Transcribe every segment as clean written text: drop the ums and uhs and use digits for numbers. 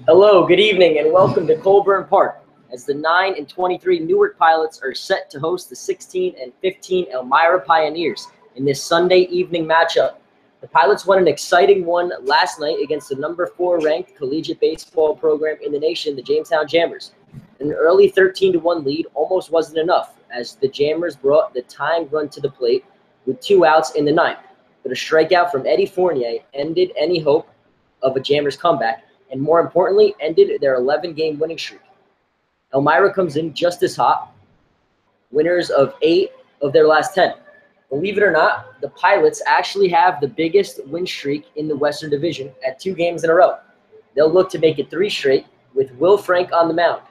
Hello, good evening, and welcome to Colburn Park as the 9 and 23 Newark Pilots are set to host the 16 and 15 Elmira Pioneers in this Sunday evening matchup. The Pilots won an exciting one last night against the number 4 ranked collegiate baseball program in the nation, the Jamestown Jammers. An early 13-1 lead almost wasn't enough as the Jammers brought the tying run to the plate with 2 outs in the ninth, but a strikeout from Eddie Fournier ended any hope of a Jammers comeback, and more importantly, ended their 11-game winning streak. Elmira comes in just as hot, winners of 8 of their last 10. Believe it or not, the Pilots actually have the biggest win streak in the Western Division at 2 games in a row. They'll look to make it 3 straight with Will Frank on the mound.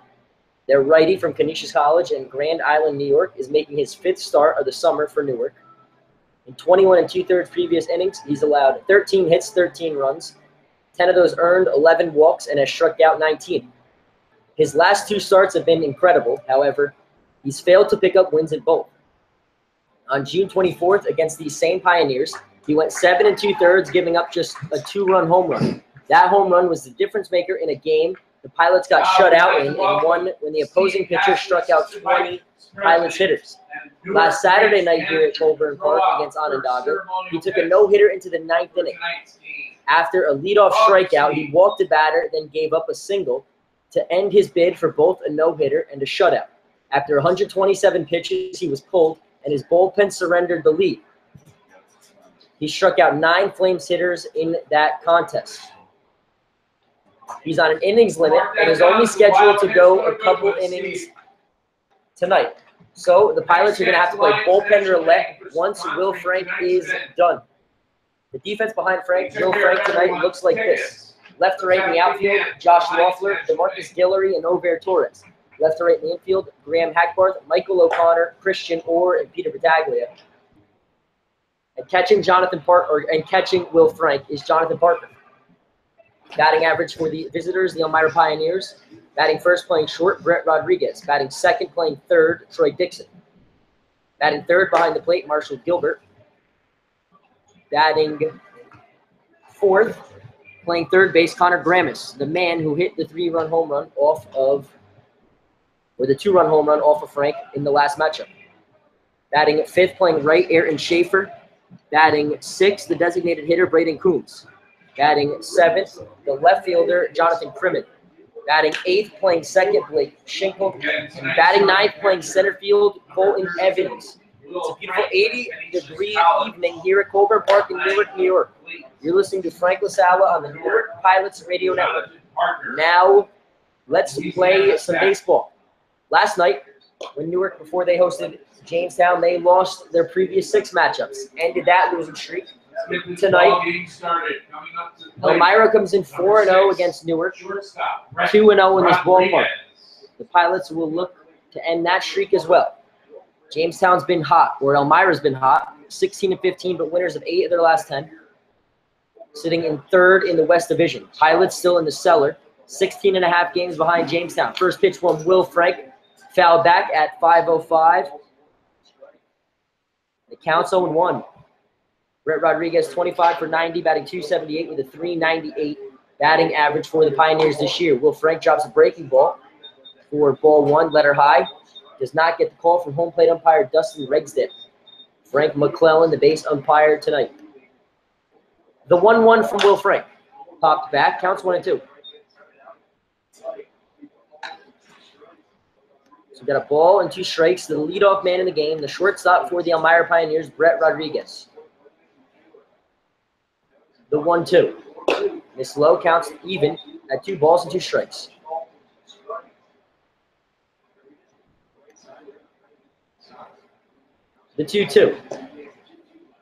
Their righty from Canisius College in Grand Island, New York, is making his 5th start of the summer for Newark. In 21 2/3 previous innings, he's allowed 13 hits, 13 runs, 10 of those earned, 11 walks, and has struck out 19. His last 2 starts have been incredible. However, he's failed to pick up wins in both. On June 24th, against these same Pioneers, he went 7 2/3, giving up just a 2-run home run. That home run was the difference maker in a game the Pilots got shut out in and won when the opposing pitcher struck out 20 Pilots hitters. Last Saturday night here at Colburn Park against Onondaga, he took a no-hitter into the 9th inning. After a leadoff strikeout, he walked the batter, then gave up a single to end his bid for both a no-hitter and a shutout. After 127 pitches, he was pulled, and his bullpen surrendered the lead. He struck out 9 Flames hitters in that contest. He's on an innings limit and is only scheduled to go a couple innings tonight. So the Pilots are going to have to play bullpen roulette once Will Frank is done. The defense behind Will Frank tonight looks like this. Left to right in the outfield, Josh Loeffler, DeMarcus Guillory, and Over Torres. Left to right in the infield, Graham Hackbarth, Michael O'Connor, Christian Orr, and Peter Battaglia. And catching Will Frank is Jonathan Parker. Batting average for the visitors, the Elmira Pioneers. Batting first, playing short, Brett Rodriguez. Batting second, playing third, Troy Dixon. Batting third behind the plate, Marshall Gilbert. Batting fourth, playing third base, Connor Gramis, the man who hit the 2-run home run off of Frank in the last matchup. Batting at fifth, playing right, Ayrton Schaefer. Batting sixth, the designated hitter, Braden Coombs. Batting seventh, the left fielder, Jonathan Crimmin. Batting eighth, playing second, Blake Schinkel. And batting ninth, playing center field, Colton Evans. It's a beautiful 80-degree evening here at Colburn Park in Newark, New York. You're listening to Frank LaSala on the Newark Pilots Radio Network. Now, let's play some baseball. Last night, when Newark, before they hosted Jamestown, they lost their previous 6 matchups. Ended that losing streak. Tonight, Elmira comes in 4-0 against Newark, 2-0 in this ballpark. The Pilots will look to end that streak as well. Jamestown's been hot, or Elmira's been hot, 16 and 15, but winners of 8 of their last 10. Sitting in 3rd in the West Division. Pilots still in the cellar, 16.5 games behind Jamestown. First pitch from Will Frank, fouled back at 5:05. The count's 0-1. Brett Rodriguez, 25 for 90, batting .278 with a .398 batting average for the Pioneers this year. Will Frank drops a breaking ball for ball 1, letter high. Does not get the call from home plate umpire Dustin Regsdale. Frank McClellan, the base umpire tonight. The 1-1 from Will Frank. Popped back, counts 1-2. So we got a ball and 2 strikes. The leadoff man in the game, the shortstop for the Elmira Pioneers, Brett Rodriguez. The 1-2. This low counts even at 2 balls and 2 strikes. The 2-2.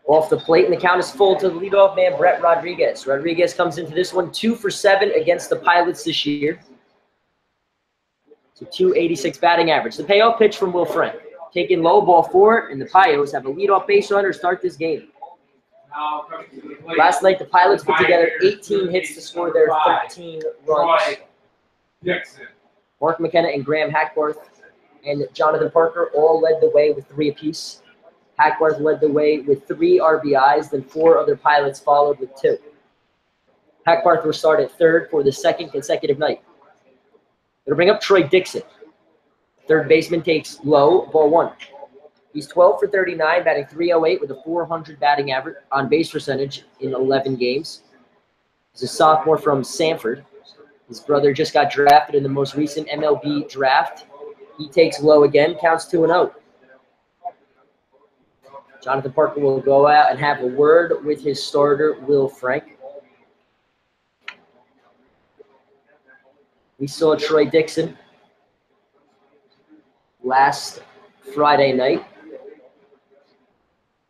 Off the plate, and the count is full to the leadoff man, Brett Rodriguez. Rodriguez comes into this one 2 for 7 against the Pilots this year. So .286 batting average. The payoff pitch from Will Frank. Taken low, ball 4, and the Pios have a leadoff base runner start this game. Last night, the Pilots put together 18 hits to score their 13 runs. Mark McKenna and Graham Hackbarth and Jonathan Parker all led the way with 3 apiece. Hackbarth led the way with 3 RBIs, then 4 other Pilots followed with 2. Hackbarth will start at third for the second consecutive night. It'll bring up Troy Dixon. Third baseman takes low, ball one. He's 12 for 39, batting .308 with a .400 batting average on base percentage in 11 games. He's a sophomore from Sanford. His brother just got drafted in the most recent MLB draft. He takes low again, counts 2-0. Jonathan Parker will go out and have a word with his starter, Will Frank. We saw Troy Dixon last Friday night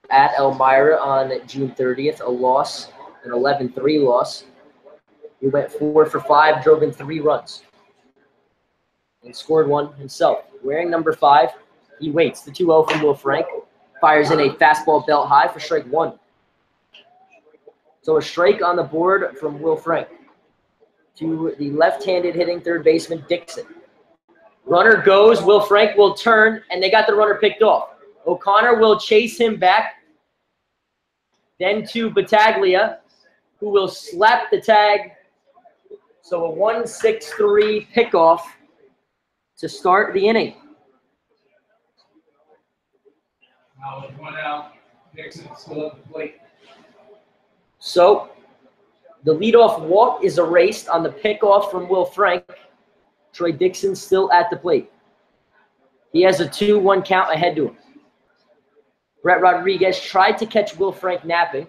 at Elmira on June 30th, a loss, an 11-3 loss. He went 4 for 5, drove in 3 runs, and scored one himself. Wearing number 5, he waits. The 2-0 from Will Frank. Fires in a fastball belt high for strike 1. So a strike on the board from Will Frank to the left-handed hitting third baseman Dixon. Runner goes. Will Frank will turn, and they got the runner picked off. O'Connor will chase him back. Then to Battaglia, who will slap the tag. So a 1-6-3 pickoff to start the inning. Now with 1 out, Dixon still at the plate. So the leadoff walk is erased on the pickoff from Will Frank. Troy Dixon still at the plate. He has a 2-1 count ahead to him. Brett Rodriguez tried to catch Will Frank napping,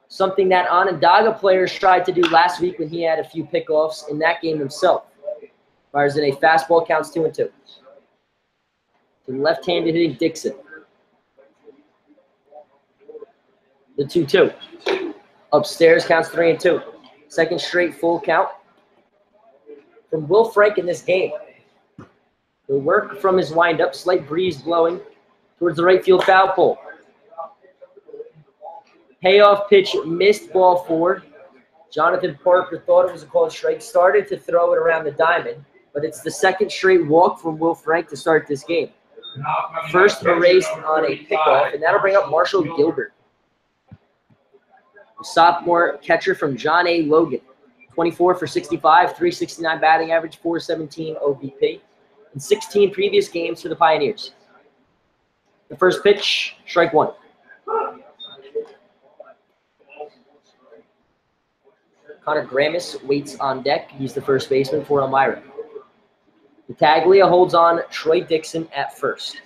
something that Onondaga players tried to do last week when he had a few pickoffs in that game himself. Fires in a fastball, counts 2-2. To the left-handed hitting Dixon. The 2-2. Upstairs, counts 3-2. Second straight full count from Will Frank in this game. The work from his windup, slight breeze blowing towards the right field foul pole. Payoff pitch missed, ball 4. Jonathan Parker thought it was a called strike, started to throw it around the diamond, but it's the second straight walk from Will Frank to start this game. First erased on a pickoff, and that'll bring up Marshall Gilbert, a sophomore catcher from John A. Logan. 24 for 65, .369 batting average, .417 OBP, in 16 previous games for the Pioneers. The first pitch, strike 1. Connor Gramis waits on deck. He's the first baseman for Elmira. Battaglia holds on Troy Dixon at first.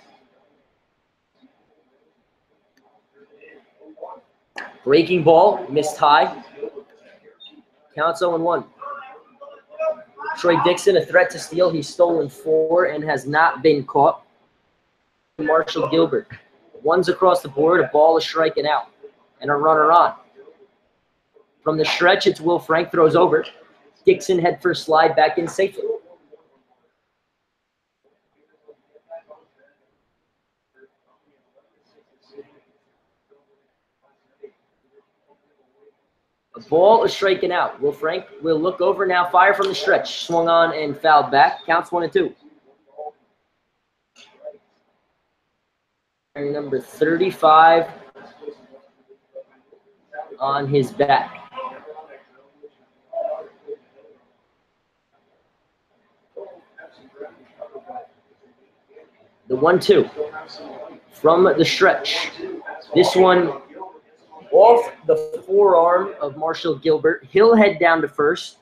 Breaking ball, missed high. Counts 0-1. Troy Dixon, a threat to steal. He's stolen 4 and has not been caught. Marshall Gilbert. One's across the board, a ball is striking out, and a runner on. From the stretch, it's Will Frank, throws over. Dixon head first slide back in safely. A ball is striking out. Will Frank will look over now, fire from the stretch. Swung on and fouled back. Counts 1-2. Number 35 on his back. The 1-2 from the stretch. This one off the forearm of Marshall Gilbert. He'll head down to first.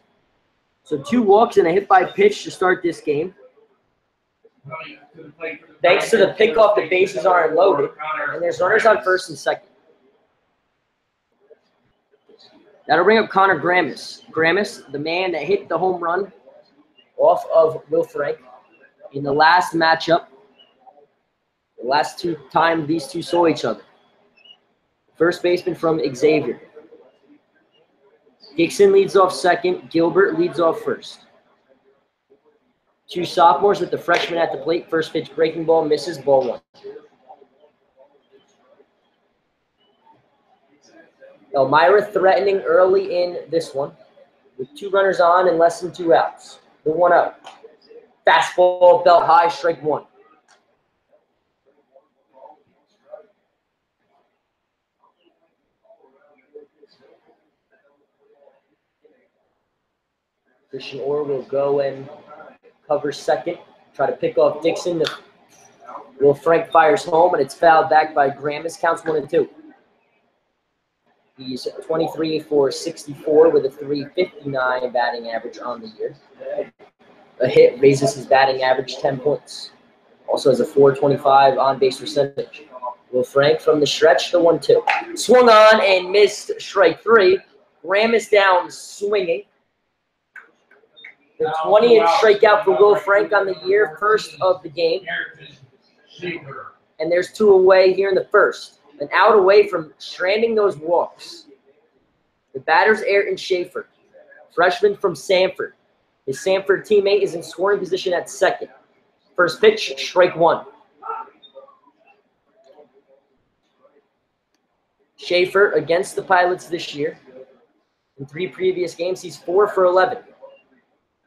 So 2 walks and a hit by pitch to start this game. Thanks to the pickoff, the bases are unloaded, and there's runners on first and second. That'll bring up Connor Gramis. Gramis, the man that hit the home run off of Will Frank in the last matchup, the last 2 times these two saw each other. First baseman from Xavier. Dixon leads off second. Gilbert leads off first. 2 sophomores with the freshman at the plate. First pitch breaking ball misses, ball 1. Elmira threatening early in this one with 2 runners on and less than 2 outs. The 1-0. Fastball belt high, strike 1. Christian Orr will go and cover second, try to pick off Dixon. Will Frank fires home, and it's fouled back by Gramis. Counts 1 and 2. He's 23 for 64 with a 359 batting average on the year. A hit raises his batting average 10 points. Also has a 425 on-base percentage. Will Frank from the stretch, the 1-2. Swung on and missed, strike 3. Gramis down swinging. The 20th strikeout for Will Frank on the year, first of the game. And there's 2 away here in the first. An out away from stranding those walks. The batter's Ayrton Schaefer, freshman from Sanford. His Sanford teammate is in scoring position at second. First pitch, strike 1. Schaefer against the Pilots this year. In 3 previous games, he's 4 for 11.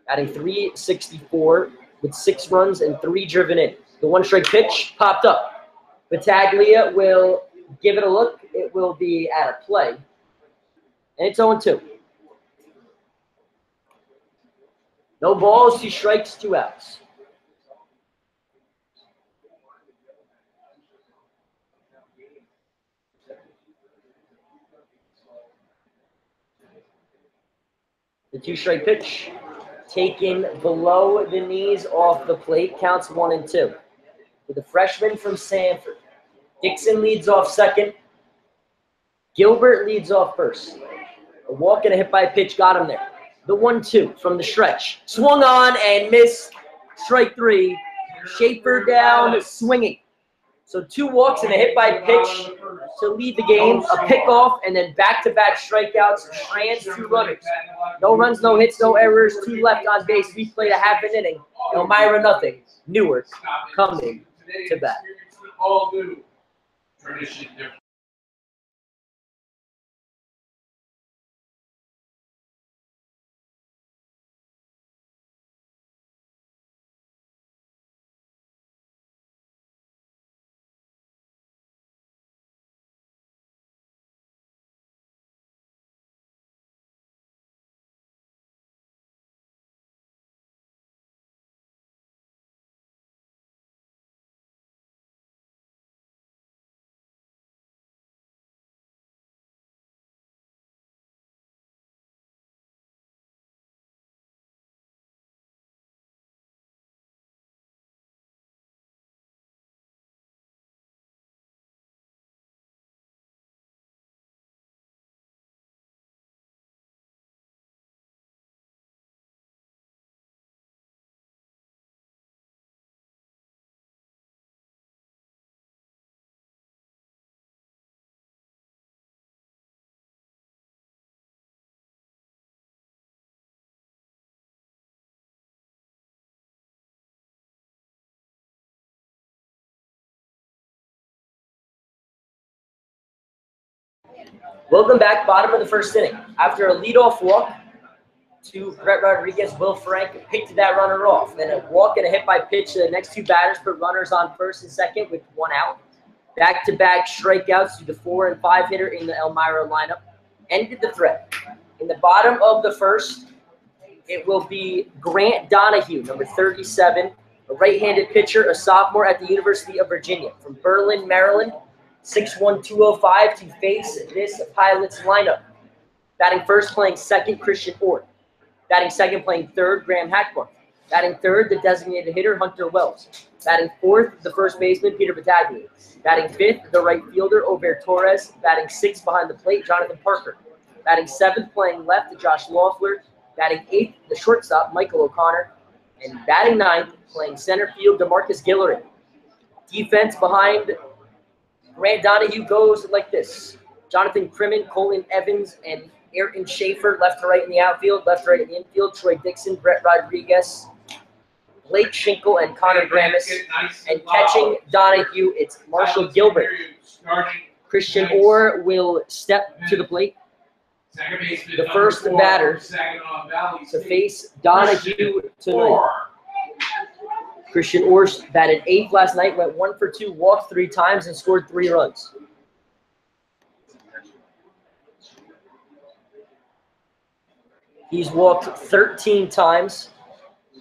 Batting .364 with 6 runs and 3 driven in. The 1-strike pitch popped up. Battaglia will give it a look. It will be at a play. And it's 0-2. No balls, 2 strikes, 2 outs. The 2-strike pitch taken below the knees off the plate, counts 1 and 2. With the freshman from Sanford. Dixon leads off second. Gilbert leads off first. A walk and a hit by pitch got him there. The 1-2 from the stretch. Swung on and missed. Strike 3. Schaefer down, swinging. So 2 walks and a hit by pitch to lead the game. A pickoff and then back-to-back strikeouts. Strands 2 runners. No runs, no hits, no errors. 2 left on base. We played a half an inning. Elmira nothing. Newark coming to bat. All new tradition different. Welcome back, bottom of the first inning. After a leadoff walk to Brett Rodriguez, Will Frank picked that runner off. Then a walk and a hit by pitch to the next 2 batters put runners on first and second with 1 out. Back-to-back strikeouts to the 4 and 5 hitter in the Elmira lineup. Ended the threat. In the bottom of the first, it will be Grant Donahue, number 37, a right-handed pitcher, a sophomore at the University of Virginia. From Berlin, Maryland, 6'1", 205 to face this Pilots lineup. Batting first, playing second, Christian Orr. Batting second, playing third, Graham Hackbar. Batting third, the designated hitter, Hunter Wells. Batting fourth, the first baseman, Peter Battaglia. Batting fifth, the right fielder, Ober Torres. Batting sixth behind the plate, Jonathan Parker. Batting seventh, playing left, Josh Loeffler. Batting eighth, the shortstop, Michael O'Connor. And batting ninth, playing center field, DeMarcus Guillory. Defense behind Grant Donahue goes like this. Jonathan Crimmin, Colin Evans, and Ayrton Schaefer, left to right in the outfield, left to right in the infield. Troy Dixon, Brett Rodriguez, Blake Schinkel, and Connor Gramis. And catching Donahue, it's Marshall Gilbert. Christian Orr will step to the plate. The first batter to face Donahue tonight. Christian Orr batted 8th last night, went 1 for 2, walked 3 times, and scored 3 runs. He's walked 13 times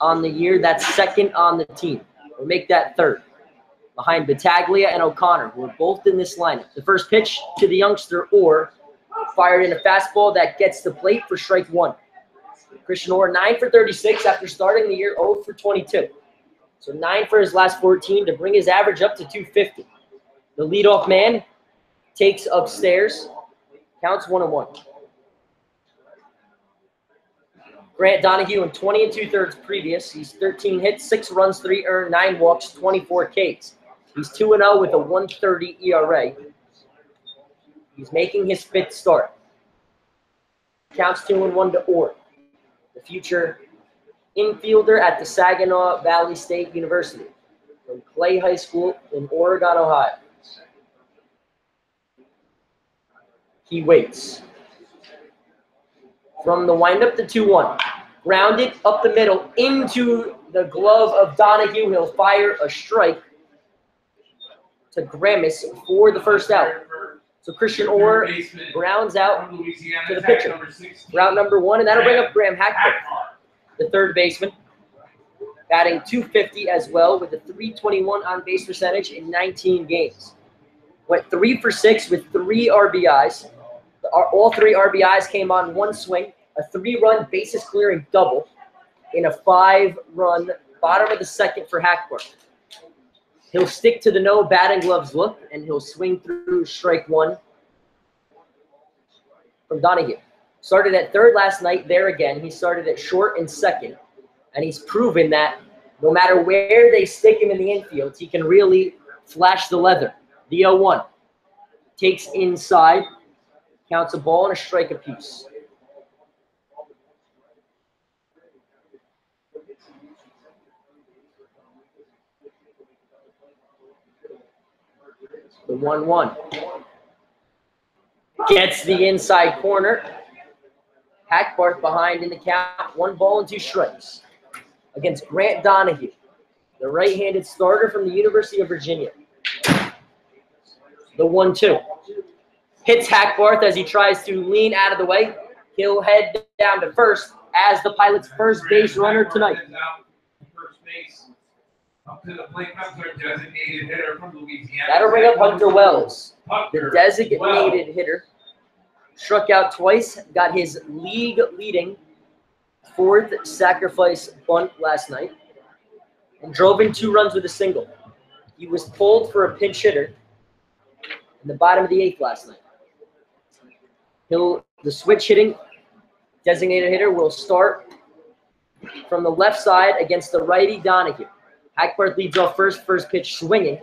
on the year. That's second on the team. We'll make that third, behind Battaglia and O'Connor, who are both in this lineup. The first pitch to the youngster, Orr, fired in a fastball that gets the plate for strike one. Christian Orr, 9 for 36 after starting the year 0 for 22. So 9 for his last 14 to bring his average up to 250. The leadoff man takes upstairs, counts 1-1. Grant Donahue in 20 2/3 previous. He's 13 hits, 6 runs, 3 earned, 9 walks, 24 Ks. He's 2-0 with a 1.30 ERA. He's making his 5th start. Counts 2-1 to Orr, the future infielder at the Saginaw Valley State University from Clay High School in Oregon, Ohio. He waits. From the windup, the 2-1. Grounded up the middle into the glove of Donahue. He'll fire a strike to Grammis for the first out. So Christian Orr grounds out to the pitcher. Route number 1, and that'll bring up Graham Hackford, the third baseman, batting .250 as well with a .321 on-base percentage in 19 games. Went 3 for 6 with 3 RBIs. All 3 RBIs came on one swing, a 3-run bases-clearing double in a 5-run bottom of the second for Hackford. He'll stick to the no batting gloves look, and he'll swing through strike 1 from Donahue. Started at third last night there again. He started at short and second, and he's proven that no matter where they stick him in the infield, he can really flash the leather. The 0-1 takes inside, counts a ball and a strike apiece. The 1-1 gets the inside corner. Hackbarth behind in the count. 1 ball and 2 strikes against Grant Donahue, the right-handed starter from the University of Virginia. The 1-2 hits Hackbarth as he tries to lean out of the way. He'll head down to first as the Pilots' first base runner tonight. First base. Up to the plate comes our designated hitter from Louisiana. That'll bring up Hunter Wells, the designated hitter. Struck out twice, got his league-leading 4th sacrifice bunt last night, and drove in 2 runs with a single. He was pulled for a pinch hitter in the bottom of the 8th last night. The switch hitting designated hitter will start from the left side against the righty Donahue. Hackbarth leads off first pitch swinging.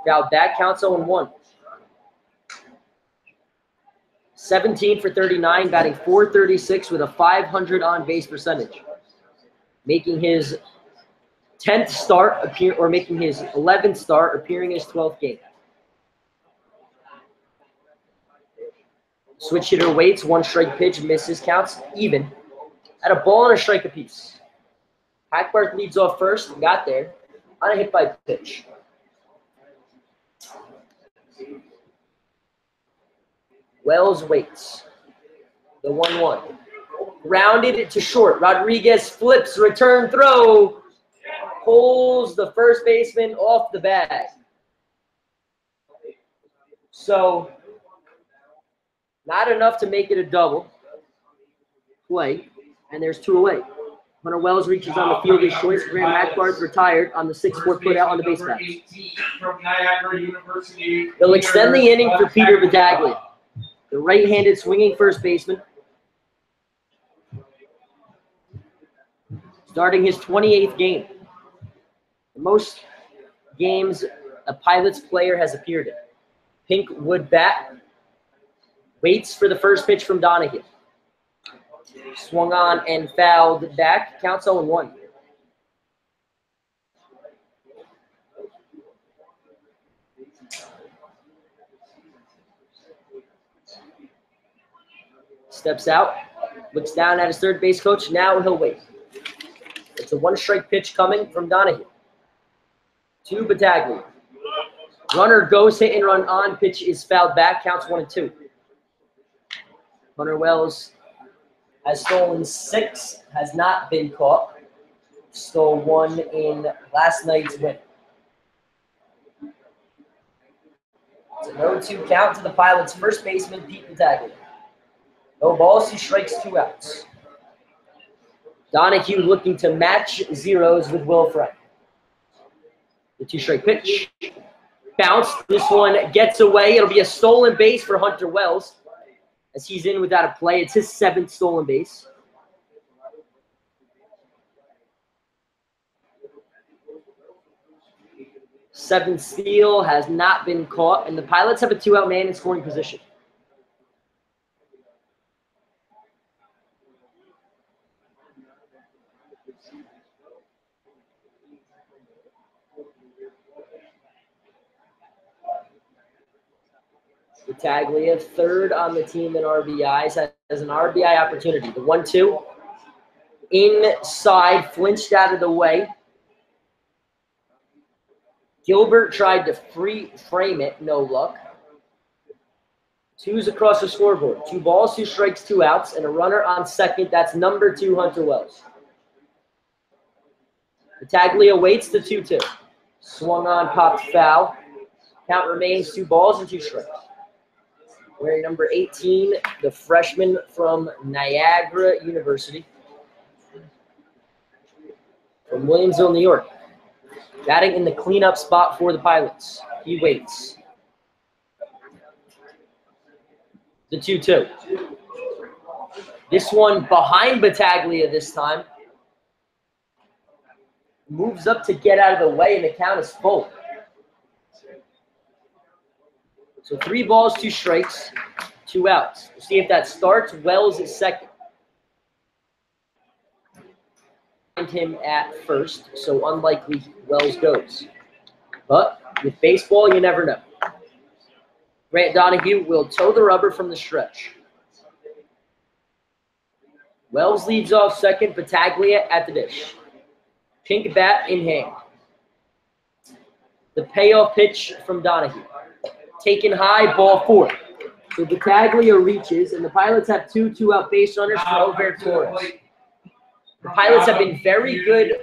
Fouled back, counts 0-1. 17 for 39, batting .436 with a .500 on-base percentage. Making his 10th start, making his 11th start, appearing in his 12th game. Switch hitter waits, 1 strike pitch, misses, counts even at a ball and a strike apiece. Hackbarth leads off first, got there on a hit by pitch. Wells waits. The 1-1. Grounded to short. Rodriguez flips, return throw. Pulls the first baseman off the bag. So, not enough to make it a double play, and there's 2 away. Hunter Wells reaches on the fielder's choice. Graham Hackbarth retired on the 6-4 put out on the base pass. They'll extend the inning for Peter Battaglia, the right-handed swinging first baseman. Starting his 28th game. The most games a Pilots player has appeared in. Pink wood bat. Waits for the first pitch from Donahue. Swung on and fouled back. Counts 0-1. Steps out. Looks down at his third base coach. Now he'll wait. It's a 1-strike pitch coming from Donahue to Battaglia. Runner goes, hit and run on. Pitch is fouled back. Counts 1-2. Hunter Wells has stolen 6, has not been caught. Stole 1 in last night's win. It's a 0-2 count to the Pilots' first baseman, Pete Battaglia. No balls, 2 strikes, 2 outs. Donahue looking to match zeros with Will Frank. The 2-strike pitch. Bounced. This one gets away. It'll be a stolen base for Hunter Wells as he's in without a play. It's his 7th stolen base. Seventh steal has not been caught, and the Pilots have a 2-out man in scoring position. Battaglia, 3rd on the team in RBIs, has an RBI opportunity. The 1-2 inside, flinched out of the way. Gilbert tried to frame it, no luck. 2's across the scoreboard. 2 balls, 2 strikes, 2 outs, and a runner on second. That's number 2, Hunter Wells. Battaglia waits the 2-2. Swung on, popped foul. Count remains 2 balls and 2 strikes. Wearing number 18, the freshman from Niagara University. From Williamsville, New York. Batting in the cleanup spot for the Pilots. He waits. The 2-2. This one behind Battaglia this time. Moves up to get out of the way, and the count is full. So 3 balls, 2 strikes, 2 outs. We'll see if that starts. Wells is second. Find him at first, so unlikely Wells goes. But with baseball, you never know. Grant Donahue will toe the rubber from the stretch. Wells leads off second, Battaglia at the dish. Pink bat in hand. The payoff pitch from Donahue. Taken high, ball 4. So Battaglia reaches, and the Pilots have 2 2-out base runners for Over Torres. The Pilots have been very good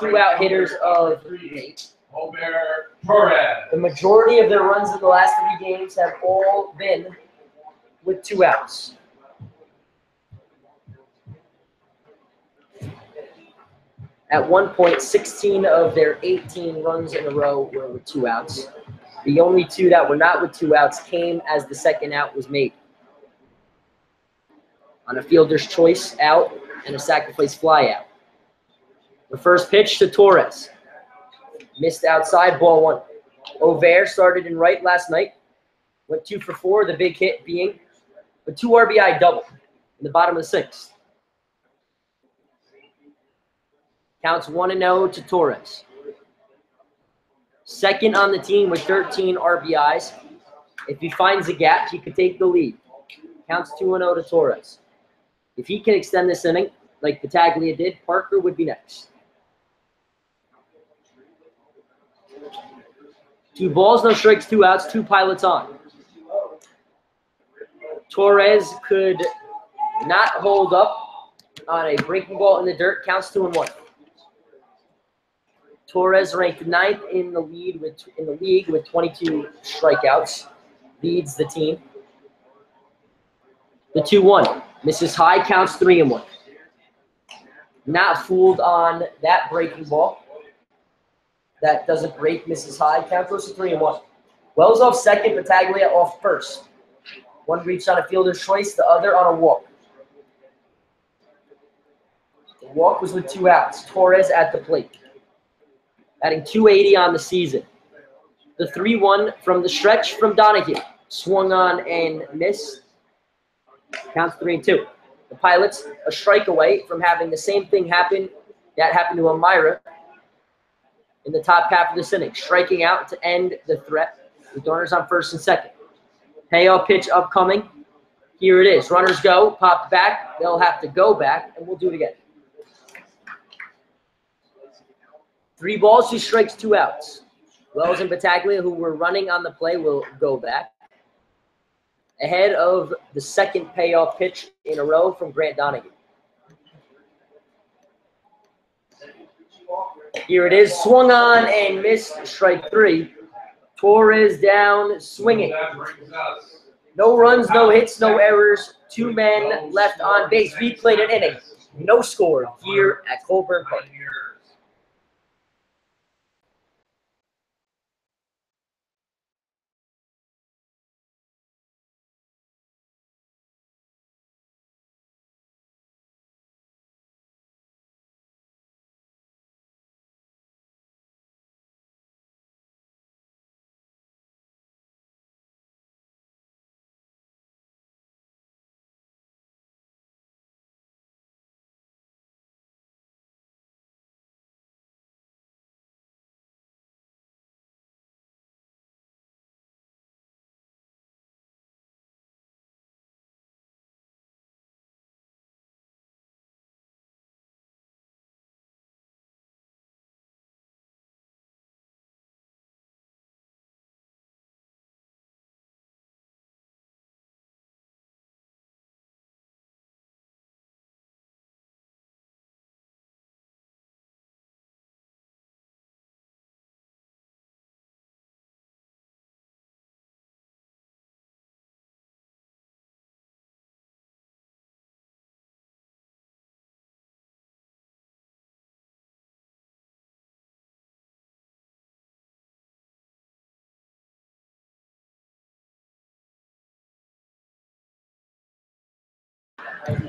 2-out hitters of late. The majority of their runs in the last 3 games have all been with 2 outs. At one point, 16 of their 18 runs in a row were with 2 outs. The only 2 that were not with 2 outs came as the second out was made. On a fielder's choice out and a sacrifice fly out. The first pitch to Torres. Missed outside, ball 1. Over started in right last night. Went 2 for 4, the big hit being a 2 RBI double in the bottom of the 6th. Counts 1-0 to Torres. Second on the team with 13 RBIs. If he finds a gap, he could take the lead. Counts 2-0 to Torres. If he can extend this inning, like Battaglia did, Parker would be next. 2 balls, no strikes, 2 outs, 2 Pilots on. Torres could not hold up on a breaking ball in the dirt. Counts 2-1. Torres ranked 9th in the league with 22 strikeouts. Leads the team. The 2-1. Misses high, counts 3-1. Not fooled on that breaking ball. That doesn't break, misses high, count goes to 3-1. Wells off second, Battaglia off first. One reached on a fielder's choice, the other on a walk. The walk was with 2 outs. Torres at the plate. Batting .280 on the season. The 3-1 from the stretch from Donahue. Swung on and missed. Counts 3-2. The Pilots a strike away from having the same thing happen that happened to Elmira in the top half of this inning. Striking out to end the threat with runners on first and second. Payoff pitch upcoming. Here it is. Runners go, popped back. They'll have to go back, and we'll do it again. 3 balls, 2 strikes, 2 outs. Wells and Battaglia, who were running on the play, will go back. ahead of the second payoff pitch in a row from Grant Donahue. Here it is, swung on and missed, strike 3. Torres down, swinging. No runs, no hits, no errors. 2 men left on base. We played an inning. No score here at Colburn Park.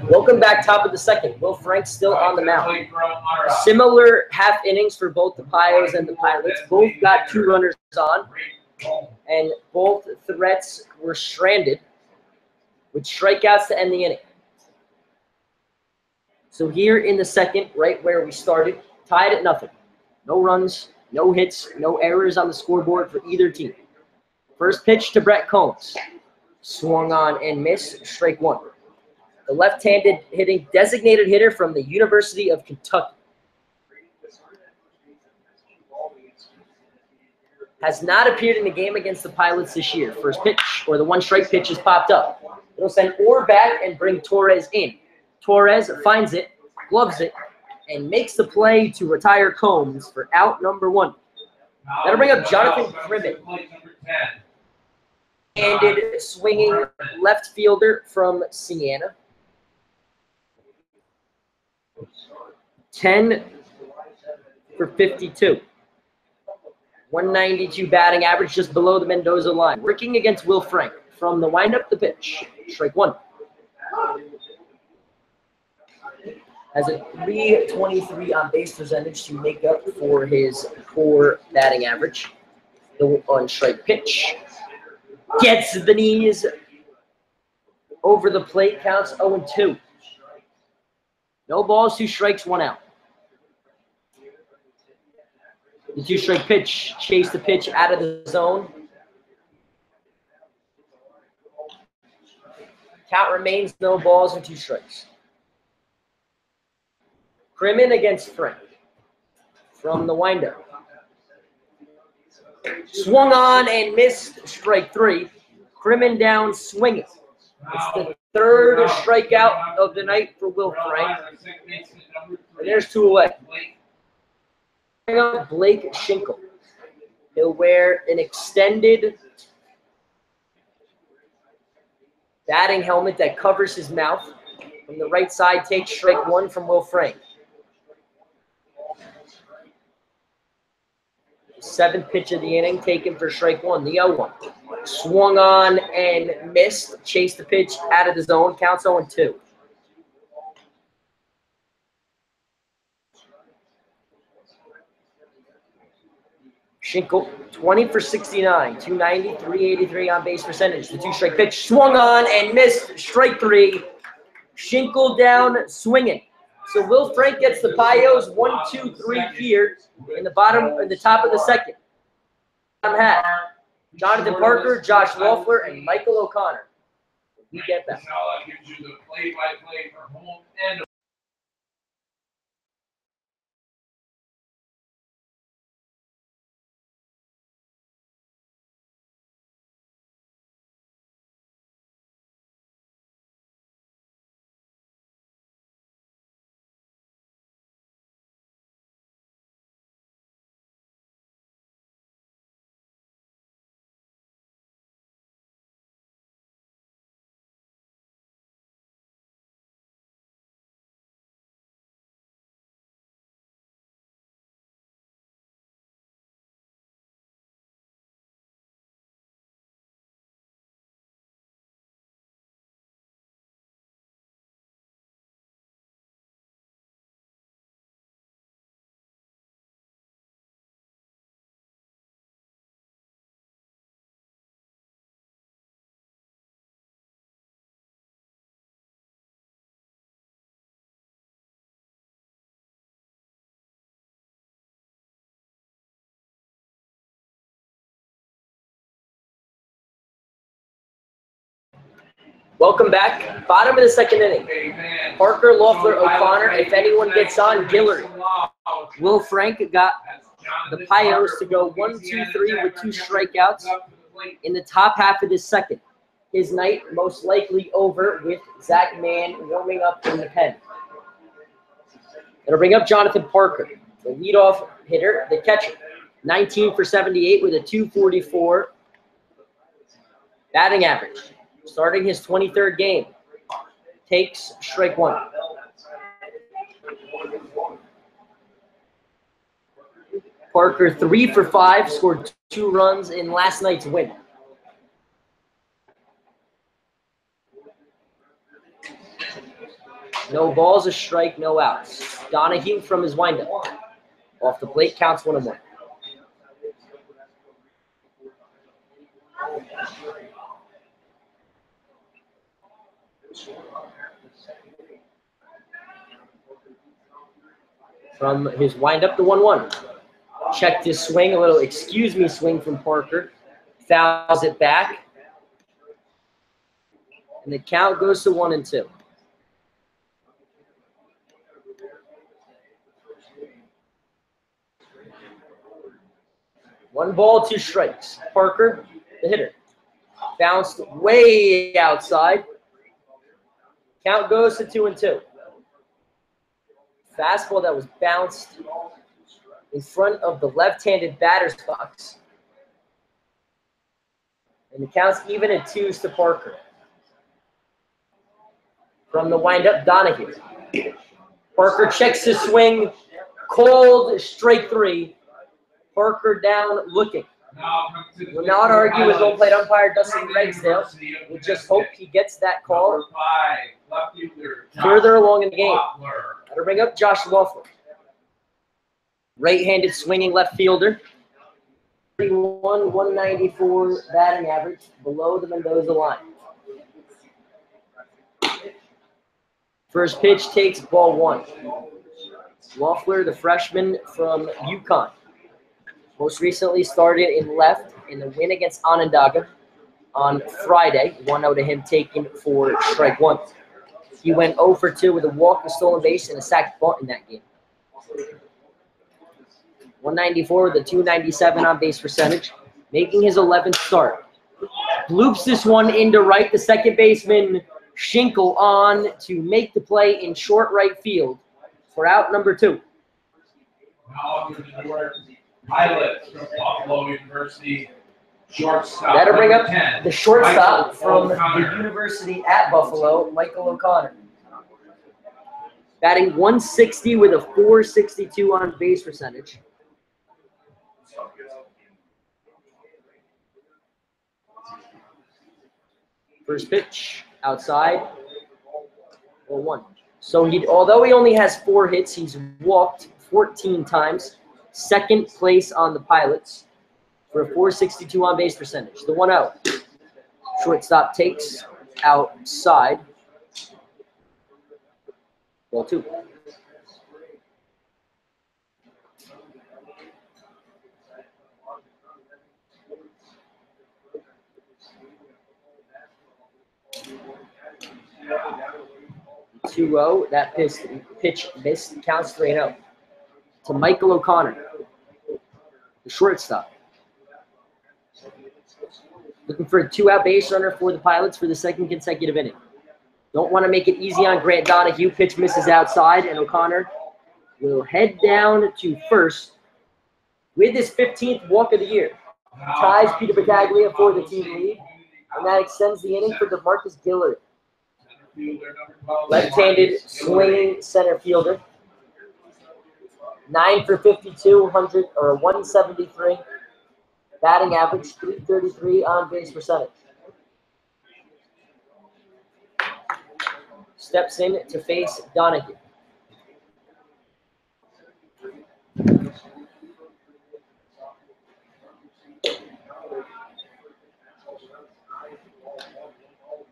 Welcome back, top of the second. Will Frank still on the mound. Similar half innings for both the Pios and the Pilots. Both got 2 runners on, and both threats were stranded with strikeouts to end the inning. So here in the second, right where we started, tied at nothing. No runs, no hits, no errors on the scoreboard for either team. First pitch to Brett Combs. Swung on and missed, strike 1. The left-handed hitting designated hitter from the University of Kentucky. Has not appeared in the game against the Pilots this year. First pitch, or the 1-strike pitch, has popped up. It'll send Orr back and bring Torres in. Torres finds it, gloves it, and makes the play to retire Combs for out number 1. That'll bring up Jonathan Crimmett. Handed swinging left fielder from Siena. 10 for 52. 192 batting average, just below the Mendoza line. Working against Will Frank from the windup, the pitch. Strike 1. Has a 323 on base percentage to make up for his poor batting average. The on-strike pitch. Gets the knees over the plate, counts 0-2. No balls, 2 strikes, 1 out. The 2-strike pitch, chase the pitch out of the zone. Count remains no balls and 2 strikes. Crimmett against Frank from the windup. Swung on and missed, strike 3. Crimmett down swinging. It's the 3rd strikeout of the night for Will Frank. And there's 2 away. Blake Schinkel. He'll wear an extended batting helmet that covers his mouth. From the right side, takes strike 1 from Will Frank. 7th pitch of the inning, taken for strike 1, the 0-1. Swung on and missed. Chased the pitch out of the zone. Counts 0-2. Schinkel, 20 for 69, 290, 383 on base percentage. The 2-strike pitch swung on and missed. Strike 3. Schinkel down swinging. So Will Frank gets the Pios 1-2-3 here in the top of the second. Jonathan Parker, Josh Loeffler, and Michael O'Connor. We get that. Gives you the play-by-play for home and Welcome back. Bottom of the second inning. Parker, Loeffler, O'Connor. If anyone gets on, Guillory. Will Frank got the Pios to go 1-2-3 with 2 strikeouts in the top half of this second. His night most likely over with Zach Mann warming up in the pen. It'll bring up Jonathan Parker, the leadoff hitter, the catcher. 19 for 78 with a 244 batting average. Starting his 23rd game. Takes strike 1. Parker 3 for 5, scored 2 runs in last night's win. No balls, a strike, no outs. Donahue from his windup. Off the plate, counts 1-1. From his windup, the 1-1. Checked his swing, a little excuse me swing from Parker. Fouls it back. And the count goes to 1-2. One ball, 2 strikes. Parker, the hitter. Bounced way outside. Count goes to 2-2. Fastball that was bounced in front of the left-handed batter's box. And the count's even at 2s to Parker. From the windup, Donahue. Parker checks his swing. Cold, strike 3. Parker down looking. Will not argue his own plate umpire, Dustin Ragsdale. We'll just hope he gets that call further along in the game. That'll bring up Josh Loeffler. Right-handed swinging left fielder. 31, 194 batting average, below the Mendoza line. First pitch takes ball 1. Loeffler, the freshman from UConn. Most recently started in left in the win against Onondaga on Friday. 1-0 to him taken for strike 1. He went 0 for 2 with a walk, a stolen base, and a sacked bunt in that game. 194 with a 297 on base percentage, making his 11th start. Loops this one into right. The second baseman, Schinkel, on to make the play in short right field for out number 2. Now the NewarkPilots from Buffalo University. Shortstop. That'll bring up 10, the shortstop Michael from O'Connor. the University at Buffalo, Michael O'Connor. Batting 160 with a 462 on base percentage. First pitch, outside, 0-1. So although he only has 4 hits, he's walked 14 times. Second place on the Pilots for a 462 on base percentage. The 1-0. Shortstop takes outside. Ball 2. That pitch missed. Counts 3-0 to Michael O'Connor, the shortstop. Looking for a 2-out base runner for the Pilots for the second consecutive inning. Don't want to make it easy on Grant Donahue. Pitch misses outside, and O'Connor will head down to first with his 15th walk of the year. Ties Peter Battaglia for the team lead, and that extends the inning for DeMarcus Guillory. Left-handed swinging center fielder. 9 for 52, 173. Batting average, 333 on base percentage. Steps in to face Donahue.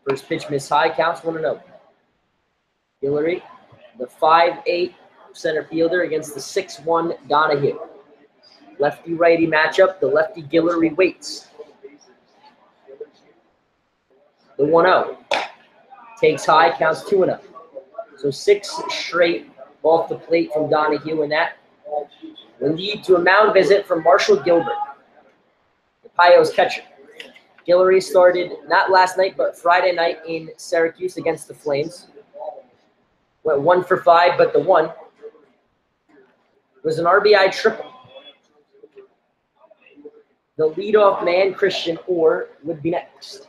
First pitch missed high, counts 1-0. Guillory, the 5'8" center fielder against the 6'1" Donahue. Lefty-righty matchup, the lefty Guillory waits. The 1-0. Takes high, counts 2-0. So 6 straight off the plate from Donahue, and that will lead to a mound visit from Marshall Gilbert, the Pios catcher. Guillory started not last night, but Friday night in Syracuse against the Flames. Went 1 for 5, but the one was an RBI triple. The leadoff man, Christian Orr, would be next.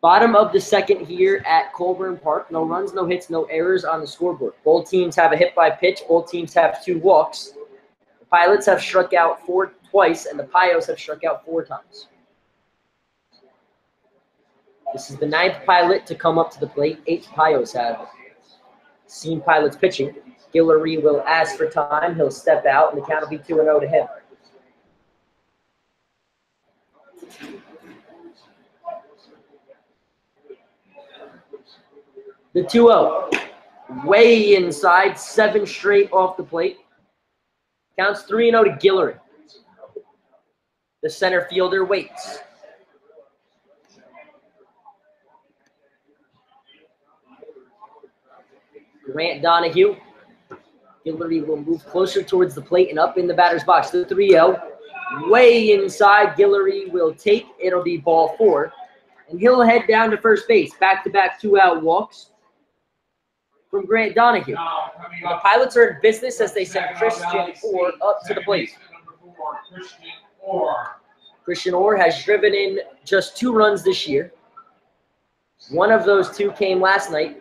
Bottom of the second here at Colburn Park. No runs, no hits, no errors on the scoreboard. Both teams have a hit by pitch. Both teams have 2 walks. The Pilots have struck out twice, and the Pios have struck out 4 times. This is the 9th Pilot to come up to the plate. 8 Pios have seen Pilots pitching. Guillory will ask for time. He'll step out, and the count will be 2-0 to him. The 2-0, way inside, 7 straight off the plate. Counts 3-0 to Guillory. The center fielder waits. Grant Donahue. Guillory will move closer towards the plate and up in the batter's box. The 3-0, way inside. Guillory will take. It'll be ball 4. And he'll head down to first base. Back-to-back 2-out walks from Grant Donahue. The Pilots are in business as they send Christian Orr up to the plate. Christian Orr has driven in just 2 runs this year. One of those 2 came last night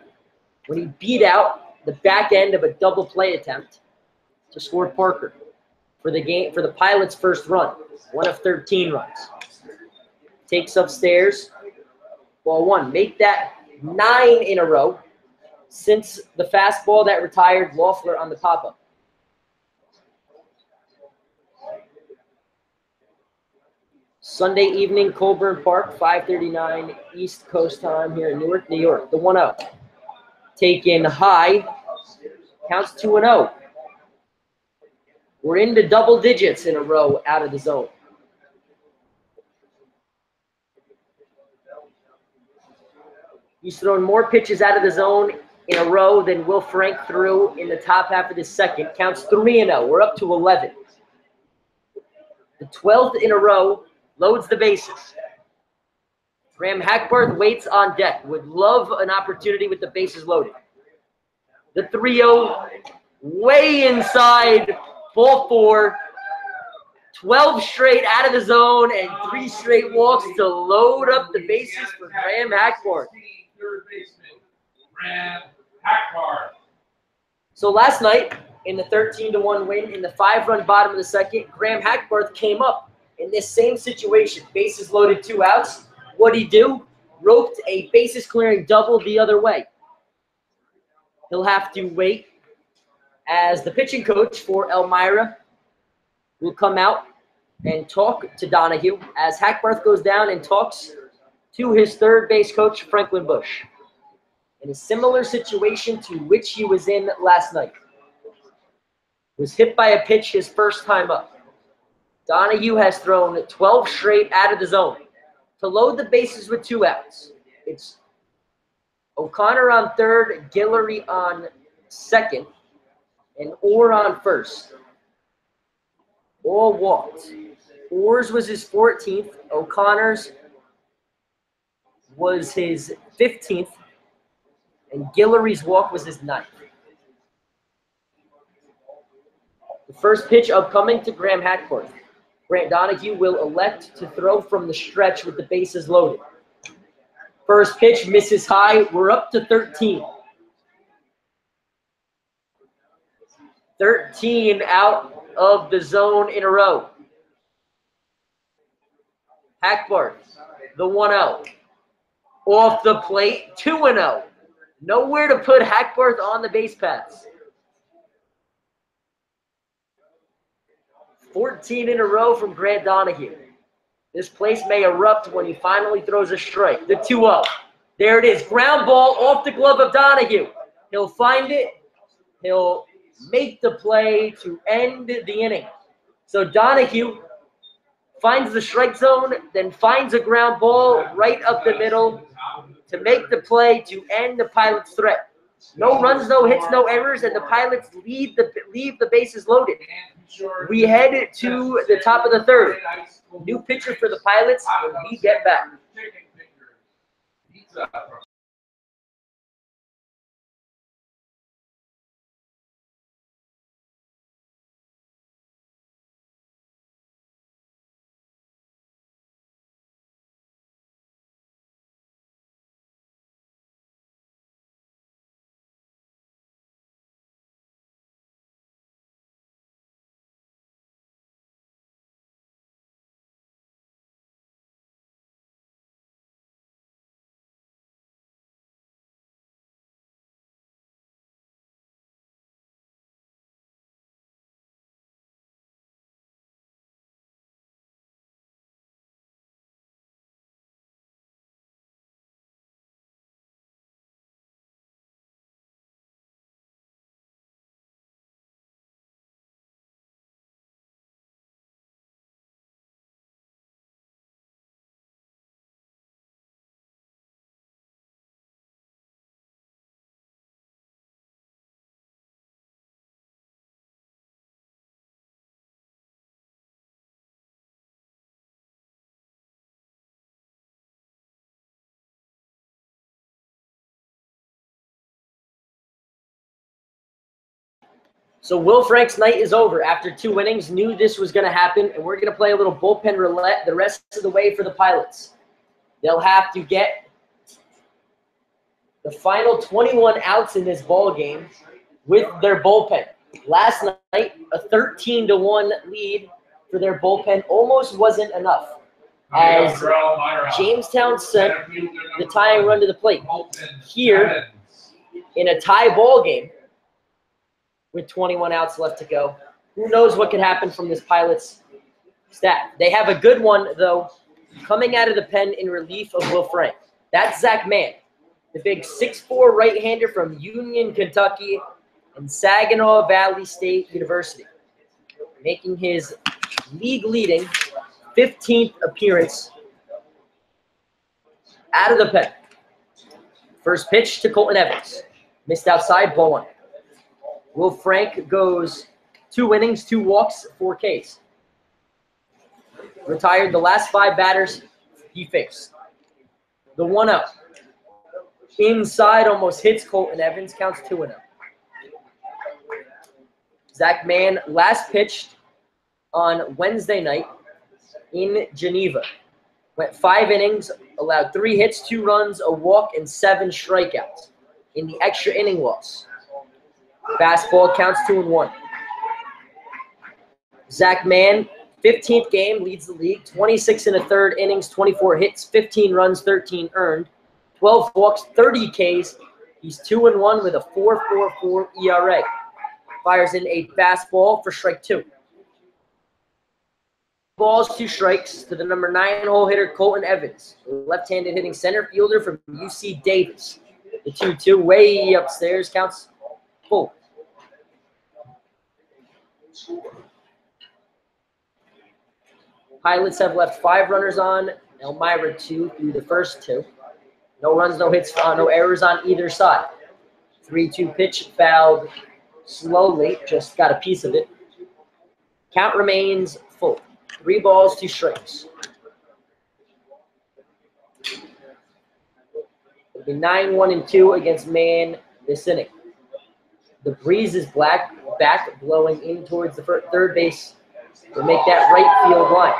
when he beat out the back end of a double play attempt to score Parker for the Pilots' first run, 1 of 13 runs. Takes upstairs, ball 1. Make that 9 in a row since the fastball that retired Loeffler on the pop-up. Sunday evening, Colburn Park, 5:39 East Coast time here in Newark, New York. The 1-0. Taken high, counts 2-0. We're into double digits in a row out of the zone. He's thrown more pitches out of the zone in a row than Will Frank threw in the top half of the second. Counts 3-0. We're up to 11. The 12th in a row, loads the bases. Graham Hackbarth waits on deck. Would love an opportunity with the bases loaded. The 3-0, way inside, ball 4. 12 straight out of the zone and 3 straight walks to load up the bases for Graham Hackbarth. Third baseman, Graham Hackbarth. So last night, in the 13-1 win, in the 5-run bottom of the second, Graham Hackbarth came up in this same situation. Bases loaded, 2 outs. What'd he do? Roped a bases clearing double the other way. He'll have to wait as the pitching coach for Elmira will come out and talk to Donahue as Hackbarth goes down and talks to his third base coach, Franklin Bush, in a similar situation to which he was in last night. Was hit by a pitch his first time up. Donahue has thrown 12 straight out of the zone to load the bases with 2 outs. It's O'Connor on third, Guillory on second, and Orr on first. All walked. Orr's was his 14th. O'Connor's was his 15th. And Guillory's walk was his 9th. The first pitch upcoming to Graham Hackbarth. Grant Donahue will elect to throw from the stretch with the bases loaded. First pitch misses high. We're up to 13. 13 out of the zone in a row. Hackbarth, the 1-0. Off the plate, 2-0. Nowhere to put Hackbarth on the base paths. 14 in a row from Grant Donahue. This place may erupt when he finally throws a strike. The 2-0. There it is. Ground ball off the glove of Donahue. He'll find it. He'll make the play to end the inning. So Donahue finds the strike zone, then finds a ground ball right up the middle to make the play to end the Pilots' threat. No runs, no hits, no errors, and the Pilots leave the bases loaded. We head to the top of the third. New pitcher for the Pilots when we get back. So Will Frank's night is over. After 2 innings, knew this was going to happen, and we're going to play a little bullpen roulette the rest of the way for the Pilots. They'll have to get the final 21 outs in this ball game with their bullpen. Last night, a 13-1 lead for their bullpen almost wasn't enough, as Jamestown sent the tying run to the plate. Here, in a tie ball game, with 21 outs left to go, who knows what could happen from this Pilots staff. They have a good one, though, coming out of the pen in relief of Will Frank. That's Zach Mann, the big 6'4" right-hander from Union, Kentucky, and Saginaw Valley State University, making his league-leading 15th appearance out of the pen. First pitch to Colton Evans. Missed outside, ball 1. Will Frank goes 2 innings, 2 walks, 4 Ks. Retired the last 5 batters he faced. The 1-0. Inside, almost hits Colton Evans, counts 2-0. Zach Mann last pitched on Wednesday night in Geneva. Went 5 innings, allowed 3 hits, 2 runs, a walk, and 7 strikeouts in the extra inning loss. Fastball counts 2-1. Zach Mann, 15th game, leads the league. 26 1/3 innings, 24 hits, 15 runs, 13 earned, 12 walks, 30 Ks. He's 2-1 with a 4.44 ERA. Fires in a fastball for strike 2. Balls, 2 strikes to the number 9 hole hitter, Colton Evans, left-handed hitting center fielder from UC Davis. The 2-2 way upstairs counts full. Pilots have left 5 runners on, Elmira 2 through the first 2. No runs, no hits, no errors on either side. 3-2 pitch, fouled slowly, just got a piece of it. Count remains full. 3 balls, 2 strikes. It'll be 9-1-2 against Mann this inning. The breeze is back blowing in towards the third base to make that right field line.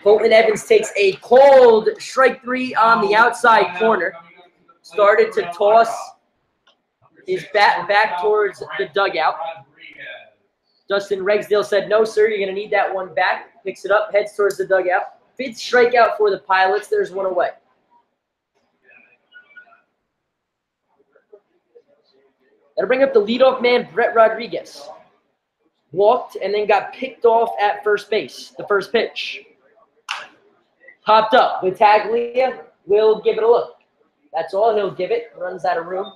Colton Evans takes a cold strike 3 on the outside corner. Started to toss his bat back towards the dugout. Dustin Regsdale said, "No, sir, you're going to need that one back." Picks it up, heads towards the dugout. 5th strikeout for the Pilots. There's 1 away. That'll bring up the leadoff man, Brett Rodriguez. Walked and then got picked off at first base. The first pitch. Popped up. Battaglia will give it a look. That's all he'll give it. Runs out of room.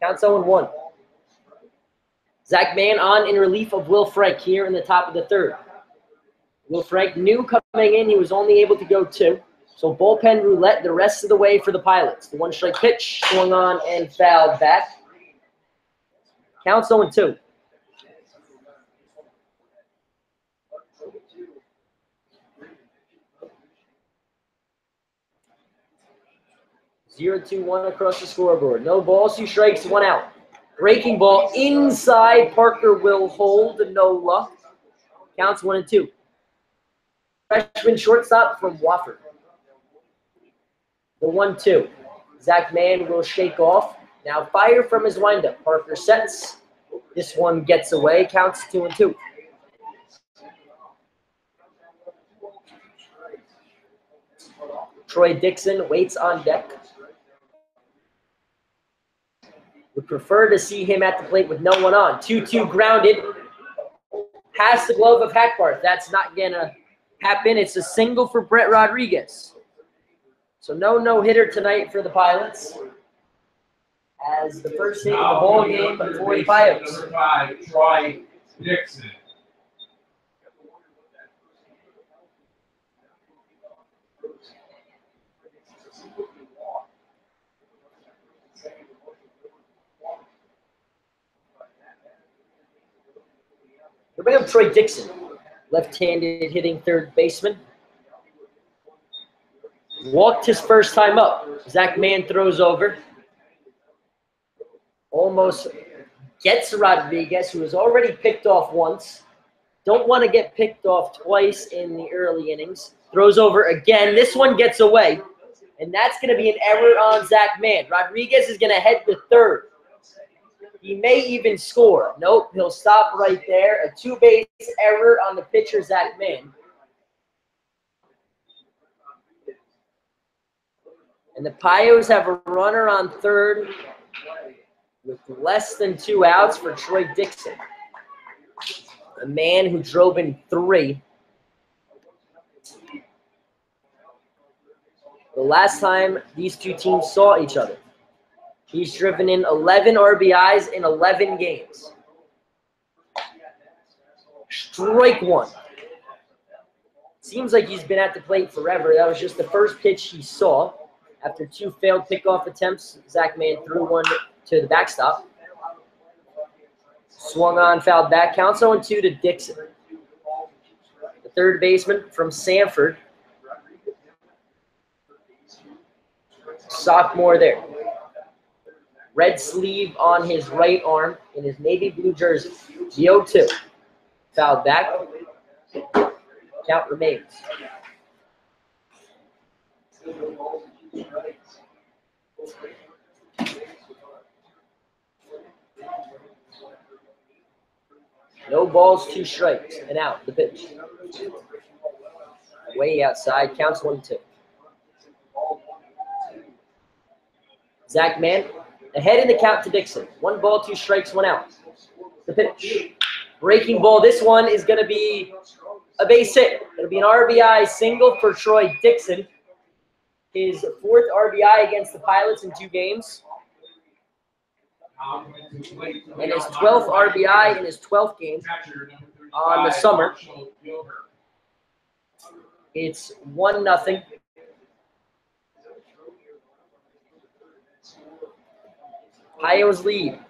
Counts 0-1. Zach Mann on in relief of Will Frank here in the top of the 3rd. Will Frank knew coming in he was only able to go 2. So bullpen roulette the rest of the way for the Pilots. The one-strike pitch swung on and fouled back. Counts 0-2. Zero, 2-1 across the scoreboard. No balls, 2 strikes, 1 out. Breaking ball inside. Parker will hold. No luck. Counts 1-2. Freshman shortstop from Wofford. The 1-2. Zach Mann will shake off. Now fire from his windup. Parker sets. This one gets away. Counts 2-2. Troy Dixon waits on deck. Would prefer to see him at the plate with no one on. 2-2 grounded. Past the glove of Hackbarth. That's not going to happen. It's a single for Brett Rodriguez. So no-hitter tonight for the Pilots. As the first hit in the ball game for the Pilots. Number 5, Troy Dixon. We bring up Troy Dixon, left-handed hitting third baseman. Walked his first time up. Zach Mann throws over. Almost gets Rodriguez, who was already picked off once. Don't want to get picked off twice in the early innings. Throws over again. This one gets away. And that's going to be an error on Zach Mann. Rodriguez is going to head to third. He may even score. Nope, he'll stop right there. A 2-base error on the pitcher, Zach Mann. And the Pios have a runner on third with less than 2 outs for Troy Dixon, a man who drove in 3. The last time these two teams saw each other. He's driven in 11 RBIs in 11 games. Strike 1. Seems like he's been at the plate forever. That was just the first pitch he saw. After 2 failed pickoff attempts, Zach Mann threw one to the backstop. Swung on, fouled back. Counts 0-2 to Dixon. The third baseman from Sanford. Sophomore there. Red sleeve on his right arm in his navy blue jersey. The 0-2. Fouled back. Count remains. No balls, 2 strikes, and out the pitch. Way outside, counts 1-2. Zach Mann ahead in the count to Dixon. 1 ball, 2 strikes, 1 out. The pitch. Breaking ball. This one is going to be a base hit. It'll be an RBI single for Troy Dixon. His 4th RBI against the Pilots in 2 games. And his 12th RBI in his 12th game on the summer. It's 1-0. Pios lead.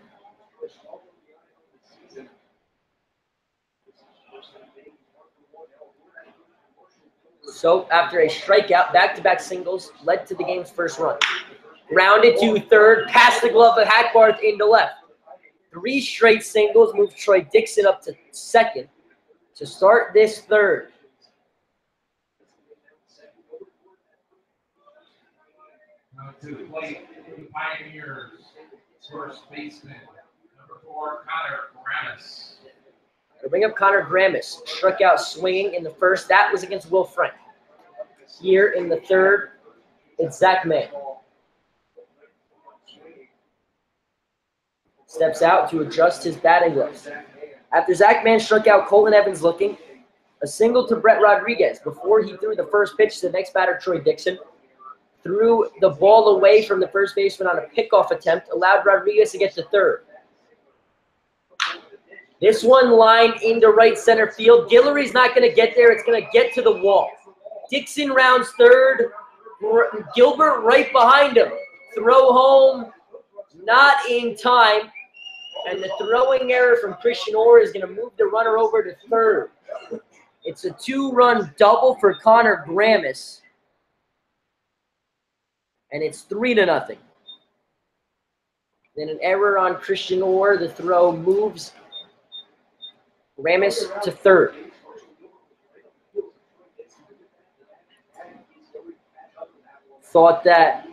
So after a strikeout, back-to-back singles led to the game's first run. Grounded to third, past the glove of Hackbarth into left. 3 straight singles moved Troy Dixon up to second to start this third. To the plate, the Pioneers, first baseman, number 4, Connor Gramis. I'll bring up Connor Gramis. Struck out swinging in the first. That was against Will Frank. Here in the third, it's Zach Mann. Steps out to adjust his batting gloves. After Zach Mann struck out Colton Evans looking, a single to Brett Rodriguez before he threw the first pitch to the next batter, Troy Dixon. Threw the ball away from the first baseman on a pickoff attempt, allowed Rodriguez to get to third. This one lined into right center field. Guillory's not going to get there. It's going to get to the wall. Dixon rounds third. Gilbert right behind him. Throw home, not in time. And the throwing error from Christian Orr is going to move the runner over to third. It's a 2-run double for Connor Gramis. And it's 3-0. Then an error on Christian Orr. The throw moves Gramis to third. Thought that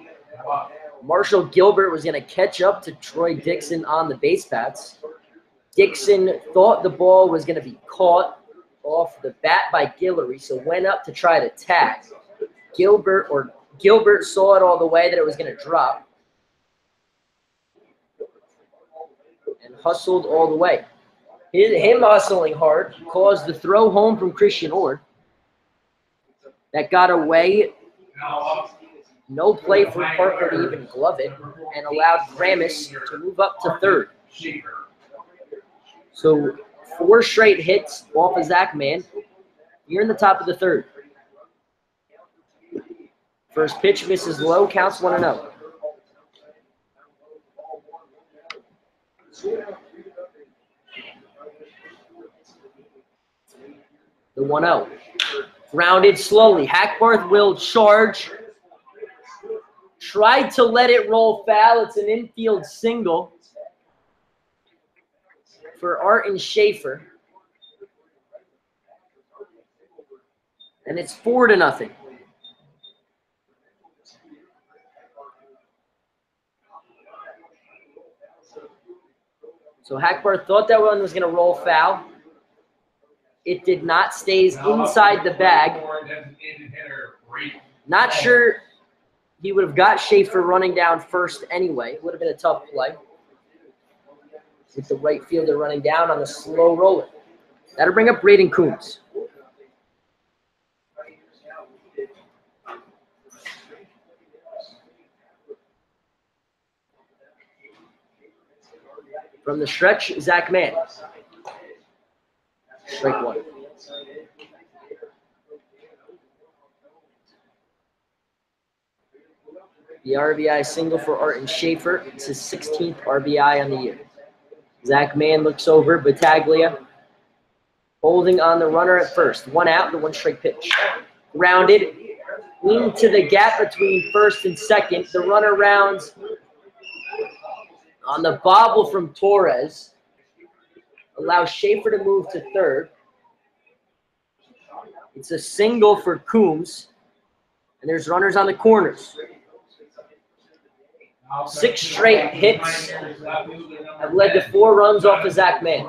Marshall Gilbert was going to catch up to Troy Dixon on the base paths. Dixon thought the ball was going to be caught off the bat by Guillory, so went up to try to tag. Gilbert saw it all the way that it was going to drop and hustled all the way. Him hustling hard caused the throw home from Christian Orr. That got away. No play for Parker to even glove it, and allowed Gramis to move up to third. So 4 straight hits off of Zach Mann. You're in the top of the third. First pitch misses low, counts 1-0. The 1-0. Grounded slowly. Hackbarth will charge. Tried to let it roll foul. It's an infield single for Arton Schaefer. And it's 4-0. So Hackbarth thought that one was going to roll foul. It did not. Stays inside the bag. Not sure he would have got Schaefer running down first anyway. It would have been a tough play with the right fielder running down on the slow roller. That'll bring up Braden Coombs. From the stretch, Zach Mann. Strike 1. The RBI single for Arton Schaefer. It's his 16th RBI on the year. Zach Mann looks over. Battaglia holding on the runner at first. 1 out, the 1 strike pitch. Grounded into the gap between first and second. The runner rounds on the bobble from Torres. Allows Schaefer to move to third. It's a single for Coombs. And there's runners on the corners. 6 straight hits have led to 4 runs off of Zach Mann.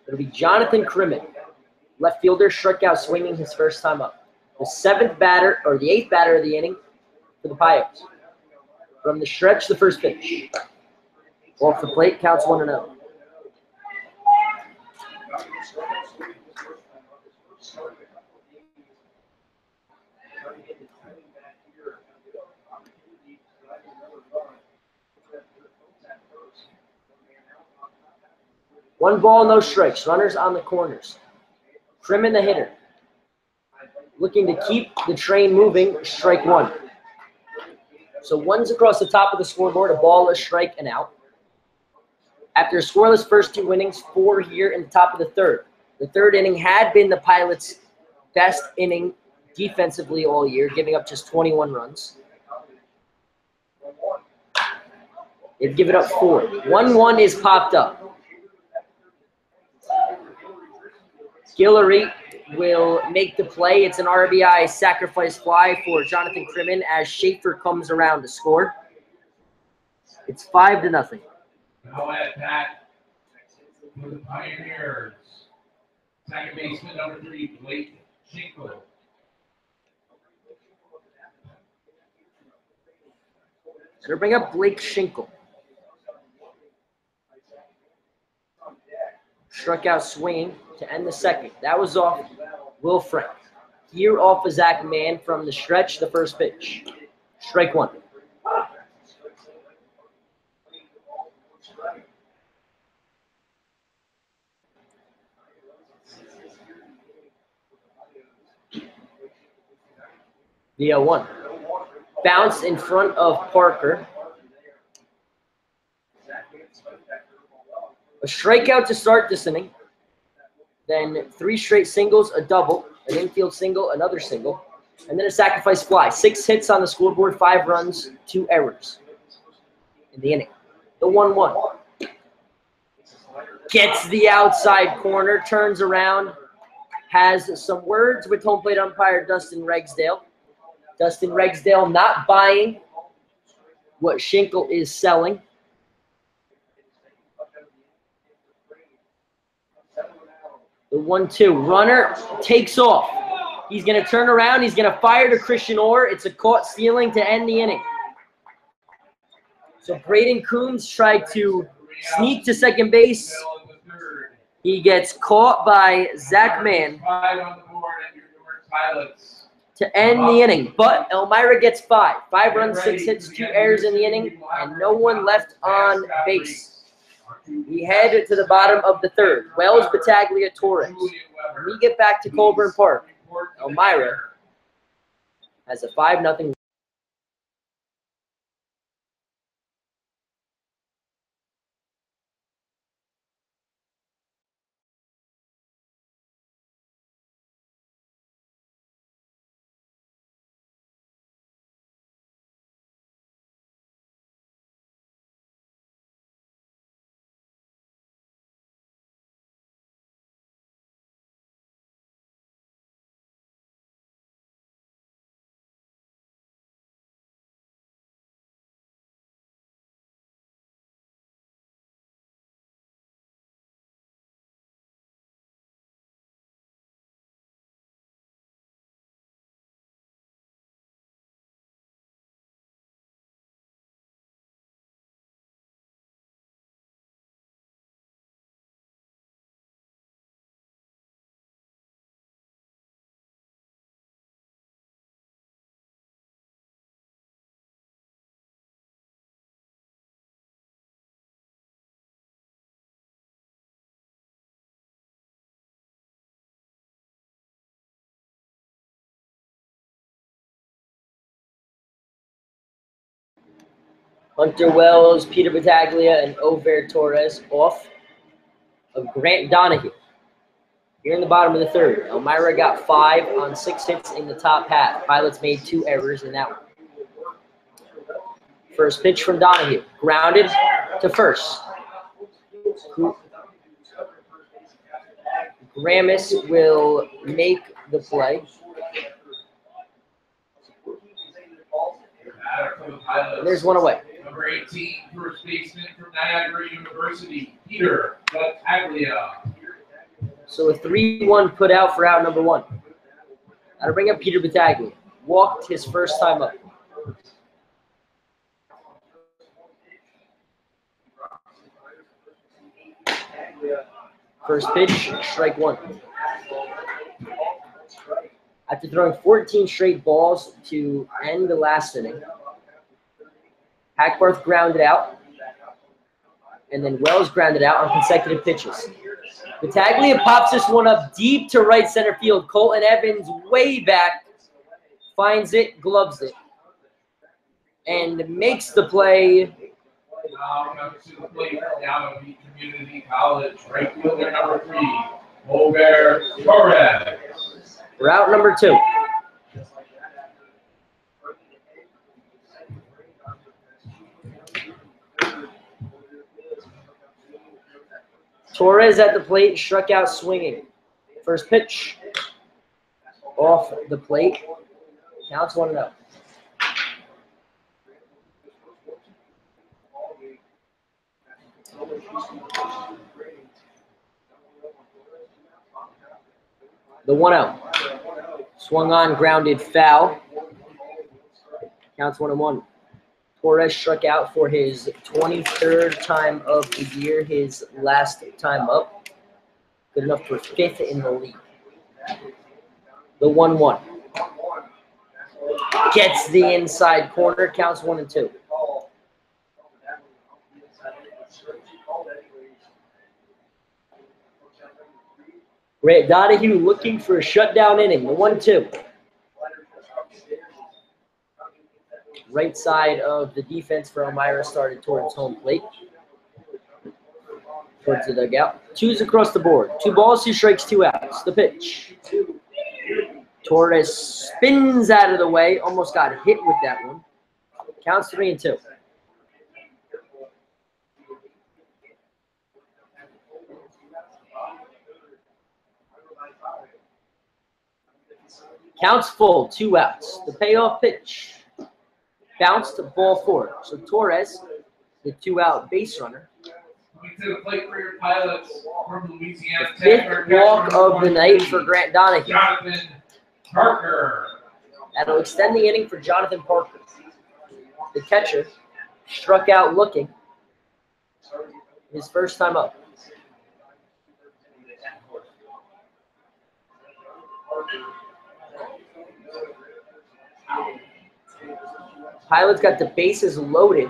It'll be Jonathan Crimmin. Left fielder struck out swinging his first time up. The 8th batter of the inning for the Pirates. From the stretch, the first pitch. Off the plate, counts 1-0. One ball, no strikes. Runners on the corners. Crimmin the hitter. Looking to keep the train moving, strike 1. So 1's across the top of the scoreboard, a ball, a strike, and out. After a scoreless first 2 innings, 4 here in the top of the third. The third inning had been the Pilots' best inning defensively all year, giving up just 21 runs. They've given up 4. 1-1 is popped up. Guillory will make the play. It's an RBI sacrifice fly for Jonathan Crimmin as Schaefer comes around to score. It's 5-0. Now at bat for the Pioneers. Second baseman number 3, Blake Schinkel. It'll bring up Blake Schinkel. Struck out swinging to end the second. That was off Will Frank. Here off of Zach Mann from the stretch, the first pitch. Strike one. The 0-1. Bounce in front of Parker. A strikeout to start this inning. Then 3 straight singles, a double, an infield single, another single, and then a sacrifice fly. 6 hits on the scoreboard, 5 runs, 2 errors in the inning. The 1-1. Gets the outside corner, turns around, has some words with home plate umpire Dustin Regsdale. Dustin Regsdale not buying what Schinkel is selling. The 1-2. Runner takes off. He's going to turn around. He's going to fire to Christian Orr. It's a caught stealing to end the inning. So Braden Coombs tried to sneak to second base. He gets caught by Zach Mann to end the inning. But Elmira gets 5. 5 runs, 6 hits, 2 errors in the inning, and no one left on base. We head to the bottom of the third. Wells, Battaglia, Torres. When we get back to Colburn Park, Elmira has a 5-0. Hunter Wells, Peter Battaglia, and Over Torres off of Grant Donahue. Here in the bottom of the third, Elmira got 5 on 6 hits in the top half. Pilots made 2 errors in that one. First pitch from Donahue, grounded to first. Gramis will make the play. And there's one away. Number 18, first baseman from Niagara University, Peter Battaglia. So a 3-1 put out for out number 1. That'll bring up Peter Battaglia. Walked his first time up. First pitch, strike 1. After throwing 14 straight balls to end the last inning, Hackbarth grounded out, and then Wells grounded out on consecutive pitches. Battaglia pops this one up deep to right center field. Colton Evans way back, finds it, gloves it, and makes the play. Now comes to the plate from Yamaha Community College, right fielder number 3, Over Torres. Route number 2. Torres at the plate, struck out swinging. First pitch, off the plate, counts 1-0. The 1-0. Swung on, grounded, foul. Counts 1-1. Torres struck out for his 23rd time of the year, his last time up. Good enough for 5th in the league. The 1-1. Gets the inside corner, counts 1 and 2. Grant Donahue looking for a shutdown inning, the 1-2. Right side of the defense for Elmira started towards home plate. Towards the dugout. 2s across the board. 2 balls, 2 strikes, 2 outs. The pitch. Torres spins out of the way. Almost got hit with that one. Counts 3 and 2. Counts full, 2 outs. The payoff pitch. Bounced to ball 4. So Torres, the 2-out base runner. Coming to the plate for your Pilots from Louisiana The Tech. 5th walk of the night for Grant Donahue. Jonathan Parker. That'll extend the inning for Jonathan Parker. The catcher struck out looking. His first time up. Pilots got the bases loaded.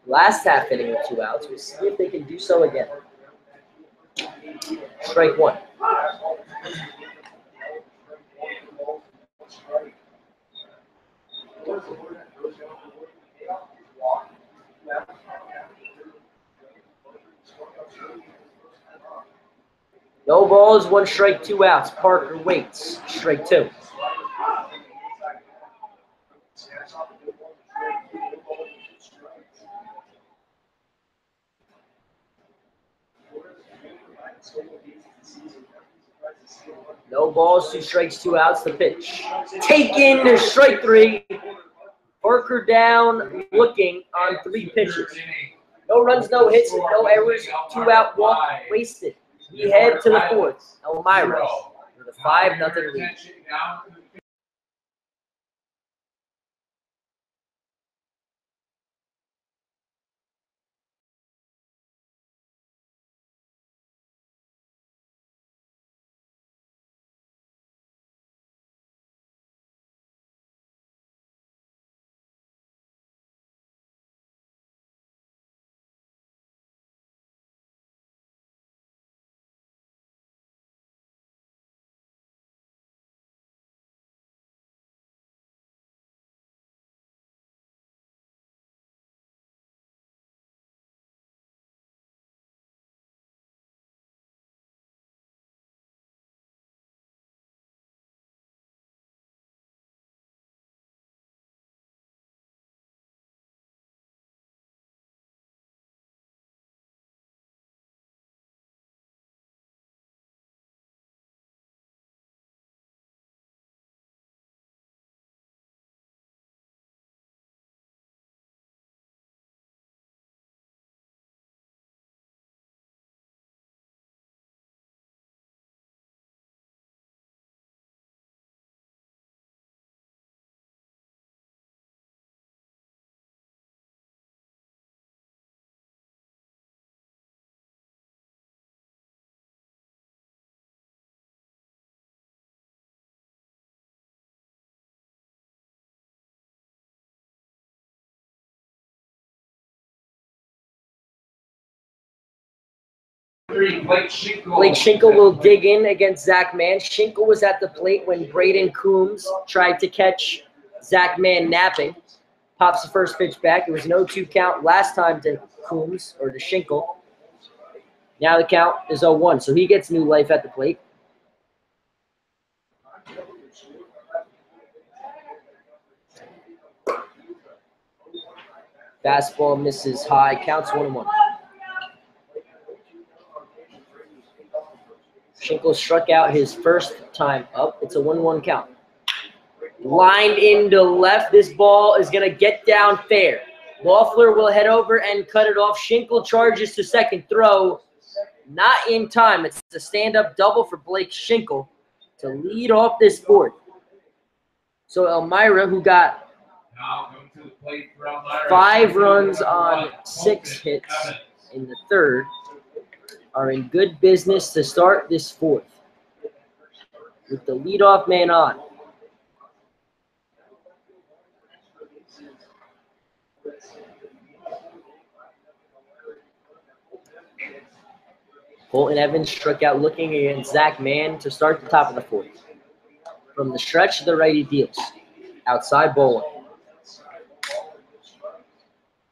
Last half inning with 2 outs. We'll see if they can do so again. Strike 1. No balls, 1 strike, 2 outs. Parker waits. Strike 2. No balls, 2 strikes, 2 outs. The pitch. Taken to strike 3. Parker down, looking on 3 pitches. No runs, no hits, no errors. 2-out walk wasted. We head to the 4th. Elmira with a 5-0 lead. Blake Schinkel will dig in against Zach Mann. Schinkel was at the plate when Braden Coombs tried to catch Zach Mann napping. Pops the first pitch back. It was an 0-2 count last time to Coombs, or to Schinkel. Now the count is 0-1, so he gets new life at the plate. Fastball misses high. Counts 1-1. Schinkel struck out his first time up. It's a 1-1 count. Lined into left. This ball is going to get down fair. Loeffler will head over and cut it off. Schinkel charges to second. Throw not in time. It's a stand-up double for Blake Schinkel to lead off this fourth. So Elmira, who got 5 runs on 6 hits in the third, are in good business to start this fourth. with the leadoff man on. Colton Evans struck out looking against Zach Mann to start the top of the fourth. From the stretch, the righty deals. Outside bowling.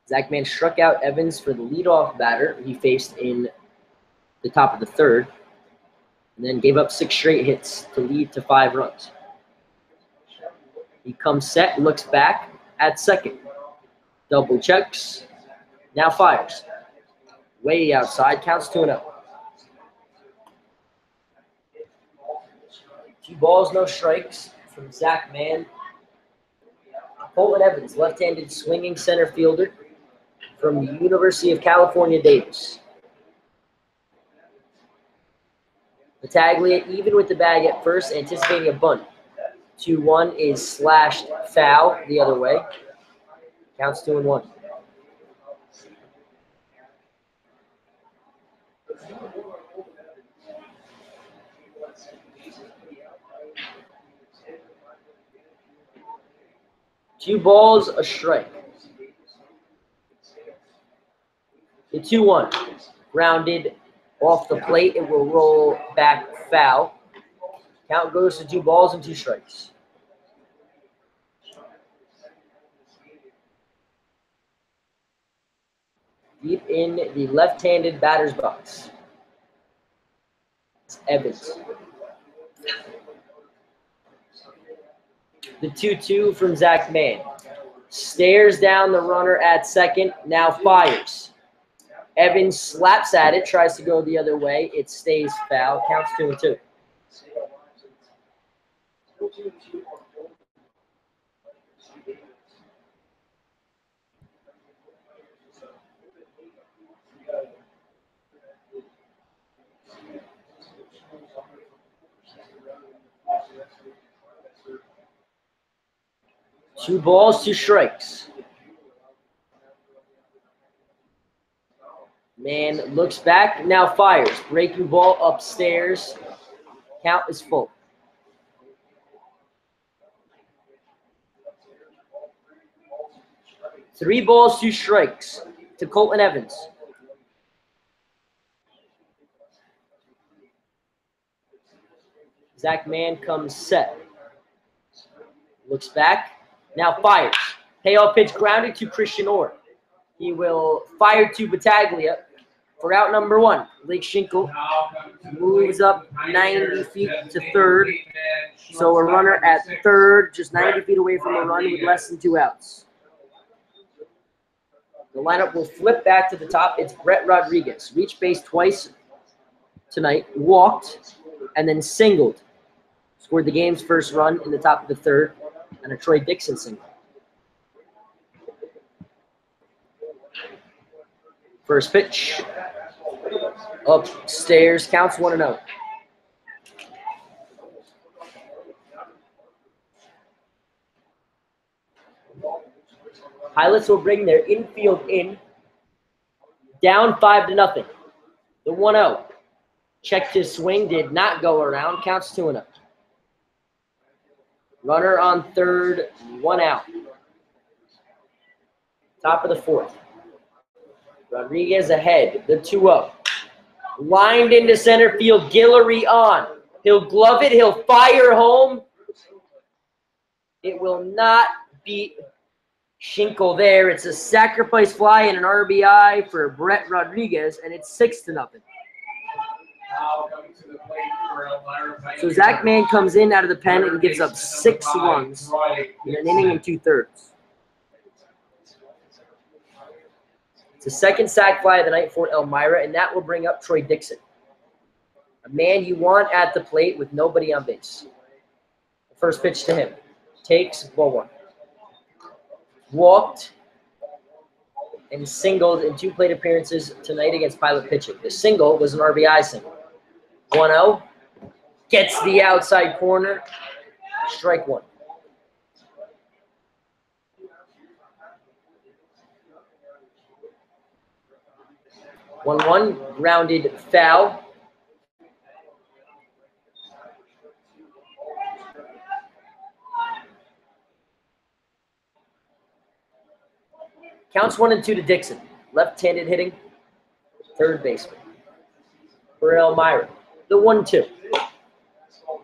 Zach Mann struck out Evans for the leadoff batter he faced in the top of the third, and then gave up 6 straight hits to lead to 5 runs. He comes set, looks back at second. Double checks, now fires. Way outside, counts 2-0. 2 balls, no strikes from Zach Mann. Colton Evans, left-handed swinging center fielder from the University of California, Davis. Battaglia even with the bag at first, anticipating a bunt. 2-1 is slashed foul the other way. Counts 2-1. Two balls, a strike. The 2-1. Grounded off the plate. It will roll back foul. Count goes to 2 balls and 2 strikes. Deep in the left-handed batter's box. It's Evans. The 2-2 from Zach Mann. Stares down the runner at second, now fires. Evans slaps at it, tries to go the other way. It stays foul. Counts 2-2. Two balls, 2 strikes. Man looks back, now fires. Breaking ball upstairs. Count is full. Three balls, 2 strikes to Colton Evans. Zach Mann comes set. Looks back, now fires. Payoff pitch grounded to Christian Orr. He will fire to Battaglia for out number 1. Blake Schinkel moves up 90 feet to third. So a runner at third, just 90 feet away from a run with less than 2 outs. The lineup will flip back to the top. It's Brett Rodriguez. Reached base twice tonight, walked, and then singled. Scored the game's first run in the top of the third, and a Troy Dixon single. First pitch. Upstairs, counts 1-0. Pilots will bring their infield in. Down 5-0. The 1-0. Checked his swing, did not go around. Counts 2-0. Runner on third, 1 out. Top of the fourth. Rodriguez ahead, the 2-0. Lined into center field, Guillory on. He'll glove it, he'll fire home. It will not beat Schinkel there. It's a sacrifice fly and an RBI for Brett Rodriguez, and it's 6-0. So Zach Mann comes in out of the pen and gives up 6 runs in an inning and 2/3. It's the second sac fly of the night for Elmira, and that will bring up Troy Dixon. A man you want at the plate with nobody on base. The first pitch to him. Takes, ball 1. Walked and singled in 2 plate appearances tonight against Pilot pitching. The single was an RBI single. 1-0. Gets the outside corner. Strike 1. Grounded foul. Counts 1 and 2 to Dixon. Left-handed hitting, third baseman. For Elmira, the 1-2.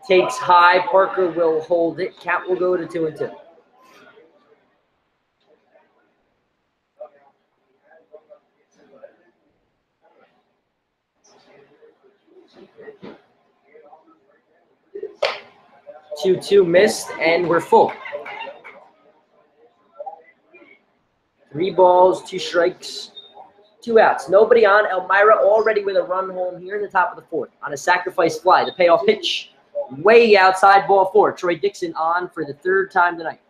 Takes high. Parker will hold it. Count will go to 2 and 2. Two missed, and we're full. 3 balls, 2 strikes, 2 outs. Nobody on. Elmira already with a run home here in the top of the 4th on a sacrifice fly. The payoff pitch way outside, ball 4. Troy Dixon on for the 3rd time tonight.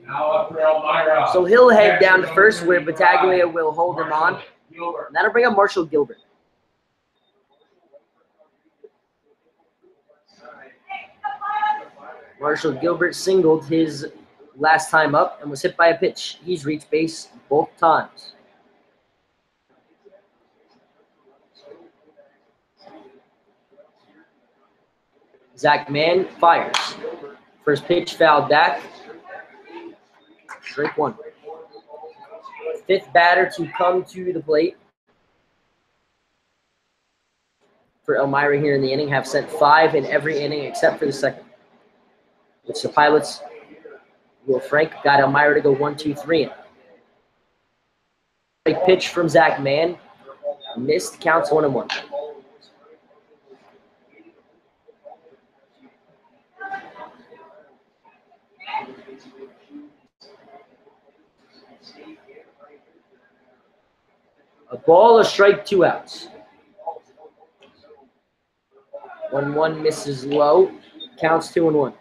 Now up for Elmira. So he'll head down to first where Battaglia will hold him on. And that'll bring up Marshall Gilbert. Marshall Gilbert singled his last time up and was hit by a pitch. He's reached base both times. Zach Mann fires. First pitch fouled back. Strike 1. 5th batter to come to the plate for Elmira here in the inning. Have sent 5 in every inning except for the 2nd, which the Pilots, Will Frank, got Elmira to go 1-2-3 in. A pitch from Zach Mann. Missed. Counts 1-1. A ball, a strike, 2 outs. 1-1 misses low. Counts 2-1.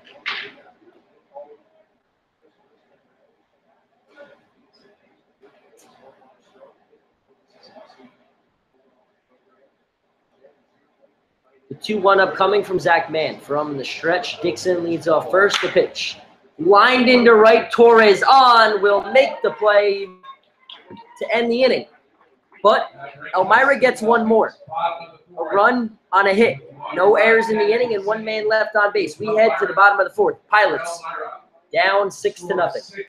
The 2-1 upcoming from Zach Mann. From the stretch, Dixon leads off first. The pitch. Lined into right. Torres on. Will make the play to end the inning. But Elmira gets 1 more. A run on a hit. No errors in the inning and 1 man left on base. We head to the bottom of the 4th. Pilots down 6-0.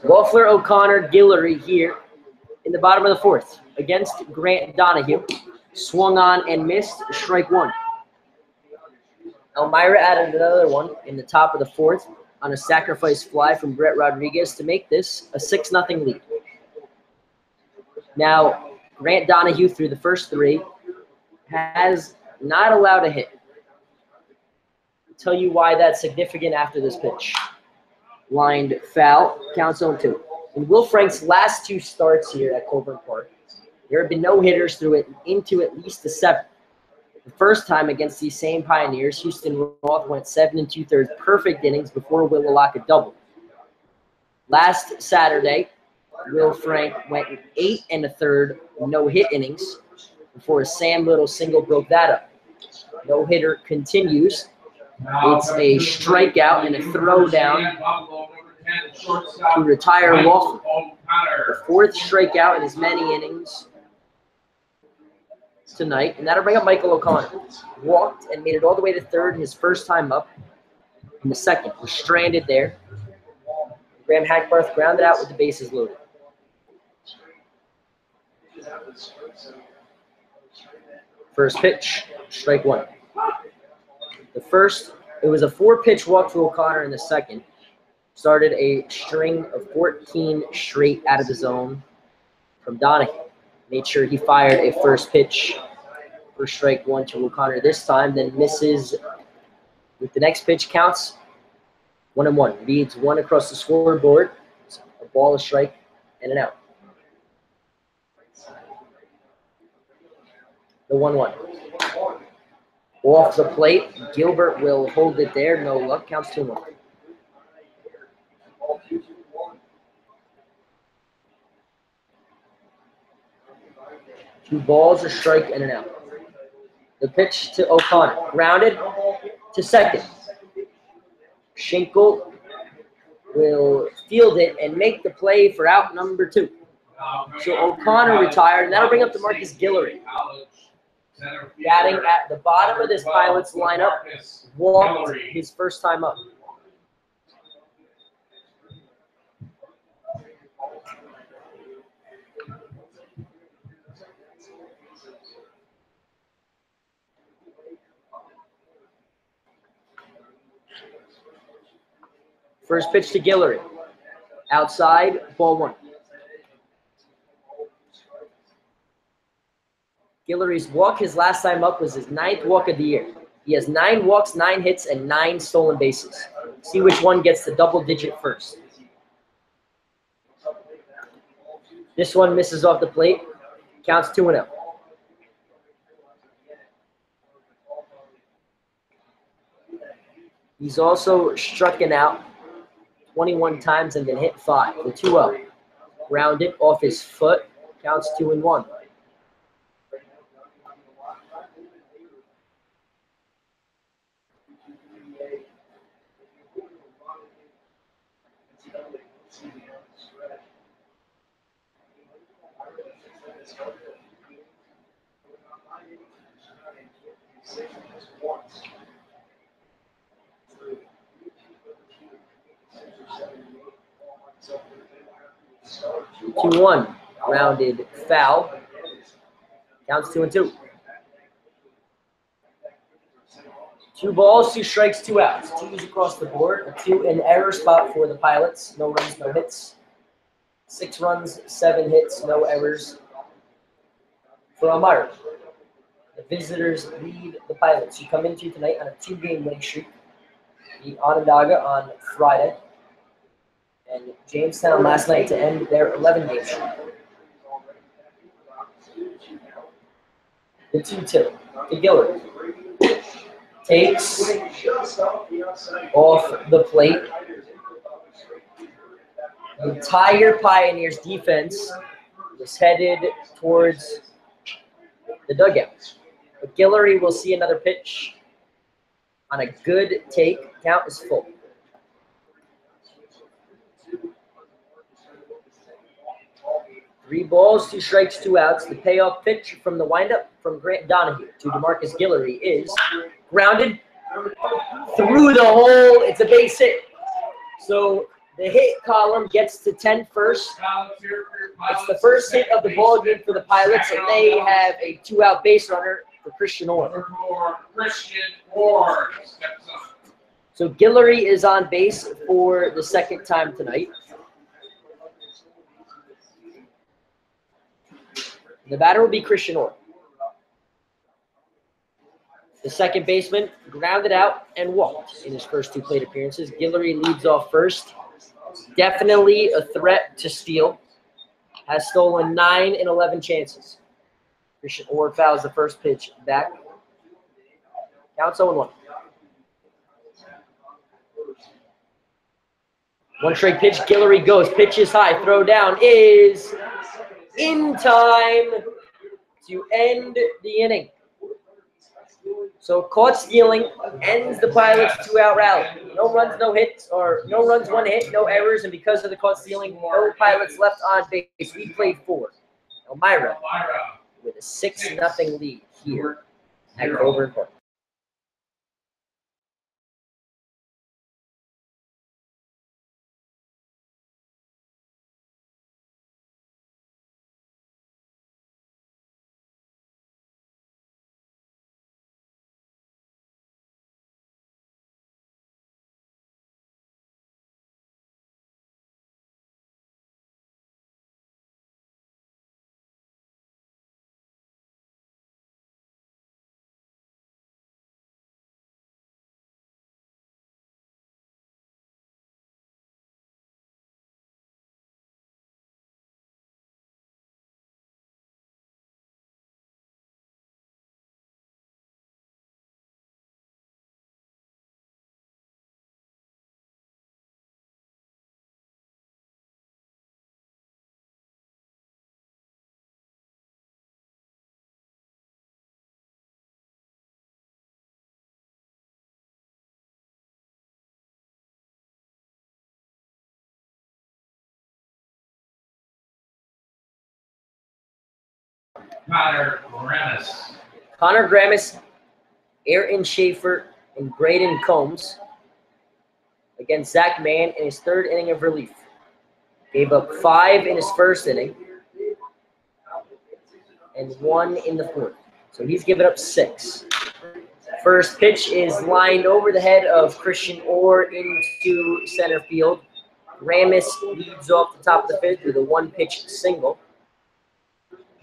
Waffler, O'Connor, Guillory here in the bottom of the 4th against Grant Donahue. Swung on and missed, strike one. Elmira added another one in the top of the fourth on a sacrifice fly from Brett Rodriguez to make this a 6-0 lead. Now, Grant Donahue through the first three has not allowed a hit. I'll tell you why that's significant after this pitch. Lined foul, counts 0-2. In Will Frank's last two starts here at Colburn Park, there have been no hitters through it into at least the seventh. The first time against these same Pioneers, Houston Roth went 7 2/3 perfect innings before Will Alaka doubled. Last Saturday, Will Frank went 8 1/3 no-hit innings before a Sam Little single broke that up. No-hitter continues. It's a strikeout and a throwdown to retire Walker. The fourth strikeout in as many innings tonight, and that'll bring up Michael O'Connor. Walked and made it all the way to third his first time up. In the second, was stranded there. Graham Hackbarth grounded out with the bases loaded. First pitch, strike one. The first, it was a 4-pitch walk to O'Connor in the second. Started a string of 14 straight out of the zone from Donahue. Made sure he fired a first pitch for strike one to O'Connor this time, then misses with the next pitch, counts 1-1. Reads one across the scoreboard. A ball, a strike, and an out. The 1-1. Off the plate, Gilbert will hold it there. No luck, counts 2-1. Two balls, a strike, and an out. The pitch to O'Connor. Grounded to second. Schinkel will field it and make the play for out number 2. So O'Connor retired, and that'll bring up DeMarcus Guillory. Batting at the bottom of this Pilots lineup, walked his first time up. First pitch to Guillory. Outside, ball one. Guillory's walk his last time up was his 9th walk of the year. He has 9 walks, 9 hits, and 9 stolen bases. See which one gets the double digit first. This one misses off the plate. Counts 2-0. He's also struck out 21 times and been hit 5. The 2-0. Grounded off his foot. Counts 2-1. Two-one, rounded foul. Counts 2-2. 2 balls, 2 strikes, 2 outs. 2s across the board. A 2 in error spot for the Pilots. No runs, no hits. 6 runs, 7 hits, no errors for Elmira. The visitors lead the Pilots, who come into tonight on a 2-game winning streak. Beat Onondaga on Friday. And Jamestown last night to end their 11-game streak. The 2-2 to Guillory. Takes off the plate. The entire Pioneers defense was headed towards the dugout. But Guillory will see another pitch on a good take. Count is full. Three balls, 2 strikes, 2 outs. The payoff pitch from the windup from Grant Donahue to DeMarcus Guillory is grounded through the hole. It's a base hit. So The hit column gets to 10 first. It's the first hit of the ball game for the Pilots, and they have a 2-out base runner for Christian Orr. Number 4, Christian Orr steps up. So Guillory is on base for the second time tonight. The batter will be Christian Orr. The second baseman grounded out and walked in his first 2 plate appearances. Guillory leads off first. Definitely a threat to steal. Has stolen 9 in 11 chances. Christian Orr fouls the first pitch back. Counts 0-1. One straight pitch. Guillory goes. Pitch is high. Throw down is in time to end the inning. So caught stealing ends the Pilots' 2-out rally. No runs, no hits, or no runs, 1 hit, no errors, and because of the caught stealing, no Pilots left on base. We played 4. Elmira with a 6-0 lead here at Coburn Park. Connor Grammis, Ayrton Schaefer, and Braden Combs against Zach Mann in his 3rd inning of relief. Gave up 5 in his first inning and 1 in the 4th. So he's given up 6. First pitch is lined over the head of Christian Orr into center field. Grammis leads off the top of the 5th with a 1-pitch single.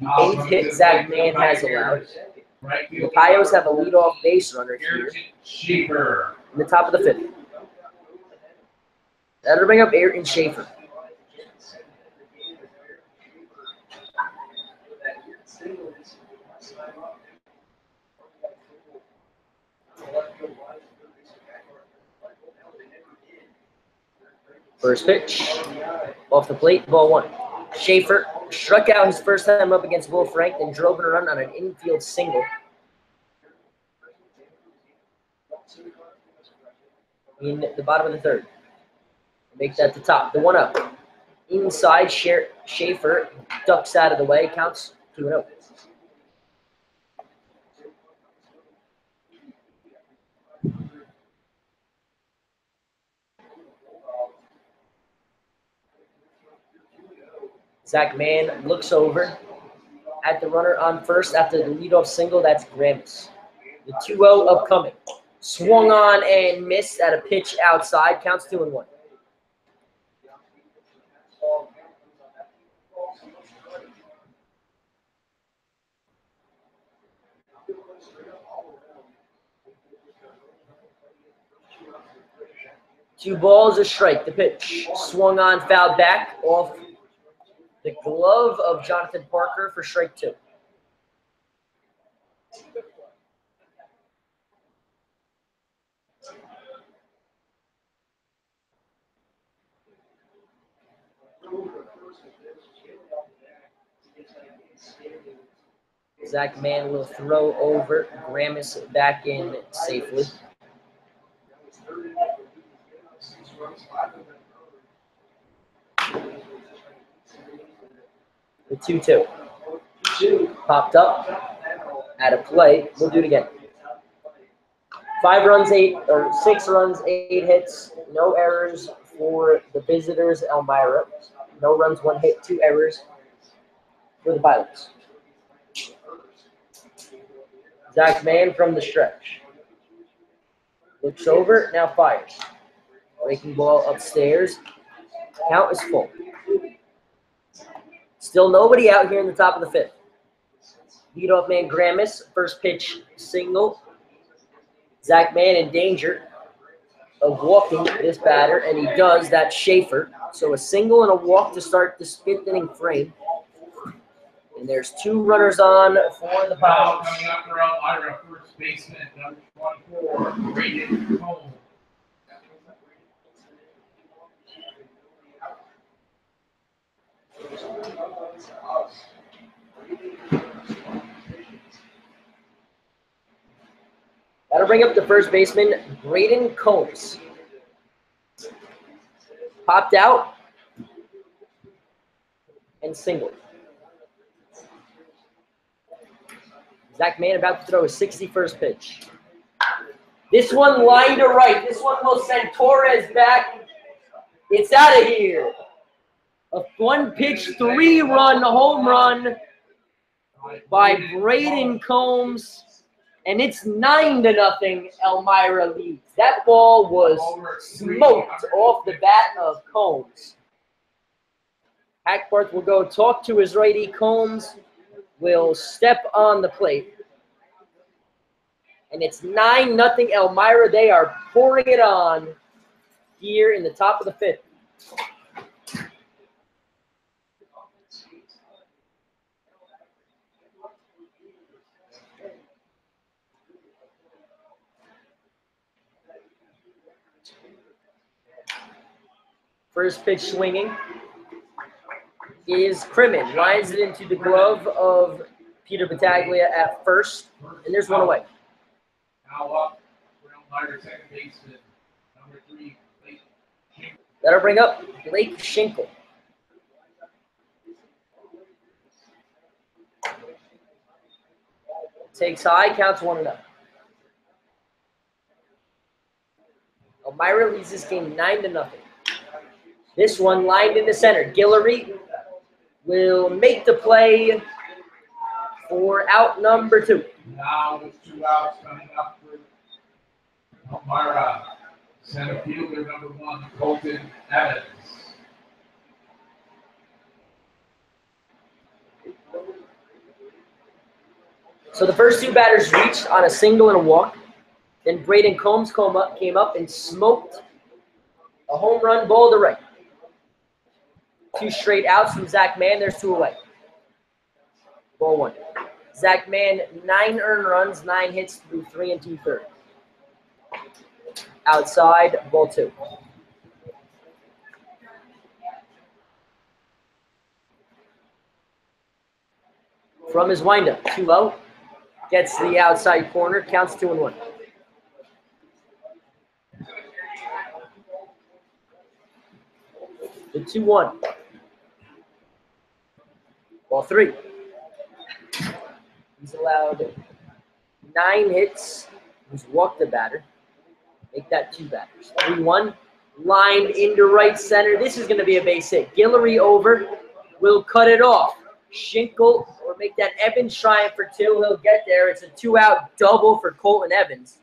The 8th hit Zach Mann has allowed. The Coyotes have a leadoff base runner here in the top of the 5th. That'll bring up Ayrton Schaefer. First pitch, off the plate, ball 1. Schaefer struck out his first time up against Will Frank, then drove in a run on an infield single. In the bottom of the 3rd. Make that the top. The 1-0. Inside, Schaefer ducks out of the way. Counts 2-0. Zach Mann looks over at the runner on first after the leadoff single. That's Grammis. The 2-0 upcoming. Swung on and missed at a pitch outside. Counts 2-1. Two balls, a strike. The pitch swung on, fouled back off the glove of Jonathan Parker for strike 2. Zach Mann will throw over. Grammis back in safely. The 2-2. Popped up. Out of play. We'll do it again. 6 runs, 8 hits, no errors, for the visitors, Elmira. No runs, 1 hit, 2 errors for the Pilots. Zach Mann from the stretch. Looks over, now fires. Breaking ball upstairs. Count is full. Still nobody out here in the top of the 5th. Leadoff man Gramis, first pitch single. Zach Mann in danger of walking this batter, and he does. That's Schaefer. So a single and a walk to start this 5th inning frame. And there's 2 runners on for the Pilots. Coming up for Elmira, first baseman, number 24, Braden Cole. That'll bring up the first baseman, Braden Combs. Popped out and singled. Zach Mann about to throw his 61st pitch. This one line to right. This one will send Torres back. It's out of here. A 1-pitch, 3-run home run by Braden Combs. And it's 9-0. Elmira leads. That ball was smoked off the bat of Combs. Hackbarth will go talk to his righty. Combs will step on the plate. And it's 9-0 Elmira. They are pouring it on here in the top of the 5th. First pitch swinging is Crimmin. Lines it into the glove of Peter Battaglia at first. And there's one away. Now up for Elmira, second baseman, number 3, Blake Schinkel. That'll bring up Blake Schinkel. Takes high, counts 1-0. Elmira leads this game 9-0. This one lined in the center. Guillory will make the play for out number 2. Now with 2 outs coming up for Elmira. Center fielder number 1, Colton Evans. So the first 2 batters reached on a single and a walk. Then Braden Combs came up and smoked a home run ball to right. 2 straight outs from Zach Mann. There's 2 away. Ball 1. Zach Mann, 9 earned runs, 9 hits through 3 2/3. Outside, ball 2. From his windup, 2-0. Gets the outside corner, counts 2-1. The 2-1. Ball 3. He's allowed 9 hits. He's walked the batter. Make that 2 batters. 3-1. Lined into right center. This is going to be a base hit. Guillory over. Will cut it off. Schinkel or make that Evans trying for 2. He'll get there. It's a 2-out double for Colton Evans.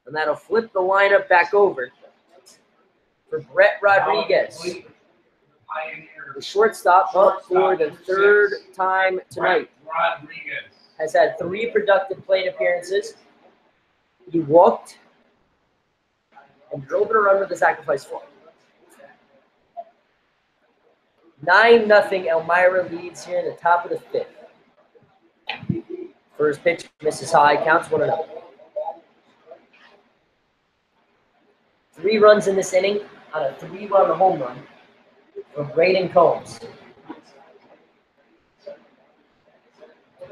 And that'll flip the lineup back over for Brett Rodriguez. The shortstop up for the 3rd time tonight. Rodriguez has had 3 productive plate appearances. He walked and drove it a run with a sacrifice fly. 9-0 Elmira leads here in the top of the 5th. First pitch misses high, counts 1-0. 3 runs in this inning on a 3-run home run from Braden Combs.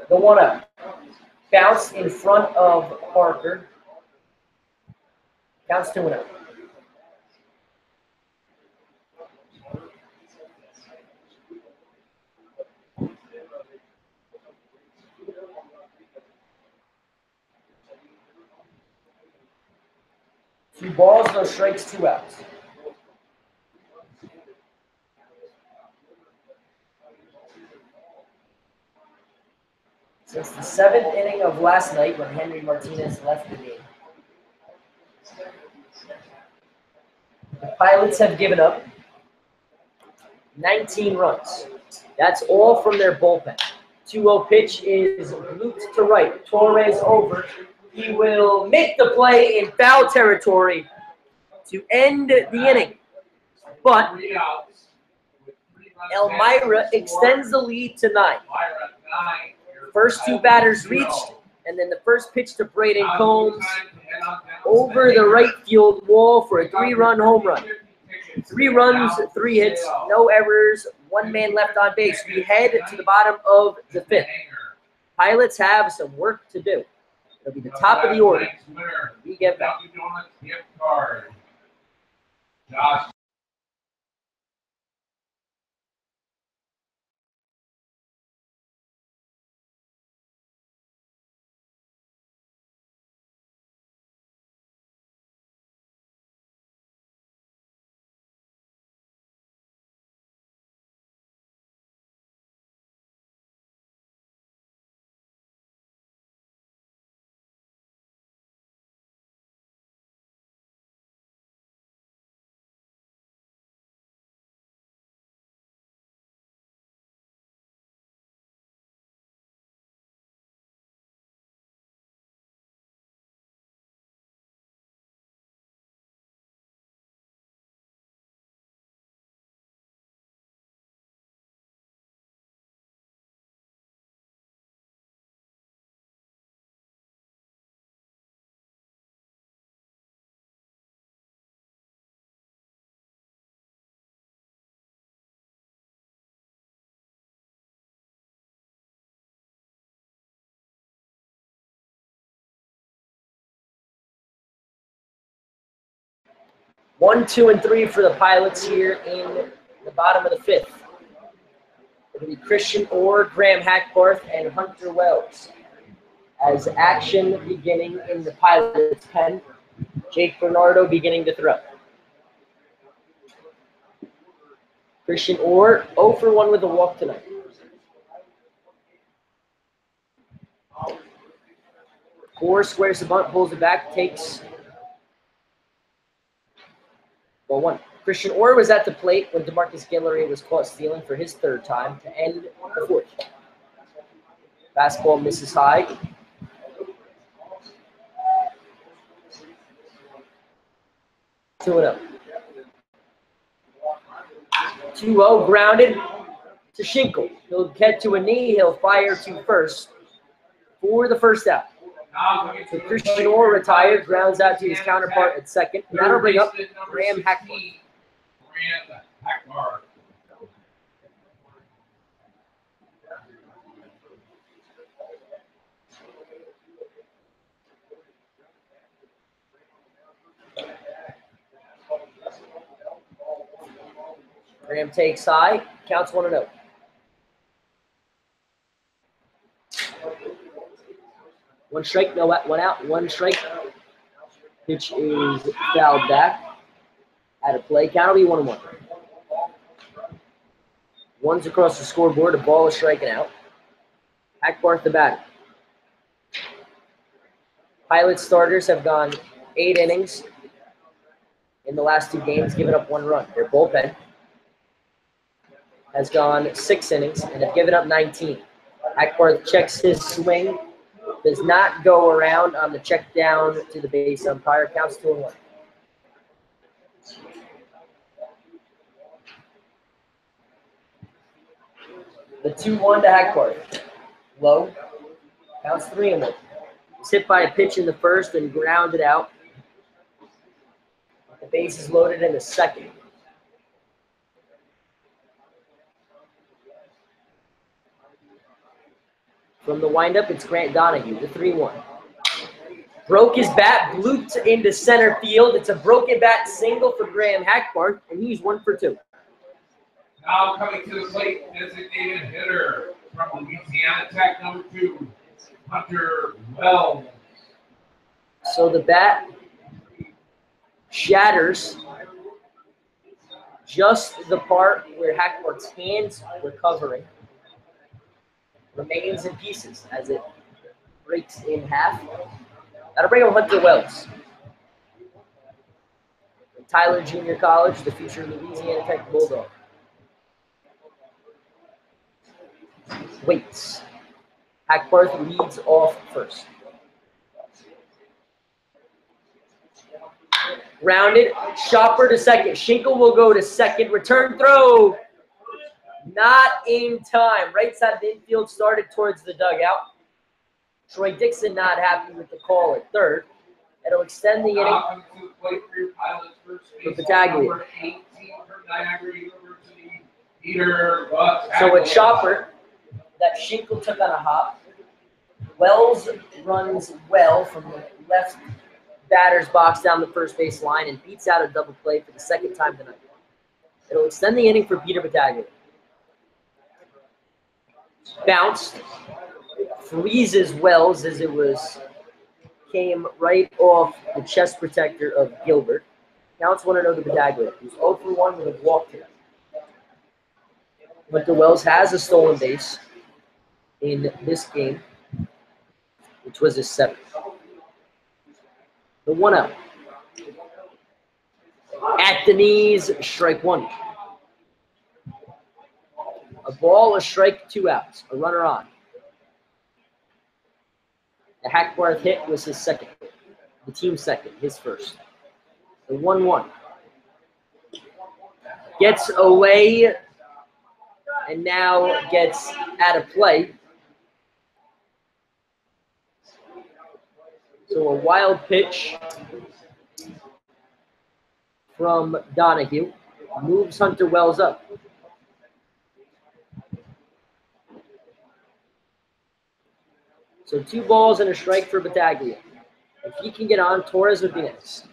The 1-0. Bounce in front of Parker. Counts 2-0. Two balls, no strikes, 2 outs. Since the 7th inning of last night when Henry Martinez left the game, the Pilots have given up 19 runs. That's all from their bullpen. 2-0 pitch is looped to right. Torres over. He will make the play in foul territory to end the inning. But Elmira extends the lead to 9. First two batters reached, and then the first pitch to Braden Combs over the right field wall for a 3-run home run. 3 runs, 3 hits, no errors, 1 man left on base. We head to the bottom of the 5th. Pilots have some work to do. It'll be the top of the order. We get back. Josh. One, 2, and 3 for the Pilots here in the bottom of the 5th. It'll be Christian Orr, Graham Hackbarth, and Hunter Wells. As action beginning in the Pilots' pen, Jake Bernardo beginning to throw. Christian Orr, 0 for 1 with a walk tonight. Orr squares the bunt, pulls it back, takes ball 1. Christian Orr was at the plate when DeMarcus Guillory was caught stealing for his 3rd time to end the 4th. Fastball misses high. Two 2-0. 2-0 grounded to Schinkel. He'll get to a knee. He'll fire to first for the first out. So Christian Orr retired, grounds out to his counterpart at second. And that'll bring up Graham Hackbarth. Graham takes high, counts 1-0. One strike, no, 1 out, 1 strike. Pitch is fouled back. At a play, count will be 1-1. One's across the scoreboard, a ball is striking out. Hackbarth the batter. Pilot starters have gone 8 innings in the last 2 games, giving up 1 run. Their bullpen has gone 6 innings and have given up 19. Hackbarth checks his swing, does not go around on the check down to the base umpire, counts 2-1. The 2-1 to Hackbarth. Low, counts 3-1. He's hit by a pitch in the first and grounded out. The base is loaded in the second. From the windup, it's Grant Donahue, the 3-1. Broke his bat, blooped into center field. It's a broken bat single for Graham Hackbarth, and he's 1 for 2. Now coming to the plate, designated hitter from Louisiana Tech, number 2, Hunter Wells. So the bat shatters just the part where Hackbarth's hands were covering. remains in pieces as it breaks in half. That'll bring up Hunter Wells. Tyler Junior College, the future Louisiana Tech Bulldog. Waits. Hackbarth leads off first. Rounded. Shopper to second. Schinkel will go to second. Return throw. Not in time. Right side of the infield started towards the dugout. Troy Dixon not happy with the call at third. It'll extend the inning for Battaglia. So a chopper that Schinkel took on a hop. Wells runs well from the left batter's box down the first base line and beats out a double play for the second time tonight. It'll extend the inning for Peter Battaglia. Bounced. Freezes Wells as it came right off the chest protector of Gilbert. Counts 1-0 to Battaglia, who's 0 for 1 with a walk today. Hunter Wells has a stolen base in this game, which was his 7th. The 1-0. At the knees, strike 1. A ball, a strike, 2 outs. A runner on. The Hackbarth hit was his second. The team's second, his first. The 1-1. Gets away and now gets out of play. So a wild pitch from Donahue moves Hunter Wells up. So 2 balls and a strike for Battaglia. If he can get on, Torres would be next.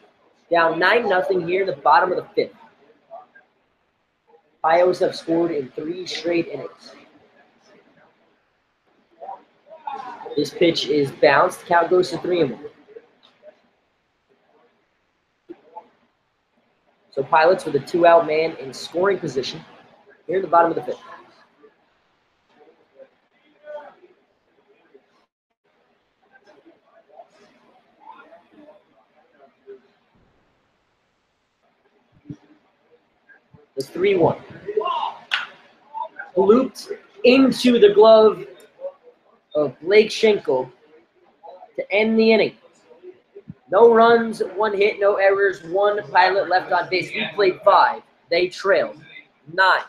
Down 9-0 here in the bottom of the 5th. Pios have scored in 3 straight innings. This pitch is bounced. Count goes to 3-1. So Pilots with a 2-out man in scoring position here in the bottom of the 5th. The 3-1. Looped into the glove of Blake Schinkel to end the inning. No runs, 1 hit, no errors, 1 Pilot left on base. We played 5. They trailed 9-0.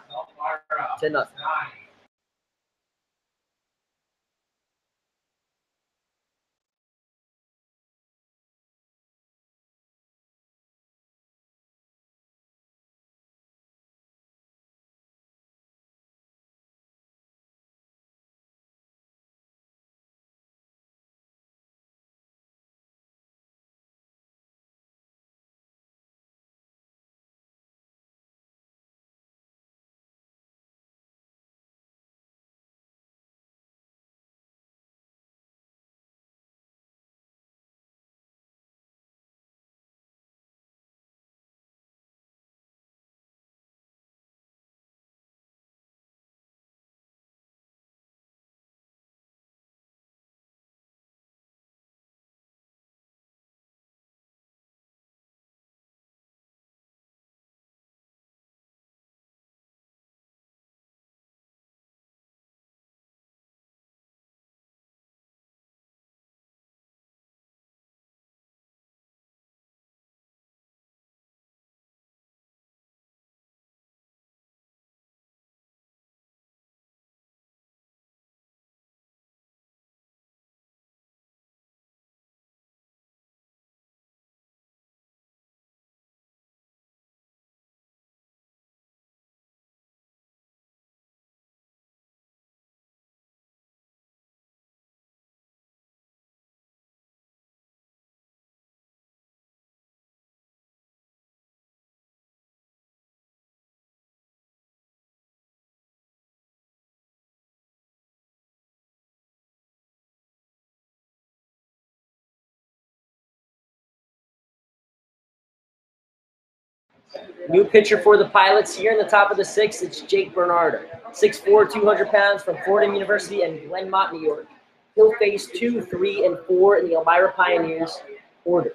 New pitcher for the Pilots here in the top of the sixth. It's Jake Bernardo, 6'4", 200 pounds from Fordham University and Glenmont, New York. He'll face 2, 3, and 4 in the Elmira Pioneers order.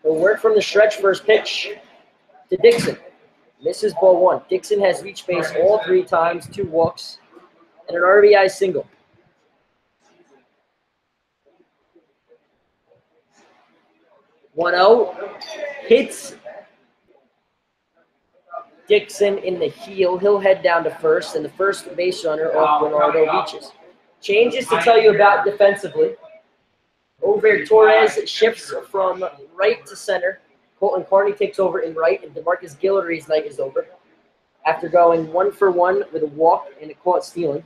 He'll work from the stretch. First pitch to Dixon. Misses ball 1. Dixon has reached base all 3 times, 2 walks, and an RBI single. (1-0) hits Dixon in the heel. He'll head down to first, and the first base runner off Bernardo reaches. Changes to tell you about defensively. Over Torres shifts from right to center. Colton Carney takes over in right, and DeMarcus Guillory's leg is over after going 1 for 1 with a walk and a caught stealing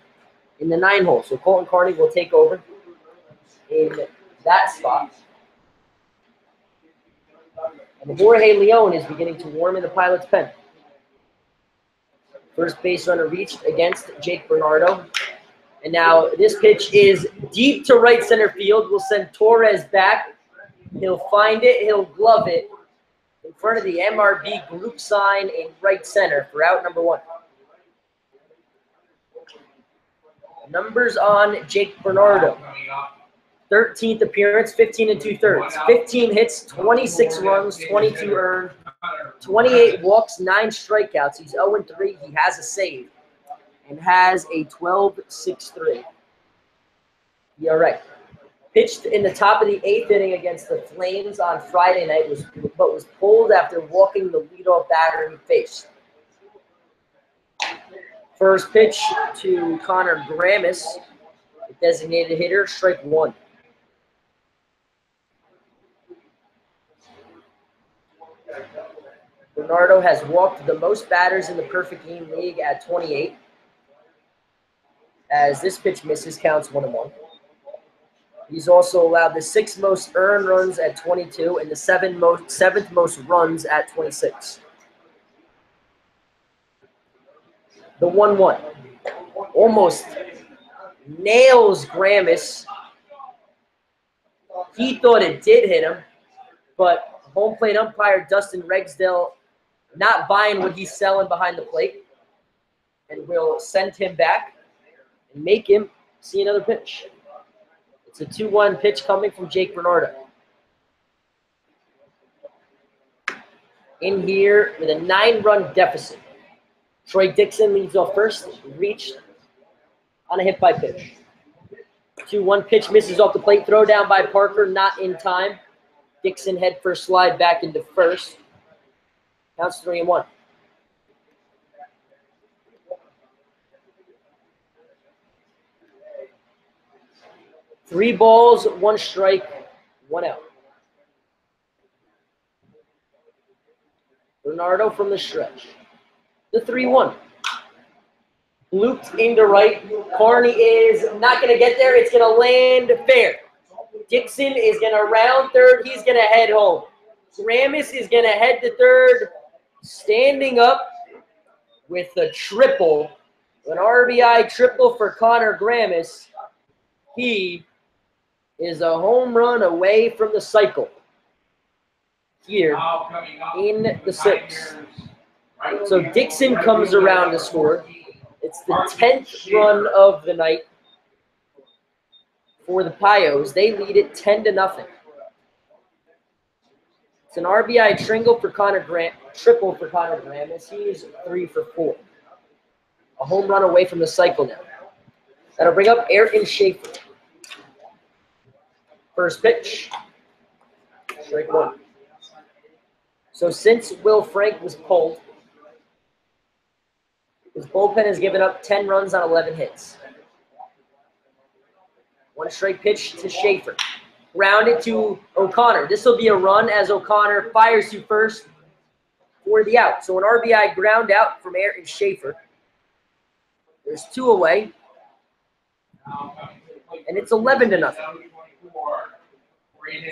in the 9 hole. So Colton Carney will take over in that spot. And Jorge Leon is beginning to warm in the Pilots' pen. First base runner reached against Jake Bernardo. And now this pitch is deep to right center field. We'll send Torres back. He'll find it. He'll glove it in front of the MRB group sign in right center for out number 1. Numbers on Jake Bernardo. 13th appearance, 15 2/3. 15 hits, 26 runs, 22 earned, 28 walks, 9 strikeouts. He's 0-3. He has a save and has a 12.63 ERA. Pitched in the top of the 8th inning against the Flames on Friday night, but was pulled after walking the leadoff batter he faced. First pitch to Connor Gramis, the designated hitter, strike 1. Bernardo has walked the most batters in the Perfect Game League at 28. As this pitch misses, counts 1-1. He's also allowed the 6th most earned runs at 22 and the 7th most runs at 26. The 1-1 almost nails Gramis. He thought it did hit him, but home plate umpire Dustin Regsdale not buying what he's selling behind the plate, and will send him back and make him see another pitch. It's a 2-1 pitch coming from Jake Bernardo. In here with a 9-run deficit. Troy Dixon leads off first, reached on a hit by pitch. 2-1 pitch misses off the plate, throw down by Parker, not in time. Dixon head first slide back into first. Counts 3-1. Three balls, 1 strike, 1 out. Bernardo from the stretch. The 3-1. Looped into right. Carney is not going to get there. It's going to land fair. Dixon is going to round third. He's going to head home. Gramis is going to head to third, standing up with a triple. An RBI triple for Connor Gramis. He is a home run away from the cycle here in the 6th. So Dixon comes around to score. It's the 10th run of the night for the Pios. They lead it 10-0. It's an RBI triple for Connor Gramis. He's 3 for 4. A home run away from the cycle now. That'll bring up Ayrton Schaefer. First pitch, strike 1. So since Will Frank was pulled, his bullpen has given up 10 runs on 11 hits. 1 straight pitch to Schaefer. Grounded to O'Connor. This will be a run as O'Connor fires to first for the out. So an RBI ground out from Ayrton Schaefer. There's 2 away. And it's 11-0.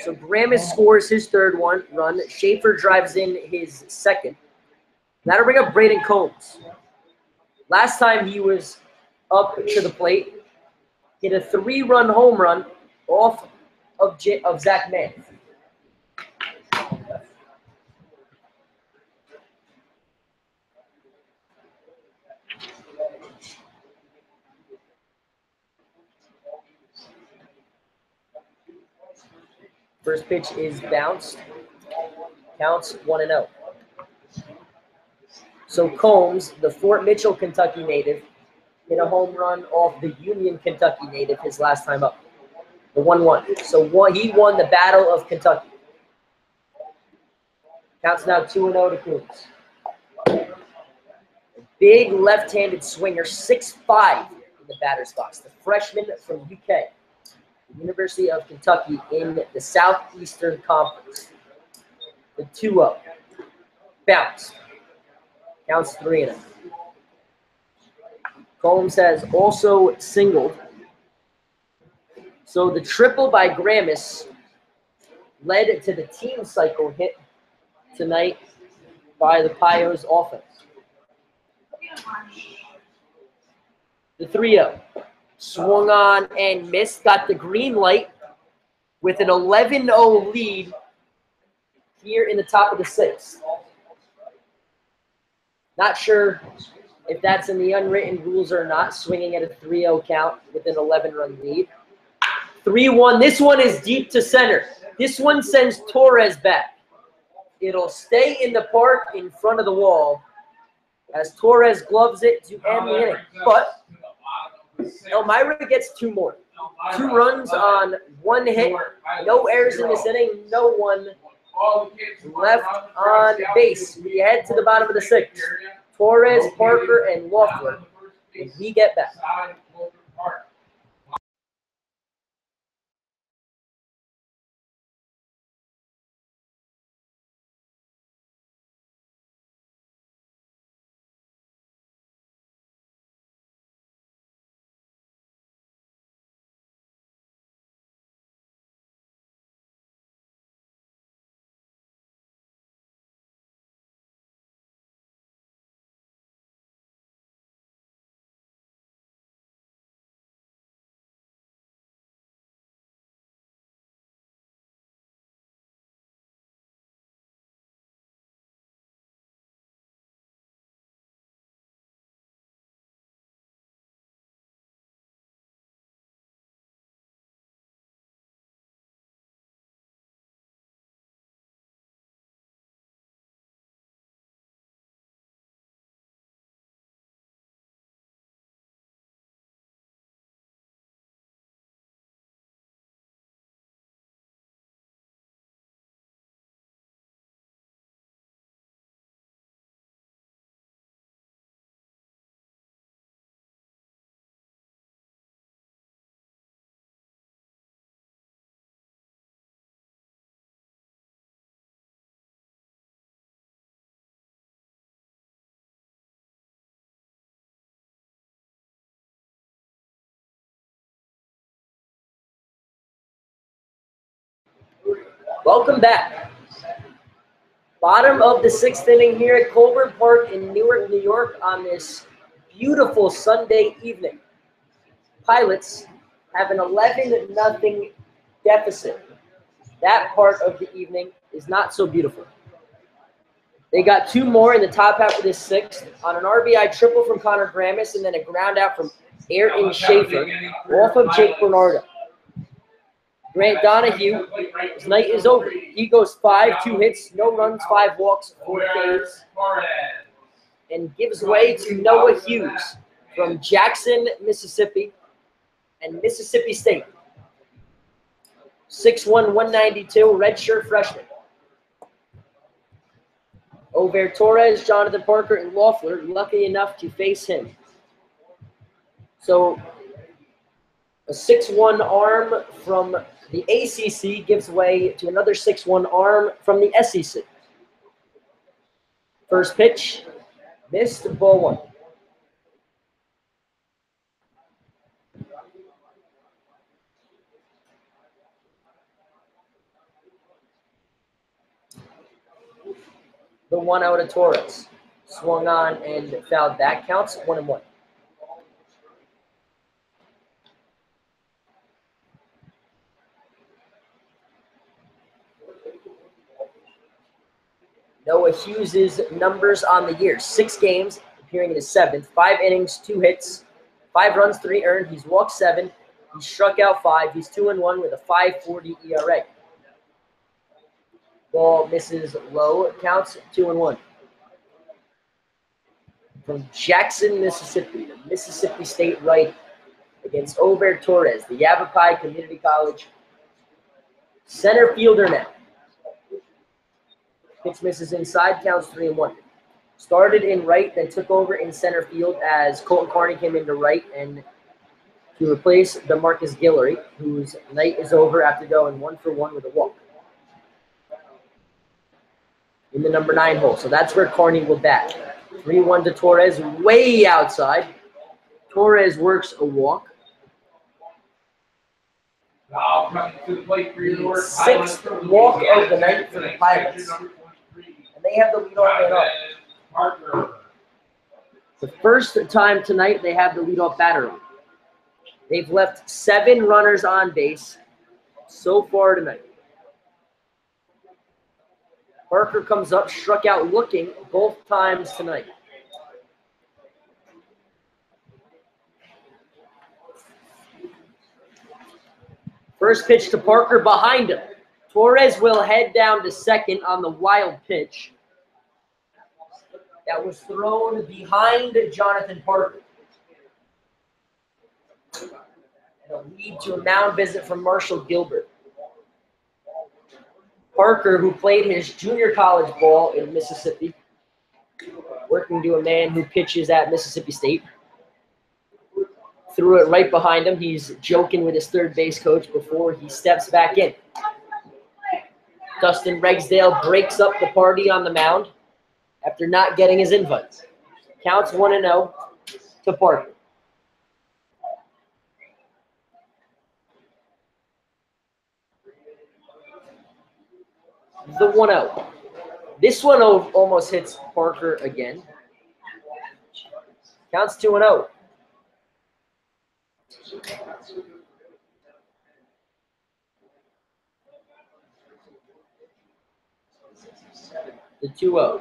So Gramis scores his 3rd run. Schaefer drives in his 2nd. That'll bring up Braden Combs. Last time he was up to the plate, hit a 3-run home run off of Zach Mann. First pitch is bounced. Counts 1-0. So Combs, the Fort Mitchell, Kentucky native, hit a home run off the Union, Kentucky native his last time up. The 1-1. So he won the Battle of Kentucky. Counts now 2-0 to Combs. Big left-handed swinger, 6'5" in the batter's box. The freshman from UK, the University of Kentucky in the Southeastern Conference. The 2-0. Bounce. Counts 3-0. Combs has also singled. So the triple by Gramis led to the team cycle hit tonight by the Pios offense. The 3-0. Swung on and missed. Got the green light with an 11-0 lead here in the top of the sixth. Not sure if that's in the unwritten rules or not, swinging at a 3-0 count with an 11-run lead. 3-1. This one is deep to center. This one sends Torres back. It'll stay in the park in front of the wall as Torres gloves it to end the inning. But Elmira gets two more. 2 runs on 1 hit. No errors in this inning. No one left on base. We head to the bottom of the sixth. Torres, Parker, and Loeffler. And we get back. Welcome back. Bottom of the sixth inning here at Colburn Park in Newark, New York on this beautiful Sunday evening. Pilots have an 11-0 deficit. That part of the evening is not so beautiful. They got 2 more in the top half of this sixth on an RBI triple from Connor Gramis and then a ground out from Ayrton Schaefer off of Jake Bernardo. Grant Donahue, his night is over. He goes 5, 2 hits, no runs, 5 walks, 4 Ks, and gives way to Noah Hughes from Jackson, Mississippi, and Mississippi State. 6'1", 192, redshirt freshman. Over Torres, Jonathan Parker, and Loeffler lucky enough to face him. So a 6'1" arm from the ACC gives way to another 6'1" arm from the SEC. First pitch, missed, ball 1. The 1-0 to Torres. Swung on and fouled. That counts 1-1. Noah Hughes' numbers on the year: 6 games, appearing in his 7th, 5 innings, 2 hits, 5 runs, 3 earned. He's walked 7. He struck out 5. He's 2-1 with a 5.40 ERA. Ball misses low. Counts 2-1. From Jackson, Mississippi, the Mississippi State right against Ober Torres, the Yavapai Community College center fielder now. Pitch misses inside, counts 3-1. Started in right, then took over in center field as Colton Carney came into right and to replace DeMarcus Guillory, whose night is over after going 1-for-1 with a walk in the number 9 hole. So that's where Carney will bat. 3-1 to Torres, way outside. Torres works a walk. Now coming to the plate for your Newark Sixth Pilots. walk of the night for the Pilots. And they have the leadoff man up. Parker. The first time tonight they have the leadoff batter on. They've left 7 runners on base so far tonight. Parker comes up, struck out looking both times tonight. First pitch to Parker behind him. Torres will head down to second on the wild pitch. That was thrown behind Jonathan Parker. It'll lead to a mound visit from Marshall Gilbert. Parker, who played his junior college ball in Mississippi, working to a man who pitches at Mississippi State, threw it right behind him. He's joking with his third base coach before he steps back in. Dustin Regsdale breaks up the party on the mound after not getting his invites. Counts 1-0 to Parker. The 1-0. This one almost hits Parker again. Counts 2-0. The 2-0.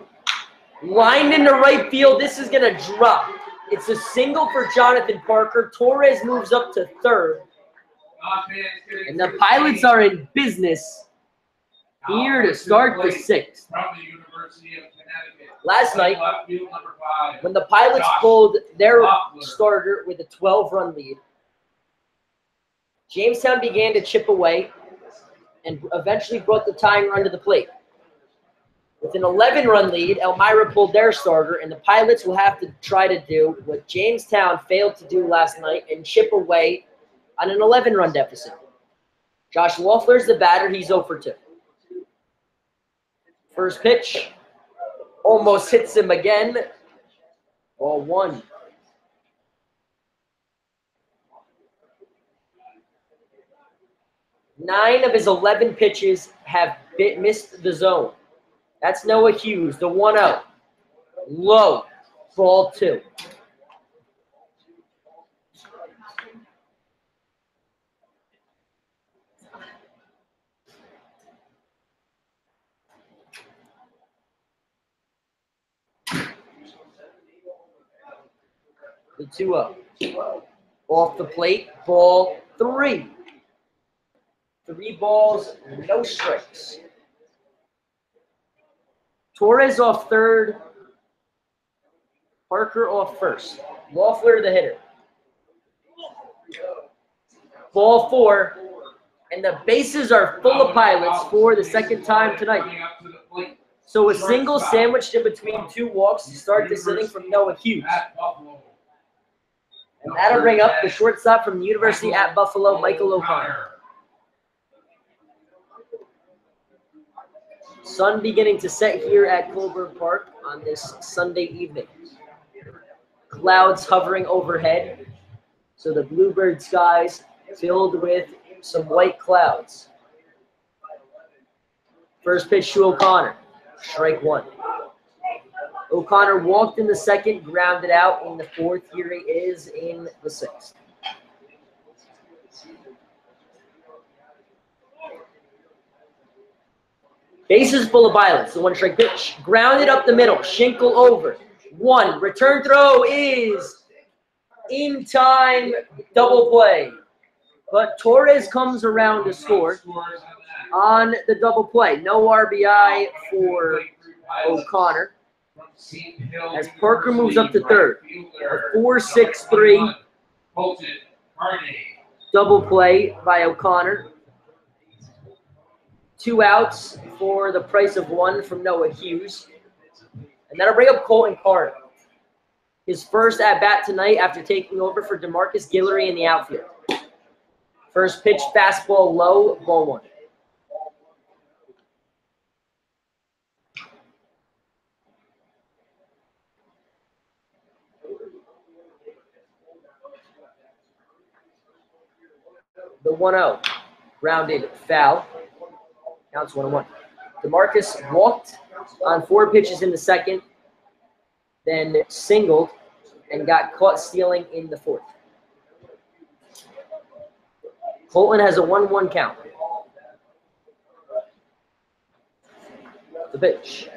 Lined into right field. This is going to drop. It's a single for Jonathan Parker. Torres moves up to third. And the Pilots are in business here to start the 6th. Last night, when the Pilots pulled their starter with a 12-run lead, Jamestown began to chip away and eventually brought the tying run to the plate. With an 11-run lead, Elmira pulled their starter, and the Pilots will have to try to do what Jamestown failed to do last night and chip away on an 11-run deficit. Josh Loeffler's the batter. He's 0 for 2. First pitch almost hits him again. Ball 1. Nine of his 11 pitches have missed the zone. That's Noah Hughes, the 1-0. Low. Ball 2. The 2-0. Off the plate, ball 3. 3 balls, no strikes. Torres off third. Parker off first. Loeffler the hitter. Ball 4. And the bases are full of Pilots for the second time tonight. So a single sandwiched in between 2 walks to start this inning from Noah Hughes. And that'll bring up the shortstop from the University at Buffalo, Michael O'Connor. Sun beginning to set here at Colburn Park on this Sunday evening. Clouds hovering overhead, so the bluebird skies filled with some white clouds. First pitch to O'Connor, strike 1. O'Connor walked in the second, grounded out in the 4th. Here he is in the 6th. Bases full of Pilots. The 1-strike pitch. Grounded up the middle. Schinkel over. 1. Return throw is in time. Double play. But Torres comes around to score on the double play. No RBI for O'Connor. As Parker moves up to third. A 4-6-3 double play by O'Connor. 2 outs for the price of 1 from Noah Hughes. And that'll bring up Colton Carter. His first at-bat tonight after taking over for DeMarcus Guillory in the outfield. First pitch, fastball low, ball 1. The 1-0, grounded foul. Counts 1-1. DeMarcus walked on 4 pitches in the second, then singled and got caught stealing in the 4th. Colton has a 1-1 count. The pitch.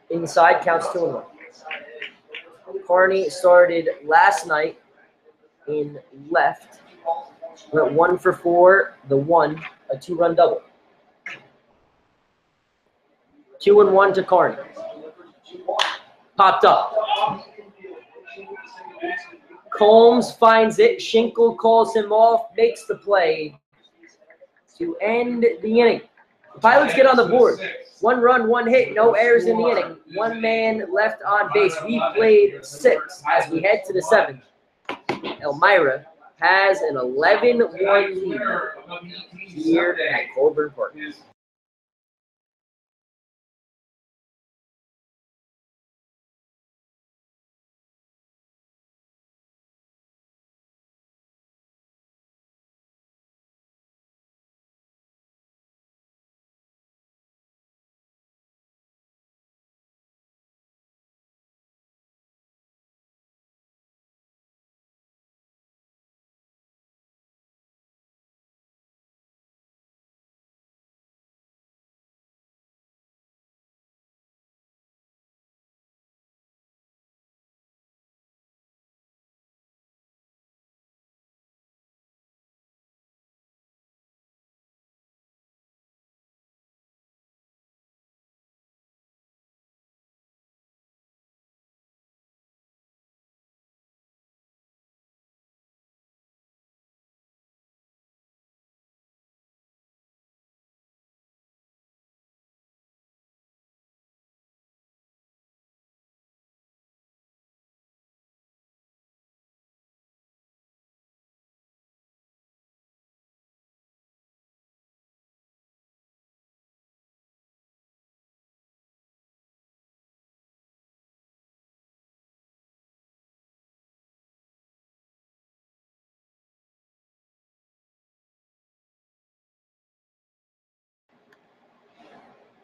Inside, counts 2-1. Carney started last night in left. Went 1 for 4, the 1, a 2-run double. 2-1 to Carney. Popped up. Combs finds it. Schinkel calls him off, makes the play to end the inning. The Pilots get on the board. 1 run, 1 hit, no errors in the inning. 1 man left on base. We played 6 as we head to the 7th. Elmira has an 11-1 lead here at Colburn Park.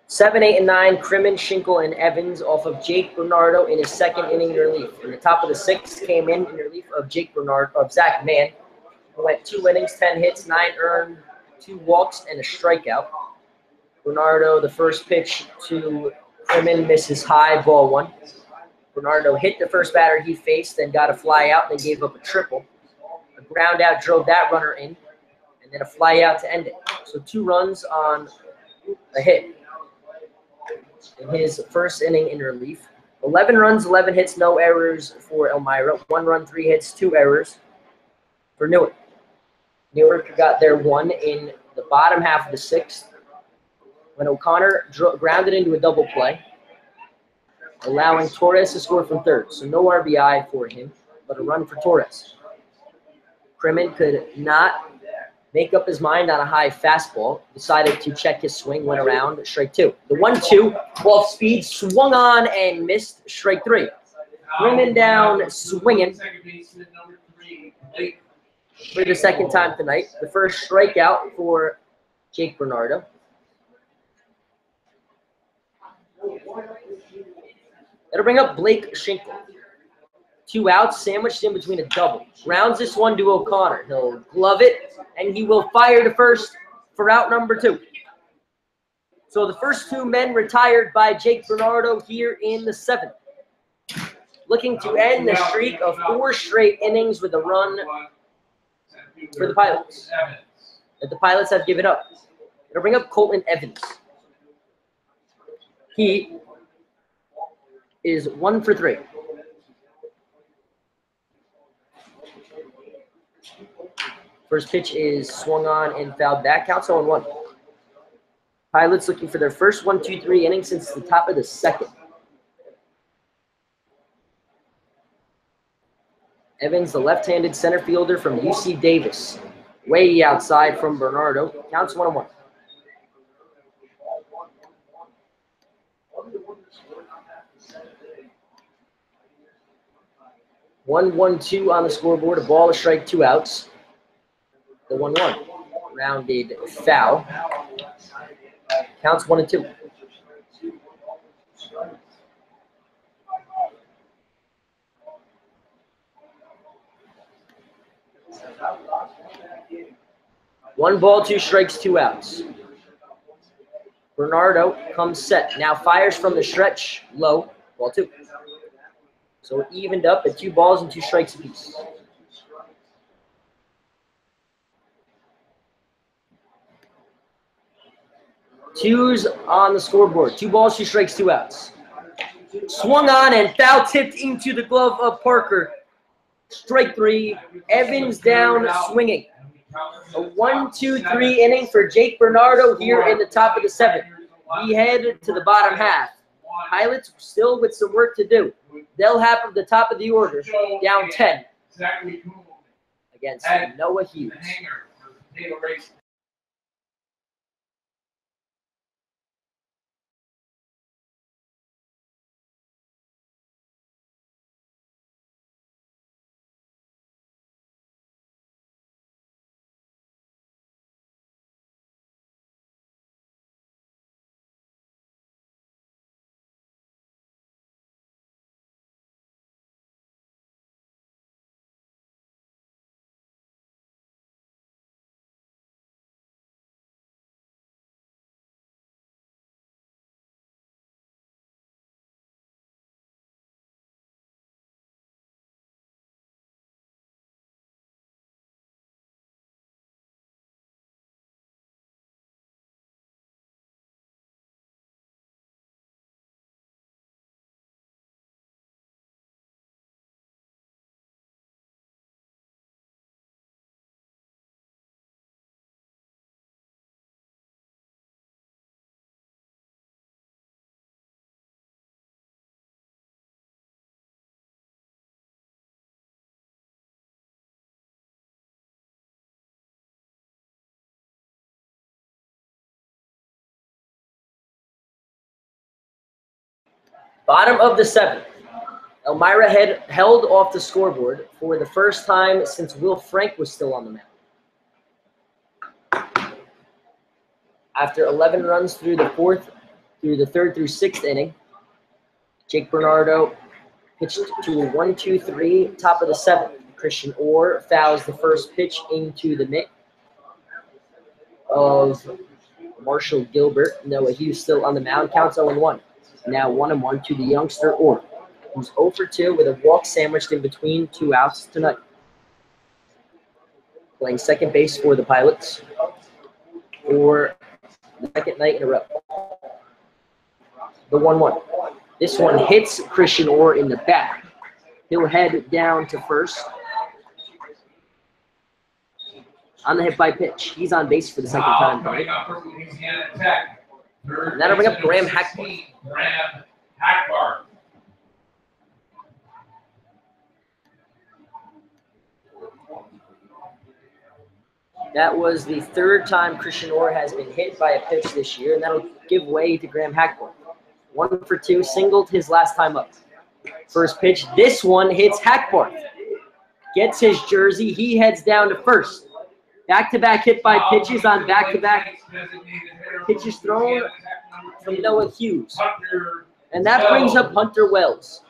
Seven, 8, and 9, Crimmin, Schinkel, and Evans off of Jake Bernardo in his 2nd inning relief. In the top of the 6th came in relief of Zach Mann, who went 2 innings, 10 hits, 9 earned, 2 walks, and a strikeout. Bernardo, the first pitch to Crimmin, misses high, ball 1. Bernardo hit the first batter he faced, then got a fly out, then gave up a triple. A ground out drove that runner in, and then a fly out to end it. So 2 runs on a hit in his first inning in relief. 11 runs, 11 hits, no errors for Elmira. 1 run, 3 hits, 2 errors for Newark. Newark got their 1 in the bottom half of the 6th when O'Connor grounded into a double play, allowing Torres to score from third. So no RBI for him, but a run for Torres. Crimmin could not make up his mind on a high fastball, decided to check his swing, went around, strike 2. The 1-2, off speed, swung on and missed, strike 3. Crimmin down, swinging for the 2nd time tonight. The first strikeout for Jake Bernardo. That'll bring up Blake Schinkel. 2 outs, sandwiched in between a double. Grounds this one to O'Connor. He'll glove it, and he will fire to first for out number 2. So the first 2 men retired by Jake Bernardo here in the 7th. Looking to end the streak of 4 straight innings with a run for the Pilots that the Pilots have given up. Gonna bring up Colton Evans. He is 1 for 3. First pitch is swung on and fouled back. Counts 0-1. Pilots looking for their first 1-2-3 inning since the top of the second. Evans, the left-handed center fielder from UC Davis. Way outside from Bernardo. Counts 1-1. One, 1-2 on the scoreboard. A ball, a strike, 2 outs. The 1-1. Rounded foul. Counts 1-2. One ball, 2 strikes, 2 outs. Bernardo comes set. Now fires from the stretch. Low. Ball 2. So it evened up at 2 balls and 2 strikes apiece. Twos on the scoreboard. 2 balls, 2 strikes, 2 outs. Swung on and foul tipped into the glove of Parker. Strike 3. Evans down swinging. A 1-2-3 inning for Jake Bernardo here in the top of the 7th. We head to the bottom half. Pilots still with some work to do. They'll have the top of the order, down 10 against Noah Hughes. Bottom of the 7th. Elmira held off the scoreboard for the first time since Will Frank was still on the mound. After 11 runs through the 3rd through 6th inning, Jake Bernardo pitched to a 1-2-3, top of the 7th. Christian Orr fouls the first pitch into the mitt of Marshall Gilbert. Noah Hughes still on the mound. Counts 0-1. Now 1-1 to the youngster Orr, who's 0 for 2 with a walk sandwiched in between 2 outs tonight. Playing second base for the Pilots for the 2nd night in a row. The 1-1. This one hits Christian Orr in the back. He'll head down to first. On the hit by pitch. He's on base for the 2nd time. And that'll bring up Graham Hackbar. That was the 3rd time Christian Orr has been hit by a pitch this year, and that'll give way to Graham Hackbar. 1 for 2, singled his last time up. First pitch, this one hits Hackbar. Gets his jersey, he heads down to first. Back-to-back hit by pitches on back-to-back pitches thrown from Noah Hughes. And that brings up Hunter Wells,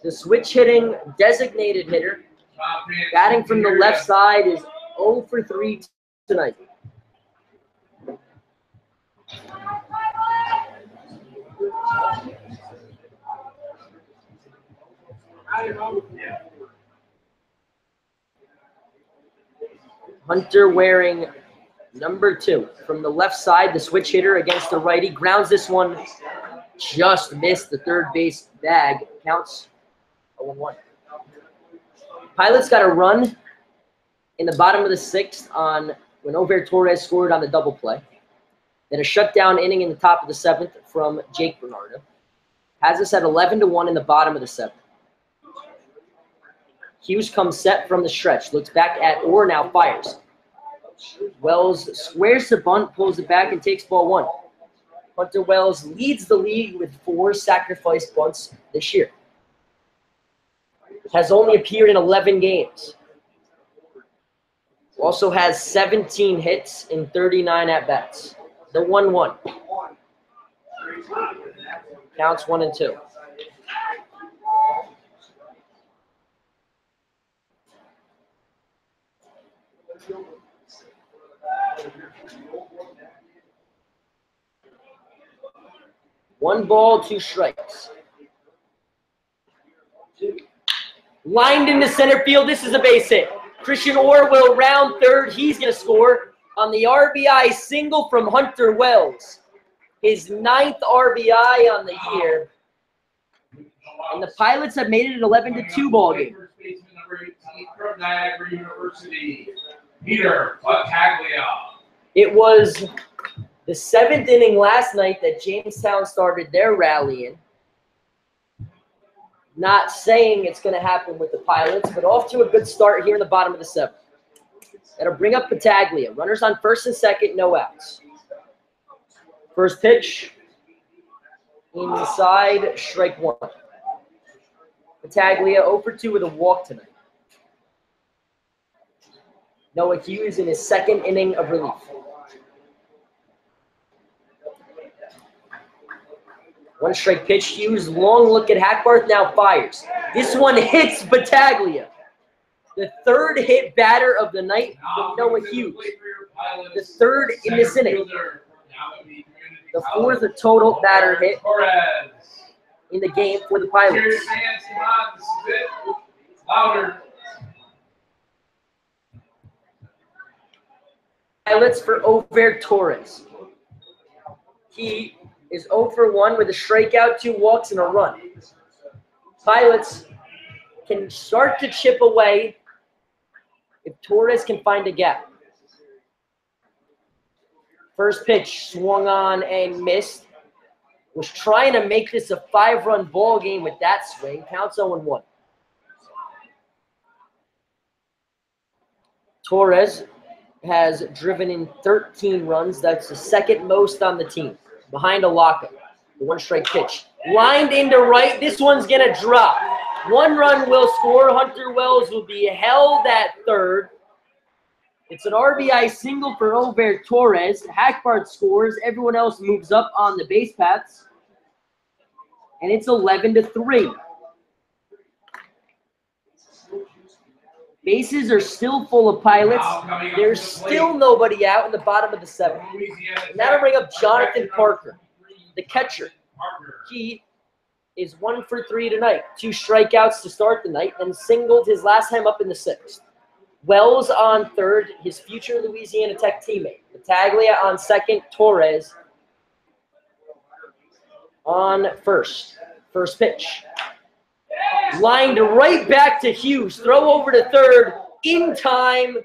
the switch-hitting designated hitter. Batting from the left side is 0 for 3 tonight. Hunter wearing Number 2. From the left side, the switch hitter against the righty. Grounds this one. Just missed the third base bag. Counts 0-1. Pilots got a run in the bottom of the 6th on when Over Torres scored on the double play. Then a shutdown inning in the top of the 7th from Jake Bernardo. Has us at 11-1 in the bottom of the 7th. Hughes comes set from the stretch. Looks back at Orr, now fires. Wells squares the bunt, pulls it back, and takes ball 1. Hunter Wells leads the league with 4 sacrifice bunts this year. Has only appeared in 11 games. Also has 17 hits in 39 at-bats. The 1-1. Counts 1-2. One ball, 2 strikes. Lined into center field. This is a base hit. Christian Orr will round third. He's going to score on the RBI single from Hunter Wells. His 9th RBI on the year. And the Pilots have made it an 11-2 ball game. First baseman number 18 from Niagara University, Peter Battaglia. It was the 7th inning last night that Jamestown started their rally in. Not saying it's going to happen with the Pilots, but off to a good start here in the bottom of the 7th. That'll bring up Battaglia. Runners on first and second, no outs. First pitch, inside, strike 1. Battaglia 0 for 2 with a walk tonight. Noah Hughes in his 2nd inning of relief. One strike pitch. Hughes, long look at Hackbarth, now fires. This one hits Battaglia. The 3rd hit batter of the night from Noah Hughes. The 3rd in this inning. The 4th total batter hit in the game for the Pilots. Pilots for Over Torres. He is 0 for 1 with a strikeout, 2 walks, and a run. Pilots can start to chip away if Torres can find a gap. First pitch swung on and missed. Was trying to make this a 5-run ball game with that swing. Counts 0-1. Torres has driven in 13 runs. That's the 2nd most on the team, behind Alaka. The 1 strike pitch. Lined into right. This one's going to drop. 1 run will score. Hunter Wells will be held at 3rd. It's an RBI single for Over Torres. Hackbarth scores. Everyone else moves up on the base paths. And it's 11-3. Bases are still full of Pilots. There's still nobody out in the bottom of the 7th. And that'll bring up Jonathan Parker, the catcher. He is 1 for 3 tonight. 2 strikeouts to start the night, and singled his last time up in the 6th. Wells on 3rd, his future Louisiana Tech teammate. Battaglia on 2nd, Torres on 1st. First pitch. Lined right back to Hughes. Throw over to 3rd in time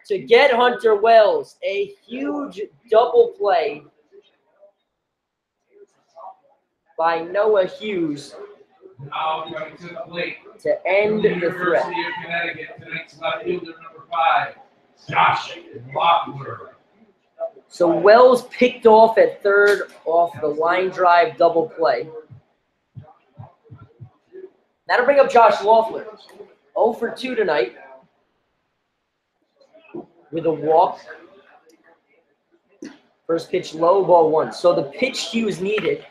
to get Hunter Wells. A huge double play by Noah Hughes Now coming to the plate, to end the threat. University of Connecticut, tonight's left fielder number 5, Josh Loeffler. So Wells picked off at 3rd off the line drive double play. That'll bring up Josh Loeffler. 0 for 2 tonight with a walk. First pitch low, ball 1. So the pitch Hughes needed.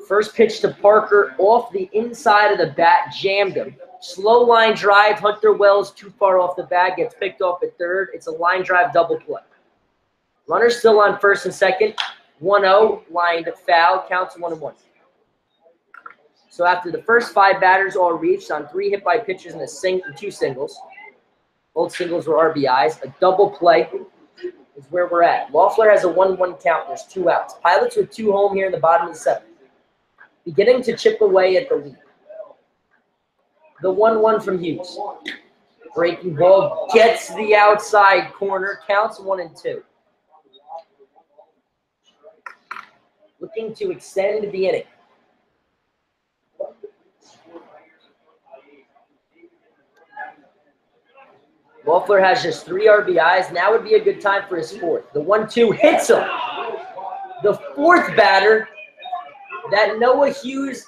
First pitch to Parker off the inside of the bat, jammed him. Slow line drive, Hunter Wells too far off the bat, gets picked off at 3rd. It's a line drive double play. Runner still on 1st and 2nd. 1-0, lined foul, counts 1-1. So after the first 5 batters all reached on 3 hit by pitches and 2 singles, Both singles were RBIs. A double play is where we're at. Loeffler has a 1-1 count. There's 2 outs. Pilots with 2 home here in the bottom of the 7th. Beginning to chip away at the lead. The 1-1 from Hughes. Breaking ball gets the outside corner. Counts 1-2. Looking to extend the inning. Loeffler has just 3 RBIs. Now would be a good time for his 4th. The 1-2 hits him. The 4th batter that Noah Hughes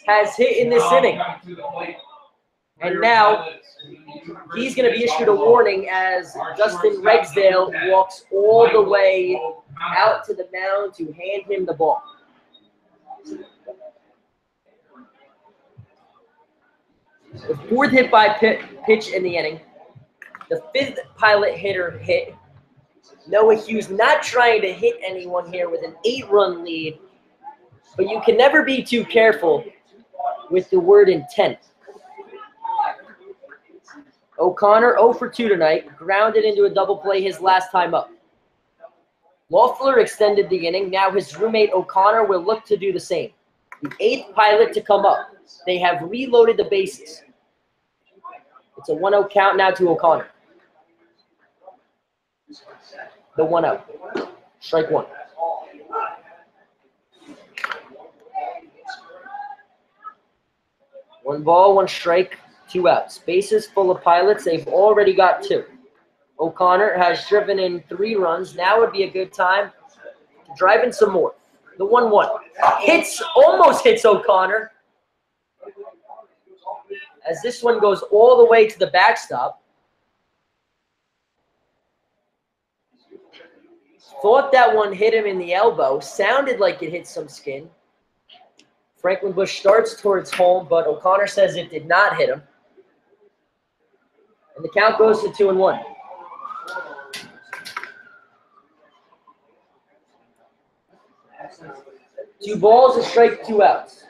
has hit in this inning. And now he's going to be issued a warning as Justin Regsdale walks all the way out to the mound to hand him the ball. The 4th hit by pitch in the inning. The 5th Pilot hitter hit. Noah Hughes not trying to hit anyone here with an 8-run lead, but you can never be too careful with the word intent. O'Connor 0 for 2 tonight, grounded into a double play his last time up. Loeffler extended the inning. Now his roommate O'Connor will look to do the same. The 8th Pilot to come up. They have reloaded the bases. It's a 1-0 count now to O'Connor. The 1-0. Strike 1. One ball, 1 strike, 2 outs. Bases full of Pilots. They've already got 2. O'Connor has driven in 3 runs. Now would be a good time to drive in some more. The 1-1. Almost hits O'Connor. As this one goes all the way to the backstop. Thought that one hit him in the elbow. Sounded like it hit some skin. Franklin Bush starts towards home, but O'Connor says it did not hit him. And the count goes to 2-1. Two balls, a strike, 2 outs.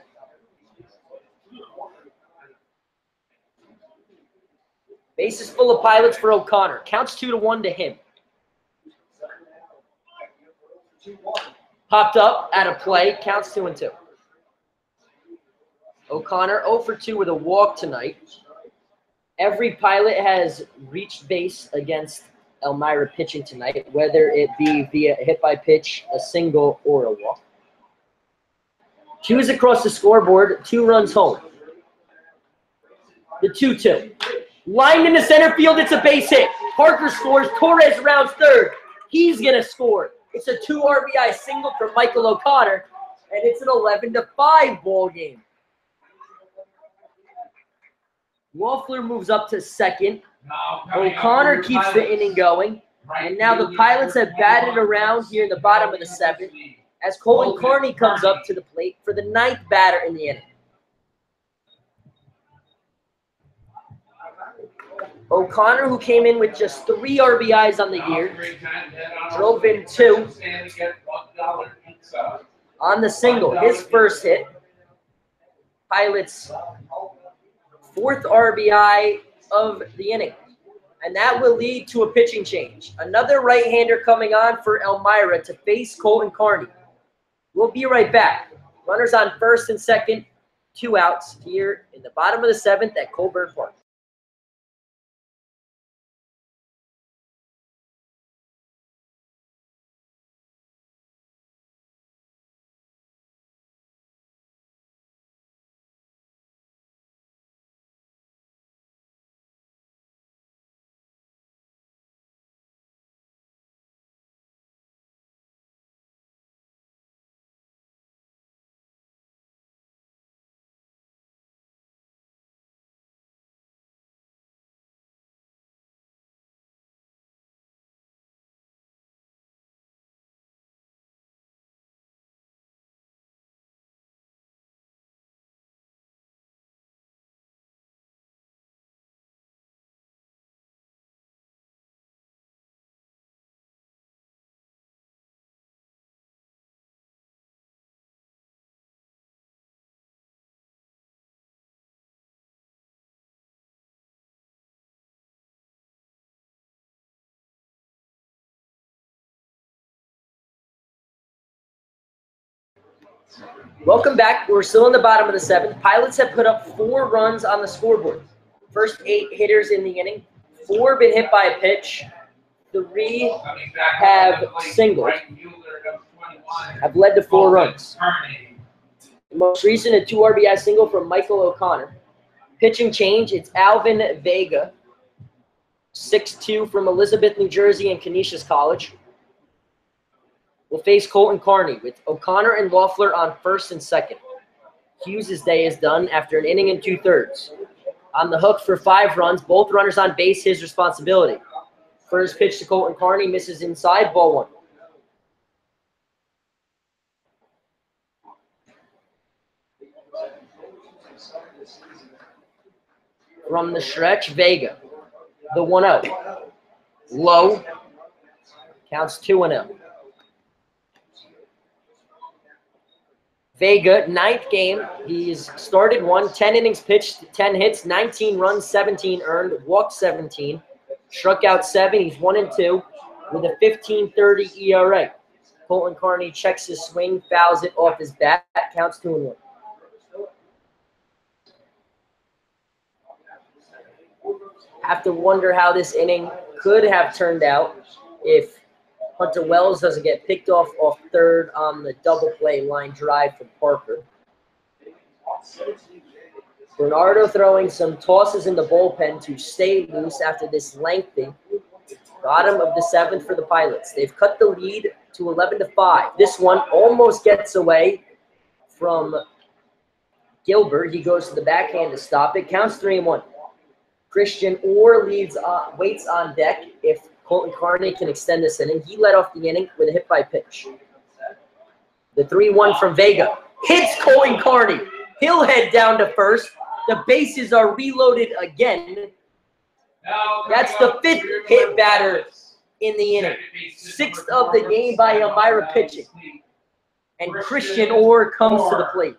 Bases full of Pilots for O'Connor. Counts 2-1 to him. Popped up at a play. Counts 2-2. O'Connor 0 for 2 with a walk tonight. Every Pilot has reached base against Elmira pitching tonight, whether it be via a hit by pitch, a single, or a walk. 2 is across the scoreboard, 2 runs home. The 2-2. Lined into center field, it's a base hit. Parker scores, Torres rounds 3rd. He's going to score. It's a 2 RBI single for Michael O'Connor, and it's an 11-5 ball game. Loeffler moves up to 2nd. O'Connor keeps the inning going. And now the Pilots have batted around here in the bottom of the 7th as Colton Carney comes up to the plate for the 9th batter in the inning. O'Connor, who came in with just 3 RBIs on the year, drove in 2 on the single. His first hit. Pilots' 4th RBI of the inning. And that will lead to a pitching change. Another right-hander coming on for Elmira to face Colton Carney. We'll be right back. Runners on 1st and 2nd, 2 outs here in the bottom of the 7th at Colburn Park. Welcome back. We're still in the bottom of the seventh. Pilots have put up 4 runs on the scoreboard. First 8 hitters in the inning. 4 been hit by a pitch. 3 have singled. Have led to 4 runs. The most recent, a 2 RBI single from Michael O'Connor. Pitching change, it's Alvin Vega, 6'2", from Elizabeth, New Jersey, and Canisius College. Will face Colton Carney with O'Connor and Loeffler on first and second. Hughes' day is done after an inning and 2/3. On the hook for 5 runs, both runners on base, his responsibility. First pitch to Colton Carney, misses inside, ball 1. From the stretch, Vega, the 1-0. Low, counts 2-0. Vega, 9th game. He's started 1, 10 innings pitched, 10 hits, 19 runs, 17 earned, walked 17, struck out 7. He's 1-2 with a 15.30 ERA. Colton Carney checks his swing, fouls it off his bat, counts 2-1. Have to wonder how this inning could have turned out if Hunter Wells doesn't get picked off third on the double play line drive from Parker. Bernardo throwing some tosses in the bullpen to stay loose after this lengthy bottom of the 7th for the Pilots. They've cut the lead to 11-5. This one almost gets away from Gilbert. He goes to the backhand to stop it. Counts 3-1. Christian Orr waits on deck if Colton Carney can extend this inning. He led off the inning with a hit by pitch. The 3-1 from Vega hits Colton Carney. He'll head down to first. The bases are reloaded again. That's the 5th hit batter in the inning. 6th of the game by Elmira pitching. And Christian Orr comes to the plate.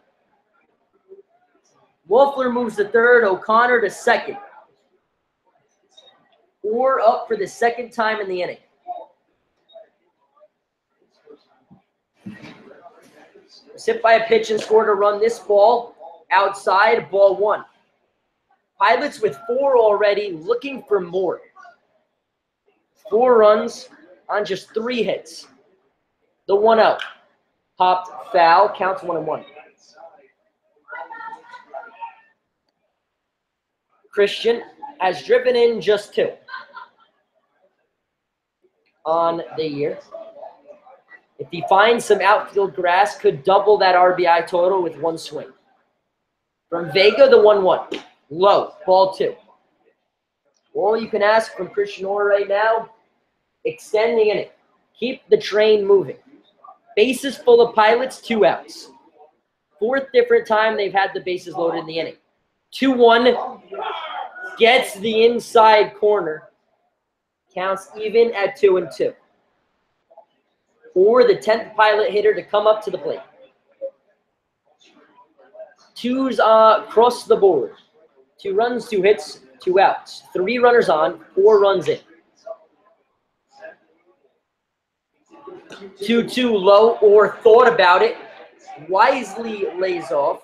Loeffler moves to third, O'Connor to second. Orr up for the 2nd time in the inning. Was hit by a pitch and scored a run. This ball outside, ball 1. Pilots with 4 already, looking for more. 4 runs on just 3 hits. The 1-0. Popped foul, counts 1-1. Christian has driven in just 2 on the year. If he finds some outfield grass, could double that RBI total with 1 swing. From Vega, the 1-1. Low, ball 2. All you can ask from Christian Orr right now, extend the inning. Keep the train moving. Bases full of Pilots, 2 outs. 4th different time they've had the bases loaded in the inning. 2-1, gets the inside corner. Counts even at 2-2. Or the 10th Pilot hitter to come up to the plate. 2s across the board. 2 runs, 2 hits, 2 outs. 3 runners on, 4 runs in. 2-2 low, or thought about it. Wisely lays off.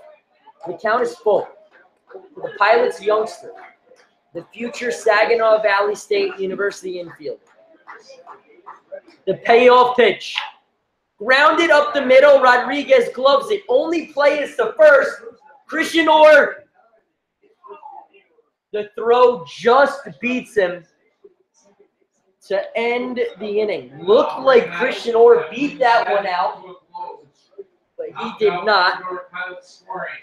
The count is full. The Pilots youngster, the future Saginaw Valley State University infielder. The payoff pitch. Grounded up the middle. Rodriguez gloves it. Only play is to first. Christian Orr. The throw just beats him to end the inning. Looked like Christian Orr beat that one out, but he did not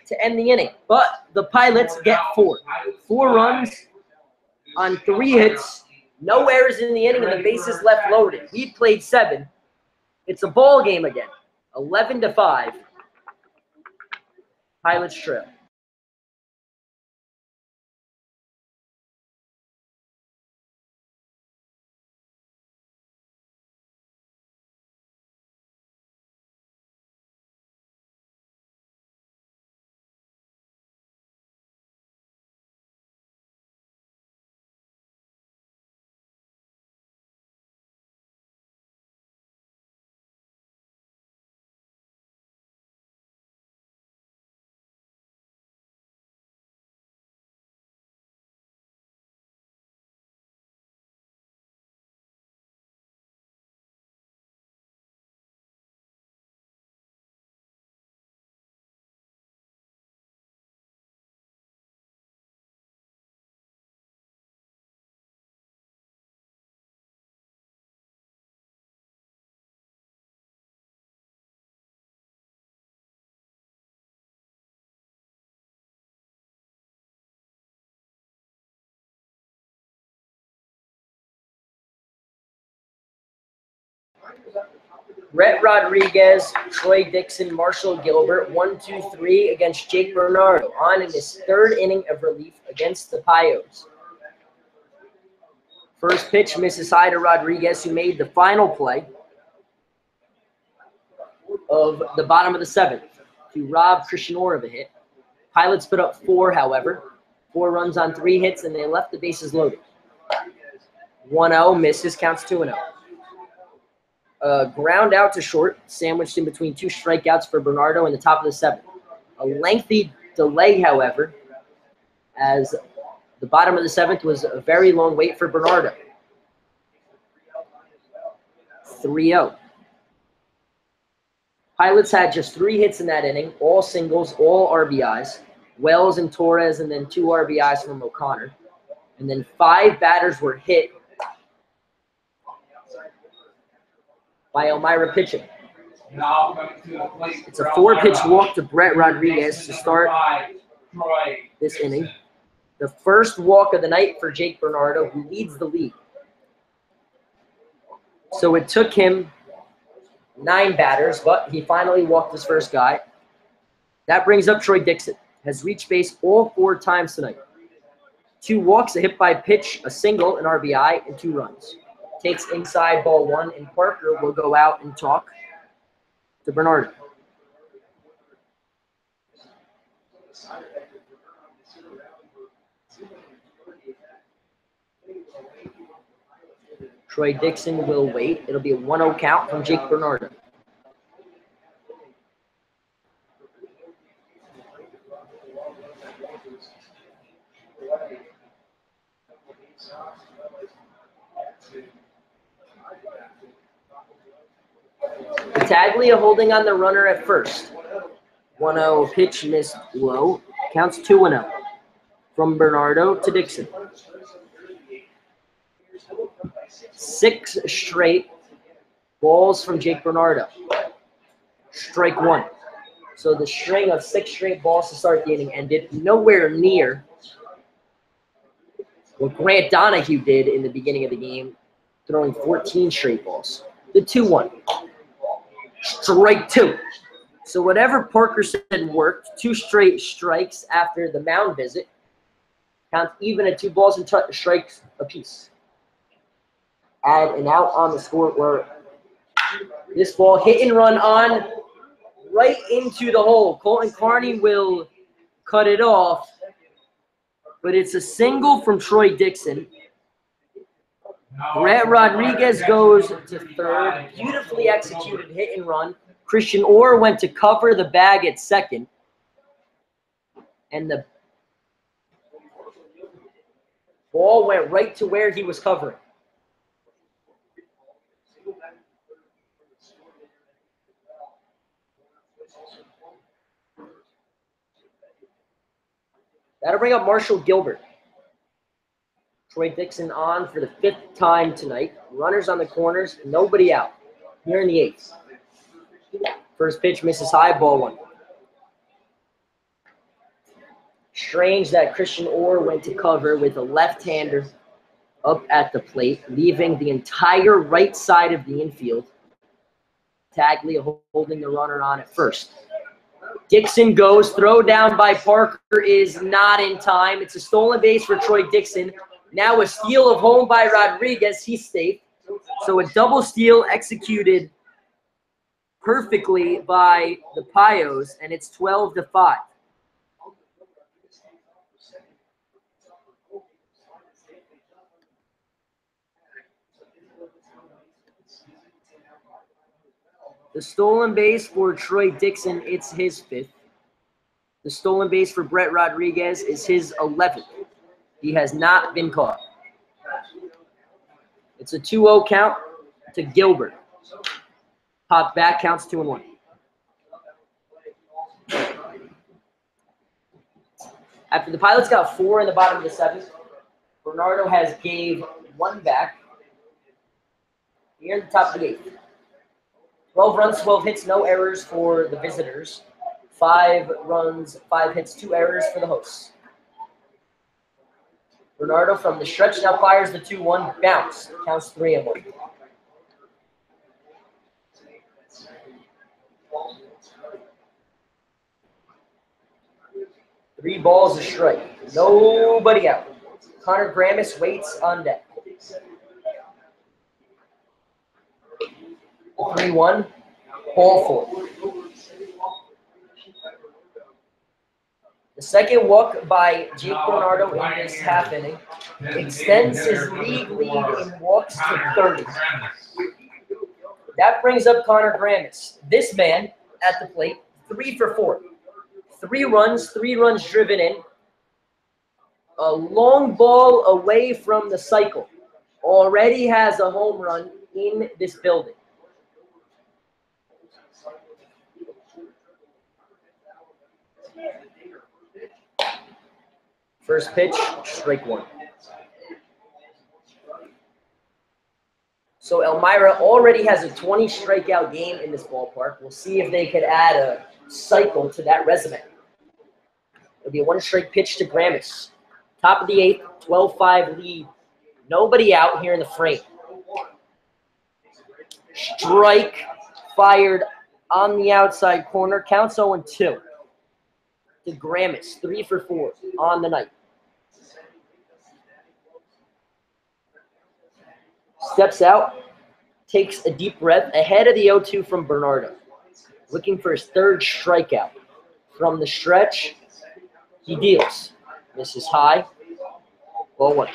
to end the inning. But the Pilots get 4. 4 runs on 3 hits. No errors in the inning, and the bases left loaded. We played 7. It's a ball game again. 11-5. Pilots trail. Brett Rodriguez, Troy Dixon, Marshall Gilbert, 1, 2, 3 against Jake Bernardo, on in his third inning of relief against the Pios. First pitch misses high to Rodriguez, who made the final play of the bottom of the seventh to rob Christian Orr of a hit. Pilots put up 4, however. 4 runs on 3 hits, and they left the bases loaded. 1-0, misses, counts 2-0. Ground out to short, sandwiched in between 2 strikeouts for Bernardo in the top of the 7th. A lengthy delay, however, as the bottom of the 7th was a very long wait for Bernardo. 3-0. Pilots had just 3 hits in that inning, all singles, all RBIs. Wells and Torres, and then 2 RBIs from O'Connor. And then 5 batters were hit by Elmira pitching. It's a 4-pitch walk to Brett Rodriguez to start this inning. The first walk of the night for Jake Bernardo, who leads the league. So it took him 9 batters, but he finally walked his first guy. That brings up Troy Dixon. Has reached base all 4 times tonight. 2 walks, a hit by pitch, a single, an RBI, and 2 runs. Takes inside ball 1, and Parker will go out and talk to Bernardo. Troy Dixon will wait. It'll be a 1-0 count from Jake Bernardo. Battaglia holding on the runner at first. 1-0 pitch missed low. Counts 2-0 from Bernardo to Dixon. 6 straight balls from Jake Bernardo. Strike 1. So the string of 6 straight balls to start the inning ended. Nowhere near what Grant Donahue did in the beginning of the game, throwing 14 straight balls. The 2-1. Strike 2. So whatever Parker said worked. 2 straight strikes after the mound visit. Counts even at 2 balls and strikes apiece. Add an out on the scoreboard. This ball hit and run on right into the hole. Colton Carney will cut it off, but it's a single from Troy Dixon. Brett Rodriguez goes to third. Beautifully executed hit and run. Christian Orr went to cover the bag at second. And the ball went right to where he was covering. That'll bring up Marshall Gilbert. Troy Dixon on for the 5th time tonight. Runners on the corners, nobody out. Here in the 8th. First pitch misses high, ball 1. Strange that Christian Orr went to cover with a left-hander up at the plate, leaving the entire right side of the infield. Battaglia holding the runner on at first. Dixon goes, throw down by Parker is not in time. It's a stolen base for Troy Dixon. Now a steal of home by Rodriguez. He's safe. So a double steal executed perfectly by the Pios, and it's 12-5. The stolen base for Troy Dixon, it's his 5th. The stolen base for Brett Rodriguez is his 11th. He has not been caught. It's a 2-0 count to Gilbert. Popped back, counts 2-1. After the Pilots got 4 in the bottom of the 7th, Bernardo has gave 1 back. Here in the top of the 8th. 12 runs, 12 hits, no errors for the visitors. 5 runs, 5 hits, 2 errors for the hosts. Bernardo from the stretch now fires the 2-1 bounce. Counts 3-1. 3 balls a strike. Nobody out. Connor Gramis waits on deck. 3-1. Ball 4. The second walk by Jake Bernardo in this half inning extends his league lead in walks to 30. That brings up Connor Gramis. This man at the plate, 3 for 4. 3 runs driven in. A long ball away from the cycle. Already has a home run in this building. First pitch, strike 1. So Elmira already has a 20 strikeout game in this ballpark. We'll see if they could add a cycle to that resume. It'll be a 1-strike pitch to Gramis. Top of the 8th, 12-5 lead. Nobody out here in the frame. Strike fired on the outside corner. Counts 0-2. To Gramis, 3 for 4 on the night. Steps out, takes a deep breath ahead of the 0-2 from Bernardo. Looking for his 3rd strikeout. From the stretch, he deals. Misses high. Ball 1.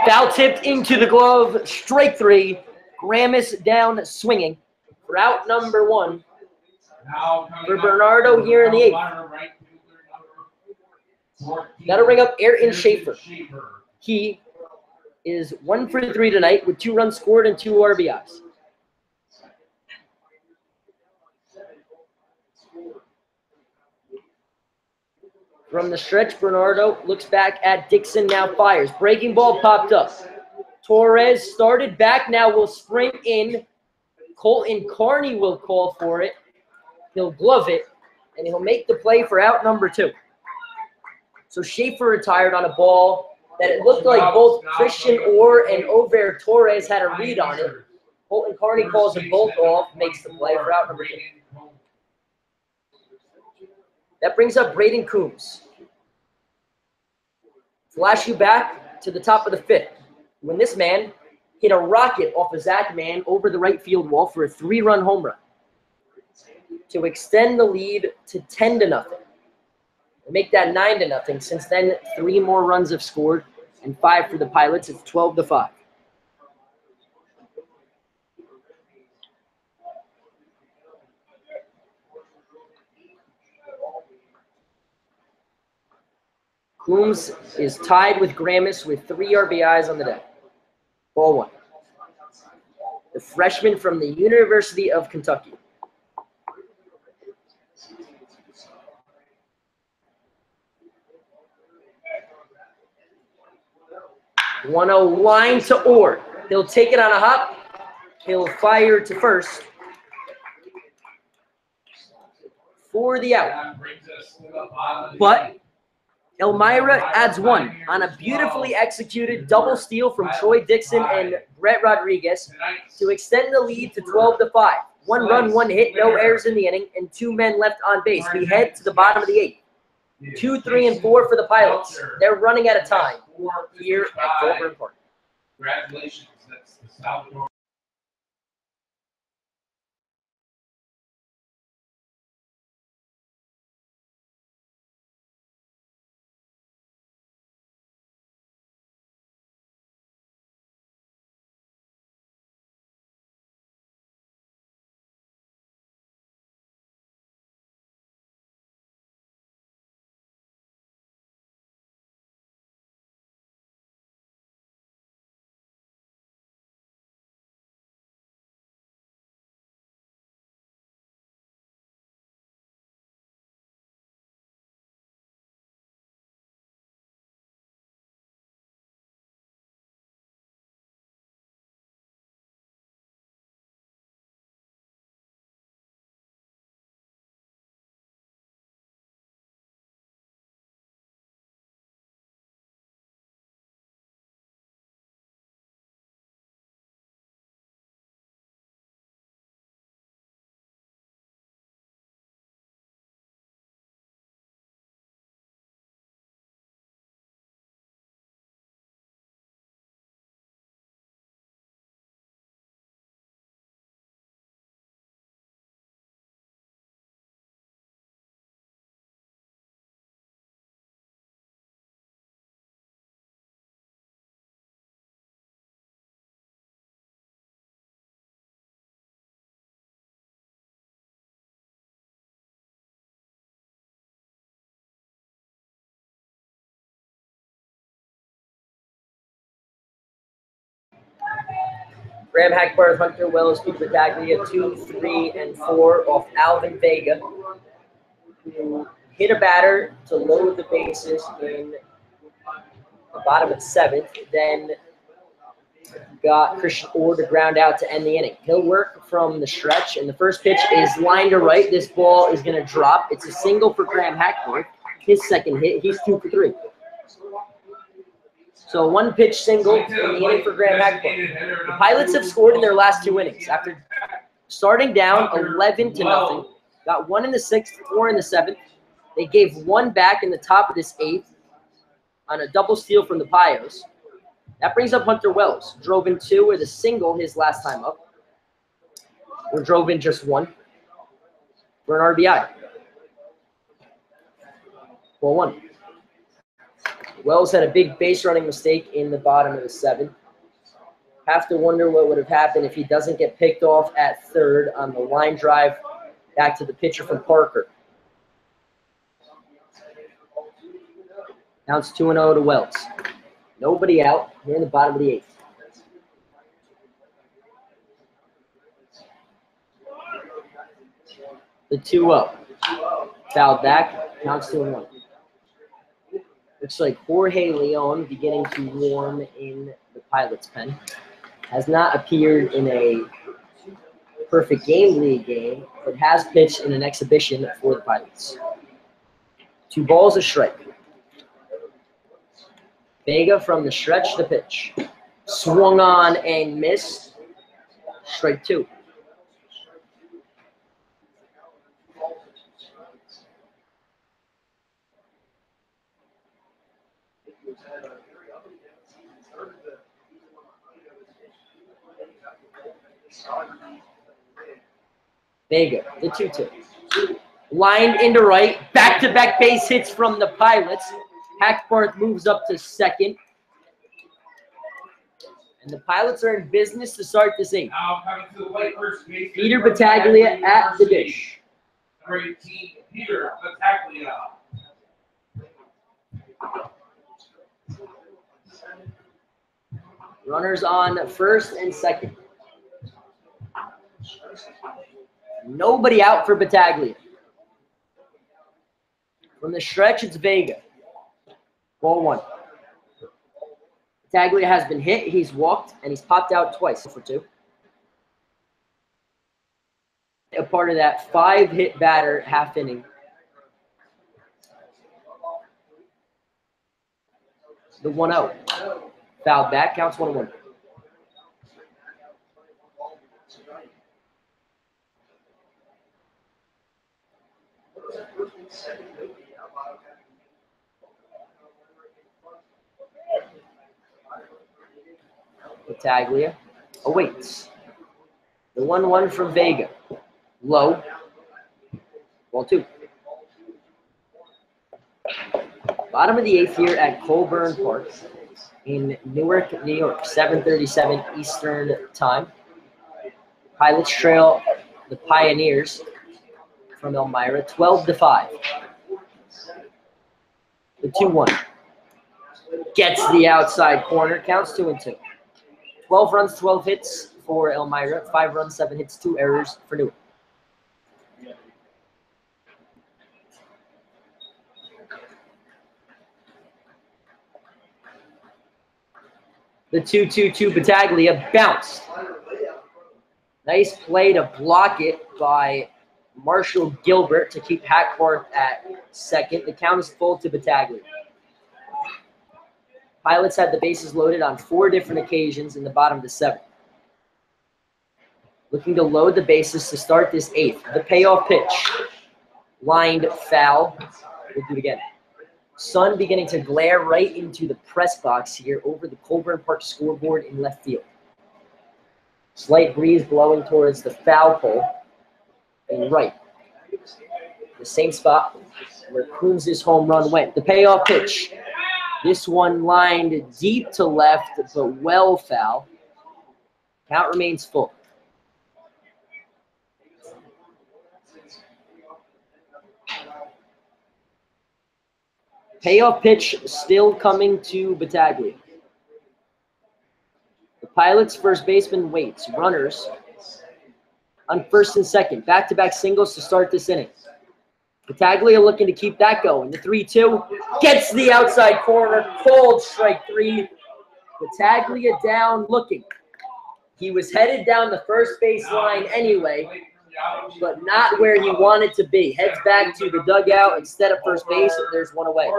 Foul tipped into the glove. Strike 3. Gramis down swinging. For out number 1 for Bernardo here in the 8th. Got to ring up Ayrton Schaefer. He is 1 for 3 tonight with 2 runs scored and 2 RBIs. From the stretch, Bernardo looks back at Dixon, now fires. Breaking ball popped up. Torres started back, now will sprint in. Colton Carney will call for it. He'll glove it, and he'll make the play for out number 2. So Schaefer retired on a ball that it looked like both Christian Orr and Over Torres had a read on it. Colton Carney calls them both off, makes the play for out number 2. That brings up Braden Coombs. Flash you back to the top of the 5th. When this man hit a rocket off of Zach Mann over the right field wall for a 3-run home run to extend the lead to 10-0. And make that 9-0. Since then, 3 more runs have scored and 5 for the Pilots. It's 12-5. Coombs is tied with Gramis with 3 RBIs on the day. Ball 1. The freshman from the University of Kentucky. 1-0 line to Orr. He'll take it on a hop. He'll fire to first for the out. But Elmira adds 1 on a beautifully executed double steal from Troy Dixon and Brett Rodriguez to extend the lead to 12-5. 1 run, 1 hit, no errors in the inning, and 2 men left on base. We head to the bottom of the 8th. 2, 3, and 4 for the Pilots. They're running out of time here at Colburn Park. Congratulations. That's the South Graham Hackbarth, Hunter Wells, Pete Battaglia, 2, 3, and 4 off Alvin Vega, who hit a batter to load the bases in the bottom of the 7th, then got Christian Orr to ground out to end the inning. He'll work from the stretch, and the first pitch is lined to right. This ball is going to drop. It's a single for Graham Hackbarth. His second hit, he's 2 for 3. So one pitch single in the inning for Graham Hackbarth. The Pilots have scored in their last 2 innings. After starting down 11-0, got 1 in the 6th, 4 in the 7th. They gave 1 back in the top of this 8th on a double steal from the Pios. That brings up Hunter Wells. Drove in 2 with a single his last time up. Or drove in just 1 for an RBI. 4-1. Wells had a big base running mistake in the bottom of the 7th. Have to wonder what would have happened if he doesn't get picked off at third on the line drive back to the pitcher from Parker. Now it's 2-0 to Wells. Nobody out here in the bottom of the 8th. The 2-0. Fouled back. Counts 2-1. Looks like Jorge Leon beginning to warm in the Pilots' pen. Has not appeared in a perfect game league game, but has pitched in an exhibition for the Pilots. 2 balls, a strike. Vega from the stretch to pitch. Swung on and missed. Strike 2. Vega, the 2-2. Lined into right. Back-to-back base hits from the Pilots. Hackbarth moves up to second. And the Pilots are in business to start this 8th. Now coming to the plate, first base. Peter Battaglia at the dish. Number 18, Peter Battaglia. Runners on first and second. Nobody out for Battaglia. From the stretch, it's Vega. Ball 1. Battaglia has been hit, he's walked, and he's popped out twice for 2. A part of that 5-hit batter half inning. The 1-0. Fouled back, counts 1-1. Battaglia awaits. The 1-1 from Vega. Low. Ball 2. Bottom of the 8th here at Colburn Park in Newark, New York, 7:37 Eastern Time. Pilots trail the Pioneers from Elmira, 12-5. The 2-1. Gets the outside corner, counts 2-2. 12 runs, 12 hits for Elmira, 5 runs, 7 hits, 2 errors for Newark. The 2-2-2 Battaglia bounced. Nice play to block it by Marshall Gilbert to keep Hackbarth at second. The count is full to Battaglia. Pilots had the bases loaded on 4 different occasions in the bottom of the 7th. Looking to load the bases to start this 8th. The payoff pitch. Lined foul. We'll do it again. Sun beginning to glare right into the press box here over the Colburn Park scoreboard in left field. Slight breeze blowing towards the foul pole and right. The same spot where Coombs' home run went. The payoff pitch. This one lined deep to left, but well foul. Count remains full. Payoff pitch still coming to Battaglia. The Pilots first baseman waits. Runners on first and second. Back-to-back singles to start this inning. Battaglia looking to keep that going. The 3-2 gets the outside corner. Cold strike 3. Battaglia down looking. He was headed down the first base line anyway, but not where he wanted to be. Heads back to the dugout instead of first base, and there's one away.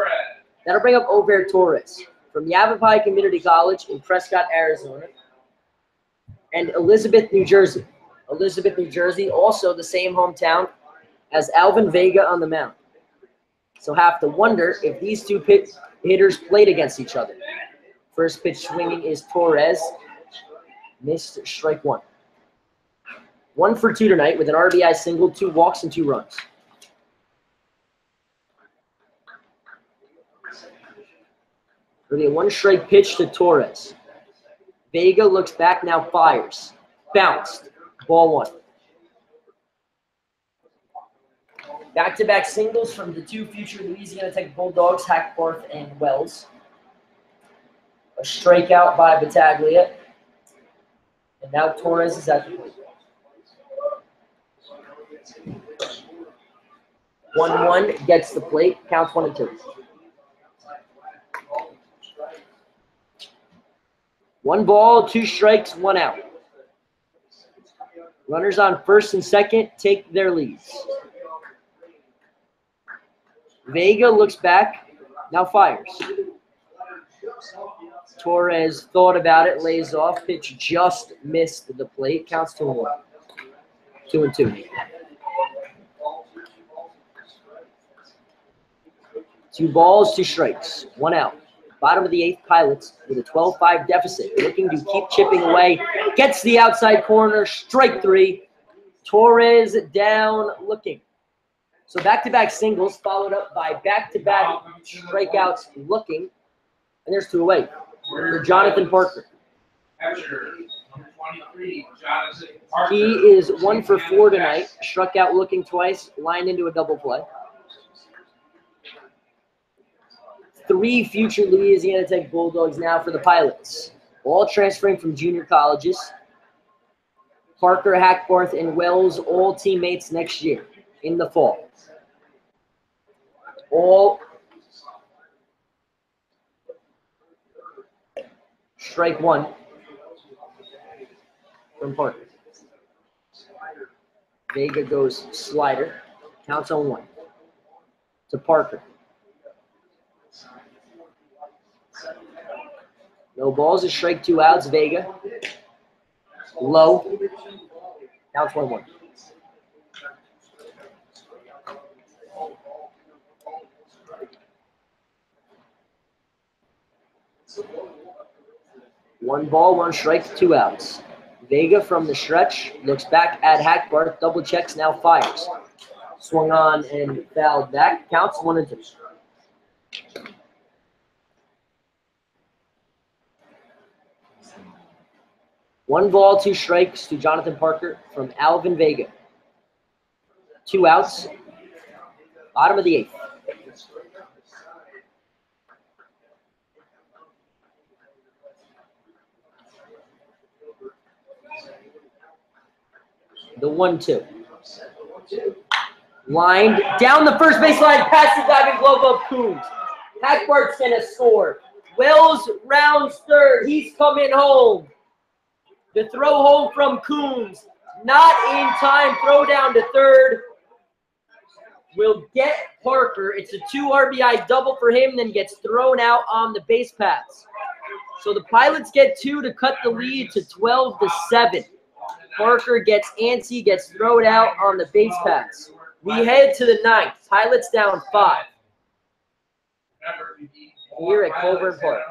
That'll bring up Over Torres from Yavapai Community College in Prescott, Arizona, and Elizabeth, New Jersey. Elizabeth, New Jersey, also the same hometown as Alvin Vega on the mound. So have to wonder if these two hitters played against each other. First pitch swinging is Torres. Missed strike 1. 1 for 2 tonight with an RBI single, 2 walks, and 2 runs. For the 1-strike pitch to Torres. Vega looks back, now fires. Bounced. Ball 1. Back-to-back singles from the 2 future Louisiana Tech Bulldogs, Hackbarth and Wells. A strikeout by Battaglia. And now Torres is at the plate. 1-1 gets the plate. Counts 1 and 2. 1 ball, 2 strikes, 1 out. Runners on first and second take their leads. Vega looks back, now fires. Torres thought about it, lays off. Pitch just missed the plate. Counts 2 and 1. 2 and 2. 2 balls, 2 strikes, 1 out. Bottom of the 8th, Pilots with a 12-5 deficit, looking to keep chipping away. Gets the outside corner, strike 3. Torres down looking. So back-to-back singles followed up by back-to-back strikeouts looking. And there's 2 away for Jonathan Parker. He is 1 for 4 tonight. Struck out looking twice, lined into a double play. 3 future Louisiana Tech Bulldogs now for the Pilots. All transferring from junior colleges. Parker, Hackbarth, and Wells, all teammates next year in the fall. All strike 1 from Parker. Vega goes slider. Counts on 1 to Parker. No balls, a strike, 2 outs. Vega. Low. Counts 1-1. One ball, 1 strike, 2 outs. Vega from the stretch looks back at Hackbarth, double checks, now fires. Swung on and fouled back. Counts 1 and 2. One ball, 2 strikes to Jonathan Parker from Alvin Vega. 2 outs. Bottom of the 8th. The 1-2. Lined down the first baseline, past the diving glove of Coombs. Hackbarth's gonna score. Wells rounds third. He's coming home. The throw home from Coombs. Not in time. Throw down to third. Will get Parker. It's a 2 RBI double for him, then gets thrown out on the base paths. So the Pilots get 2 to cut the lead to 12-7. Parker gets antsy, gets thrown out on the base paths. We head to the 9th. Pilots down 5. Here at Colburn Park.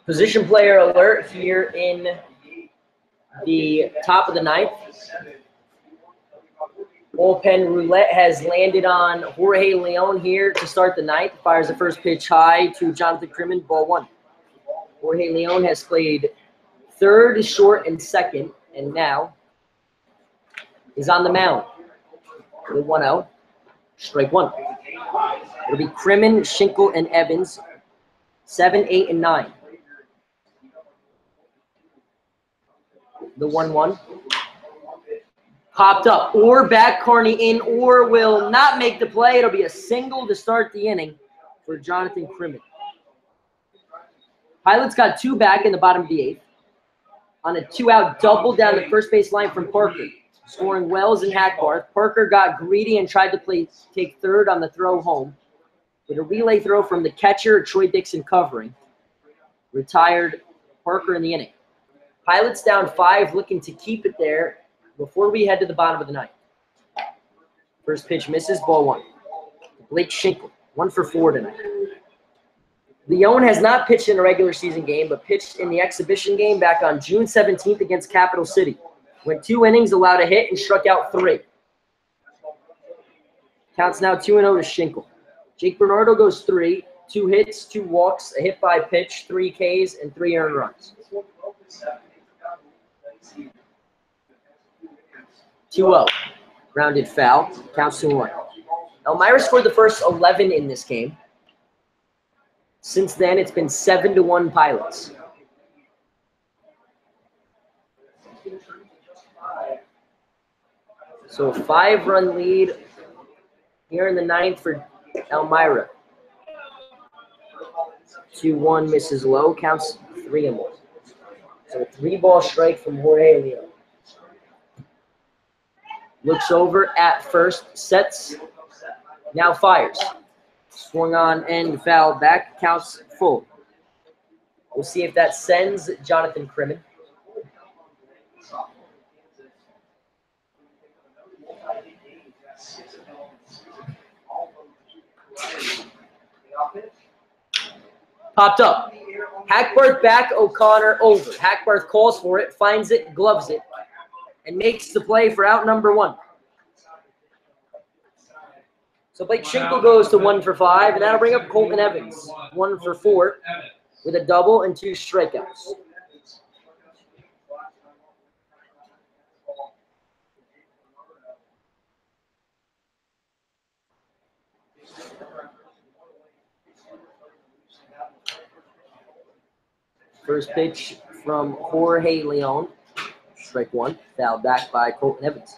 Position player alert here in the top of the ninth. Bullpen roulette has landed on Jorge Leon here to start the ninth. Fires the first pitch high to Jonathan Crimmon, ball one. Jorge Leon has played third, short, and second, and now is on the mound. The 1-0, strike one. It'll be Crimmon, Schinkel, and Evans, 7, 8, and 9. The 1-1. Popped up. Or back, Carney in. Or will not make the play. It'll be a single to start the inning for Jonathan Crimmon. Pilots got 2 back in the bottom of the 8th. On a 2-out double down the first base line from Parker. Scoring Wells and Hackbarth. Parker got greedy and tried to take third on the throw home. With a relay throw from the catcher, Troy Dixon covering. Retired Parker in the inning. Pilots down 5, looking to keep it there before we head to the bottom of the ninth. First pitch misses, ball one. Blake Schinkel, 1 for 4 tonight. Leon has not pitched in a regular season game, but pitched in the exhibition game back on June 17th against Capital City. Went 2 innings, allowed a hit, and struck out 3. Counts now 2-0 to Schinkel. Jake Bernardo goes 3, 2 hits, 2 walks, a hit by pitch, 3 Ks, and 3 earned runs. 2-0. Grounded foul. Counts 2-1. Elmira scored the first 11 in this game. Since then, it's been 7-1 Pilots. So a 5-run lead here in the ninth for Elmira. 2-1 misses low. Counts 3-1. So a 3-ball strike from Jorge Leon. Looks over at first, sets, now fires. Swung on and fouled back, counts full. We'll see if that sends Jonathan Crimmon. Popped up. Hackbarth back, O'Connor over. Hackbarth calls for it, finds it, gloves it, and makes the play for out number 1. So Blake Schinkel goes to 1 for 5, and that'll bring up Colton Evans, 1 for 4, with a double and 2 strikeouts. First pitch from Jorge Leon. Strike 1, fouled back by Colton Evans.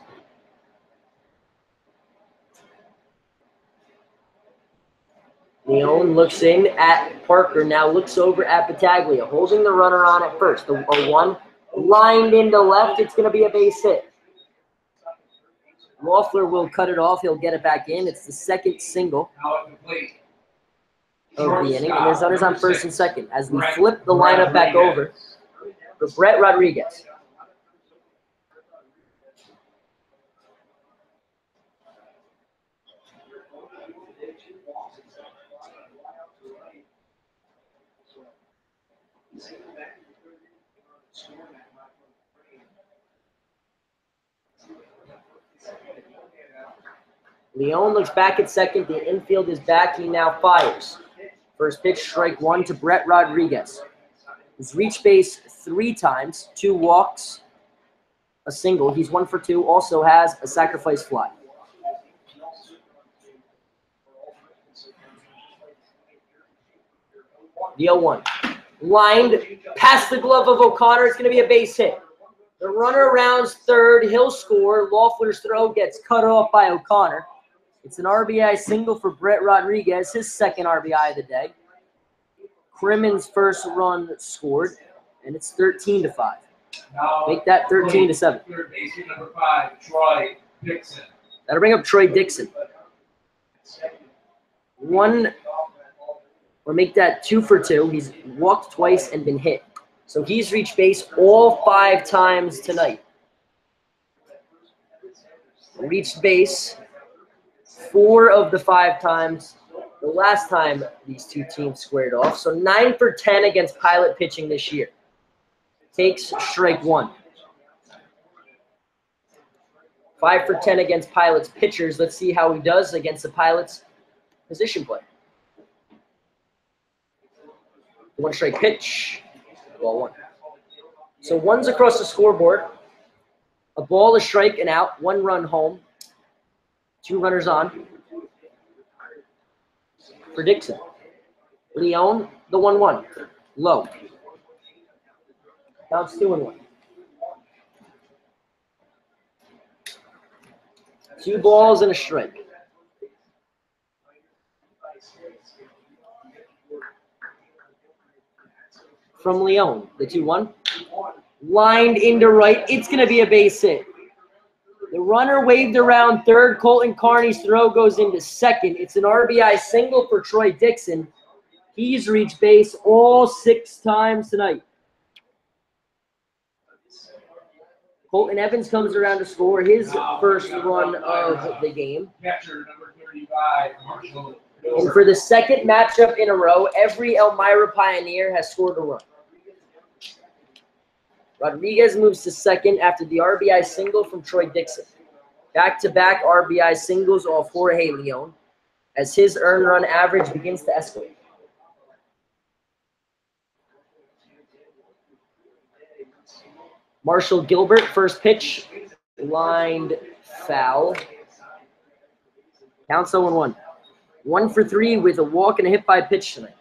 Leon looks in at Parker, now looks over at Battaglia, holding the runner on at first. The 1 lined into left, it's going to be a base hit. Loeffler will cut it off, he'll get it back in. It's the second single of the inning, and there's runners on first and second as we flip the lineup back over for Brett Rodriguez. Leon looks back at second. The infield is back. He now fires. First pitch, strike 1 to Brett Rodriguez. He's reached base 3 times, 2 walks, a single. He's 1 for 2. Also has a sacrifice fly. The 0-1. Lined past the glove of O'Connor. It's going to be a base hit. The runner rounds third. He'll score. Loeffler's throw gets cut off by O'Connor. It's an RBI single for Brett Rodriguez, his second RBI of the day. Crimmon's first run scored, and it's 13-5. Make that 13-7. Third baseman number 5, Troy Dixon. That'll bring up Troy Dixon. 1, or make that 2 for 2. He's walked twice and been hit. So he's reached base all 5 times tonight. Reached base 4 of the 5 times. The last time these two teams squared off. So 9 for 10 against Pilot pitching this year. Takes strike 1. 5 for 10 against Pilots pitchers. Let's see how he does against the Pilots position play. 1 strike pitch. Ball 1. So 1's across the scoreboard. A ball, a strike, and out. 1 run home. 2 runners on. For Dixon. Leone, the 1-1. Low. Counts 2-1. 2 balls and a strike. From Leone, the 2-1. Lined into right. It's going to be a base hit. The runner waved around third. Colton Carney's throw goes into second. It's an RBI single for Troy Dixon. He's reached base all 6 times tonight. Colton Evans comes around to score his first run of the game. Catcher number 35, Marshall. And for the second matchup in a row, every Elmira Pioneer has scored a run. Rodriguez moves to second after the RBI single from Troy Dixon. Back-to-back RBI singles off Jorge Leone as his earned run average begins to escalate. Marshall Gilbert, first pitch, lined foul. Counts 0-1. 1 for 3 with a walk and a hit by pitch tonight.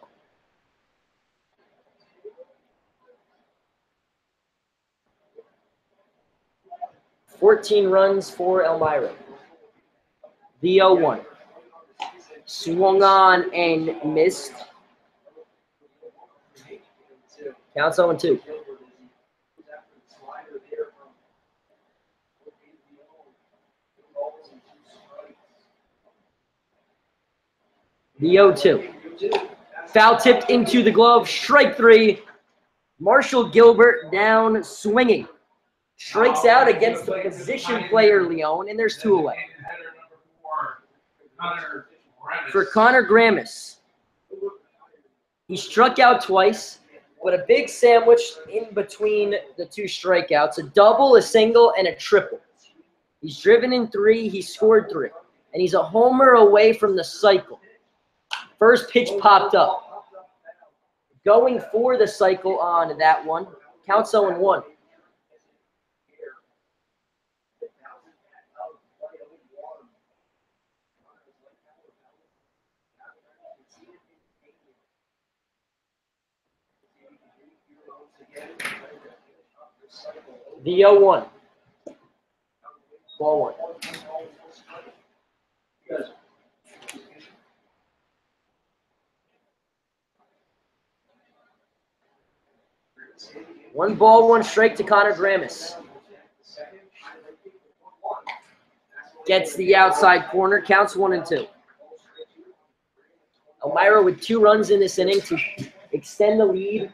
$14 runs for Elmira. The 0-1. Swung on and missed. Counts 0-2. The 0-2. Foul tipped into the glove. Strike 3. Marshall Gilbert down swinging. Strikes out against the position player, Leone, and there's 2 away. For Connor Gramis. He struck out twice, but a big sandwich in between the 2 strikeouts. A double, a single, and a triple. He's driven in 3. He scored 3. And he's a homer away from the cycle. First pitch popped up. Going for the cycle on that one. Counts 0-1. The 0-1. Ball 1. One ball, 1 strike to Connor Gramis. Gets the outside corner, counts 1-2. Elmira with 2 runs in this inning to extend the lead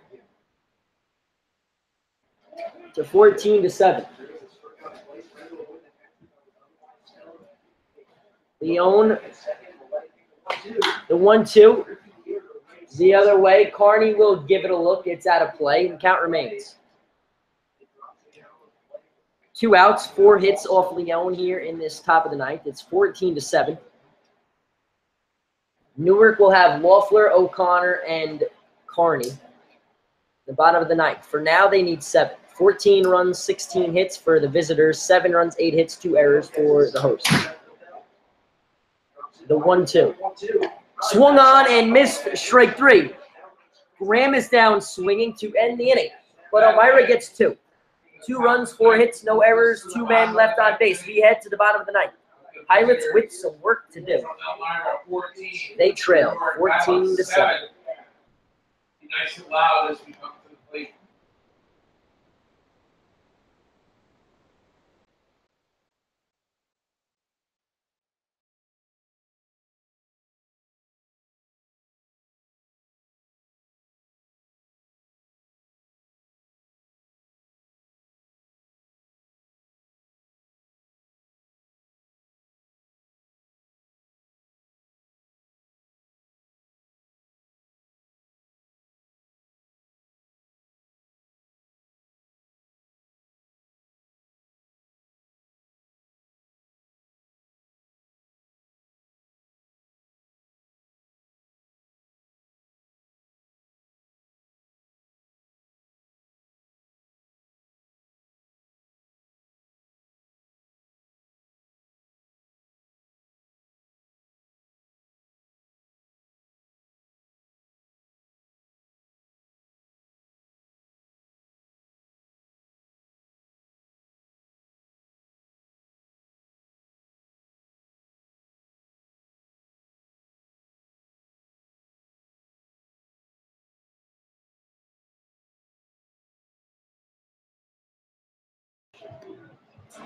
to 14-7. Leone, the 1-2. The other way, Carney will give it a look. It's out of play, and count remains. 2 outs, 4 hits off Leone here in this top of the 9th. It's 14-7. Newark will have Loeffler, O'Connor, and Carney. The bottom of the 9th. For now, they need 7. 14 runs, 16 hits for the visitors. 7 runs, 8 hits, 2 errors for the hosts. The 1-2. Swung on and missed, strike 3. Graham is down swinging to end the inning. But Elmira gets 2. 2 runs, 4 hits, no errors, 2 men left on base. We head to the bottom of the 9th. Pilots with some work to do. They trail 14-7. Nice and loud as we come to the plate.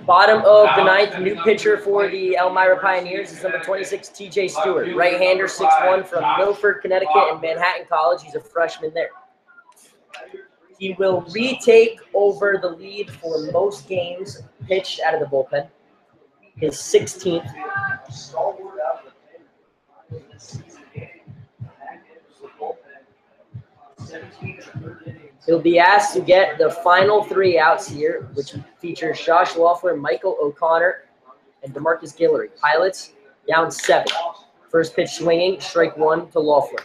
Bottom of the ninth, new pitcher for the Elmira Pioneers is number 26, TJ Stewart. Right-hander, 6'1", from Milford, Connecticut, and Manhattan College. He's a freshman there. He will retake over the lead for most games pitched out of the bullpen. His 16th. He'll be asked to get the final 3 outs here, which features Josh Loeffler, Michael O'Connor, and DeMarcus Guillory. Pilots down 7. First pitch swinging, strike 1 to Loeffler.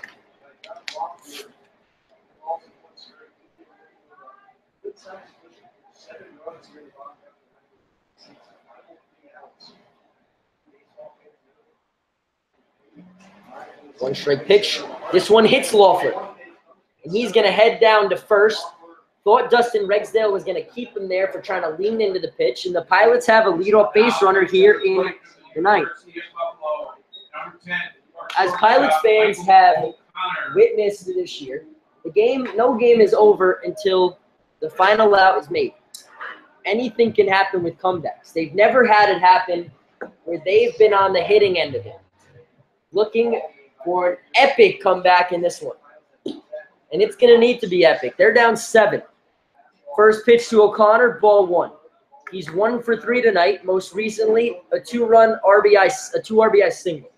One strike pitch. This one hits Loeffler. And he's going to head down to first. Thought Dustin Regsdale was going to keep him there for trying to lean into the pitch. And the Pilots have a leadoff base runner here in the ninth. As Pilots fans have witnessed this year, no game is over until the final out is made. Anything can happen with comebacks. They've never had it happen where they've been on the hitting end of it. Looking for an epic comeback in this one. And it's going to need to be epic. They're down 7. First pitch to O'Connor, ball 1. He's 1 for 3 tonight. Most recently, a 2 RBI single.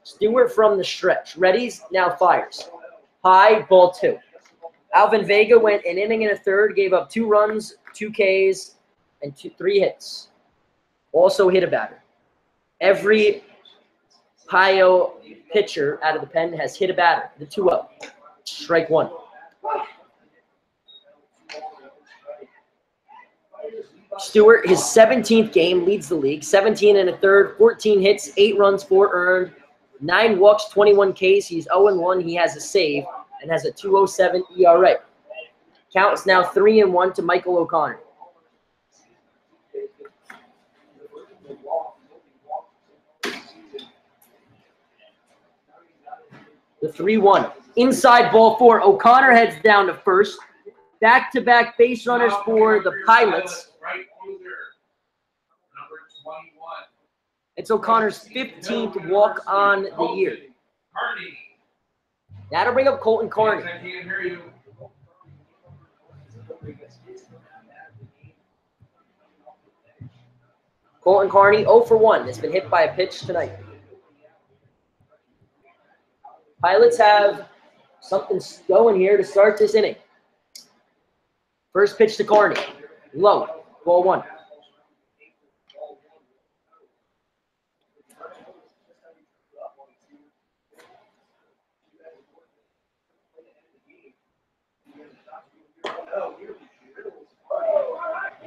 Stewart from the stretch. Readies, now fires. High, ball 2. Alvin Vega went an inning and a third, gave up 2 runs, 2 Ks, and 3 hits. Also hit a batter. Every Pio pitcher out of the pen has hit a batter. The 2-0. Strike 1. Stewart, his 17th game, leads the league. 17 and a third, 14 hits, 8 runs, 4 earned, 9 walks, 21 Ks. He's 0-1. He has a save and has a 2.07 ERA. Count is now 3-1 to Michael O'Connor. The 3-1. Inside ball 4. O'Connor heads down to first. Back-to-back base runners for the Pilots. It's O'Connor's 15th walk on the year. That'll bring up Colton Carney. Colton Carney, 0 for 1. Has been hit by a pitch tonight. Pilots have something going here to start this inning. First pitch to Carney. Low. Ball 1.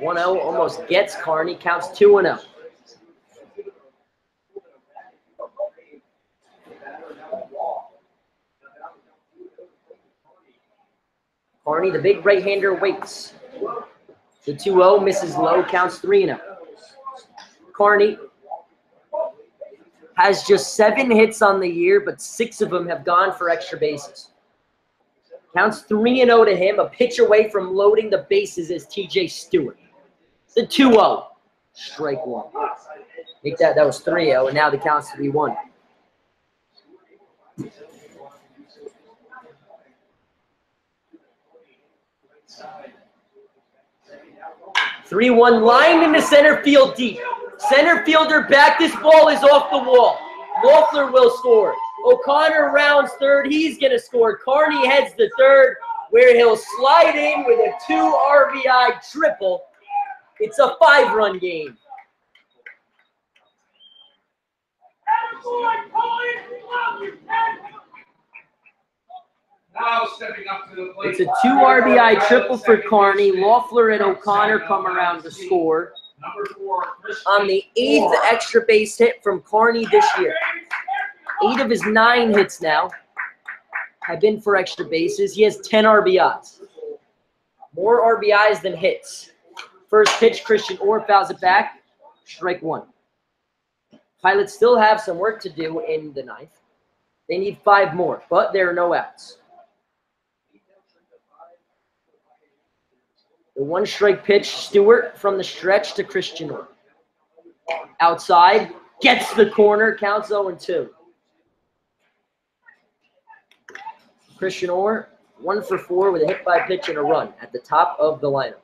One 0 almost gets Carney. Counts 2-0. Carney, the big right-hander, waits. The 2-0 misses low, counts 3-0. Carney has just 7 hits on the year, but 6 of them have gone for extra bases. Counts 3-0 to him. A pitch away from loading the bases is TJ Stewart. The 2-0. Strike 1. Make that was 3-0, and now the count's 3-1. Three-1 line into center field deep. Center fielder back. This ball is off the wall. Loeffler will score. O'Connor rounds third. He's going to score. Carney heads to third, where he'll slide in with a 2 RBI triple. It's a 5-run game. Now stepping up to the plate. It's a 2 RBI triple for Carney. Loeffler and O'Connor come around to score on the 8th extra base hit from Carney this year. 8 of his 9 hits now have been for extra bases. He has 10 RBIs. More RBIs than hits. First pitch, Christian Orr fouls it back. Strike 1. Pilots still have some work to do in the 9th. They need 5 more, but there are no outs. The 1-strike pitch, Stewart from the stretch to Christian Orr. Outside, gets the corner, counts 0-2. Christian Orr, 1 for 4 with a hit by pitch and a run at the top of the lineup.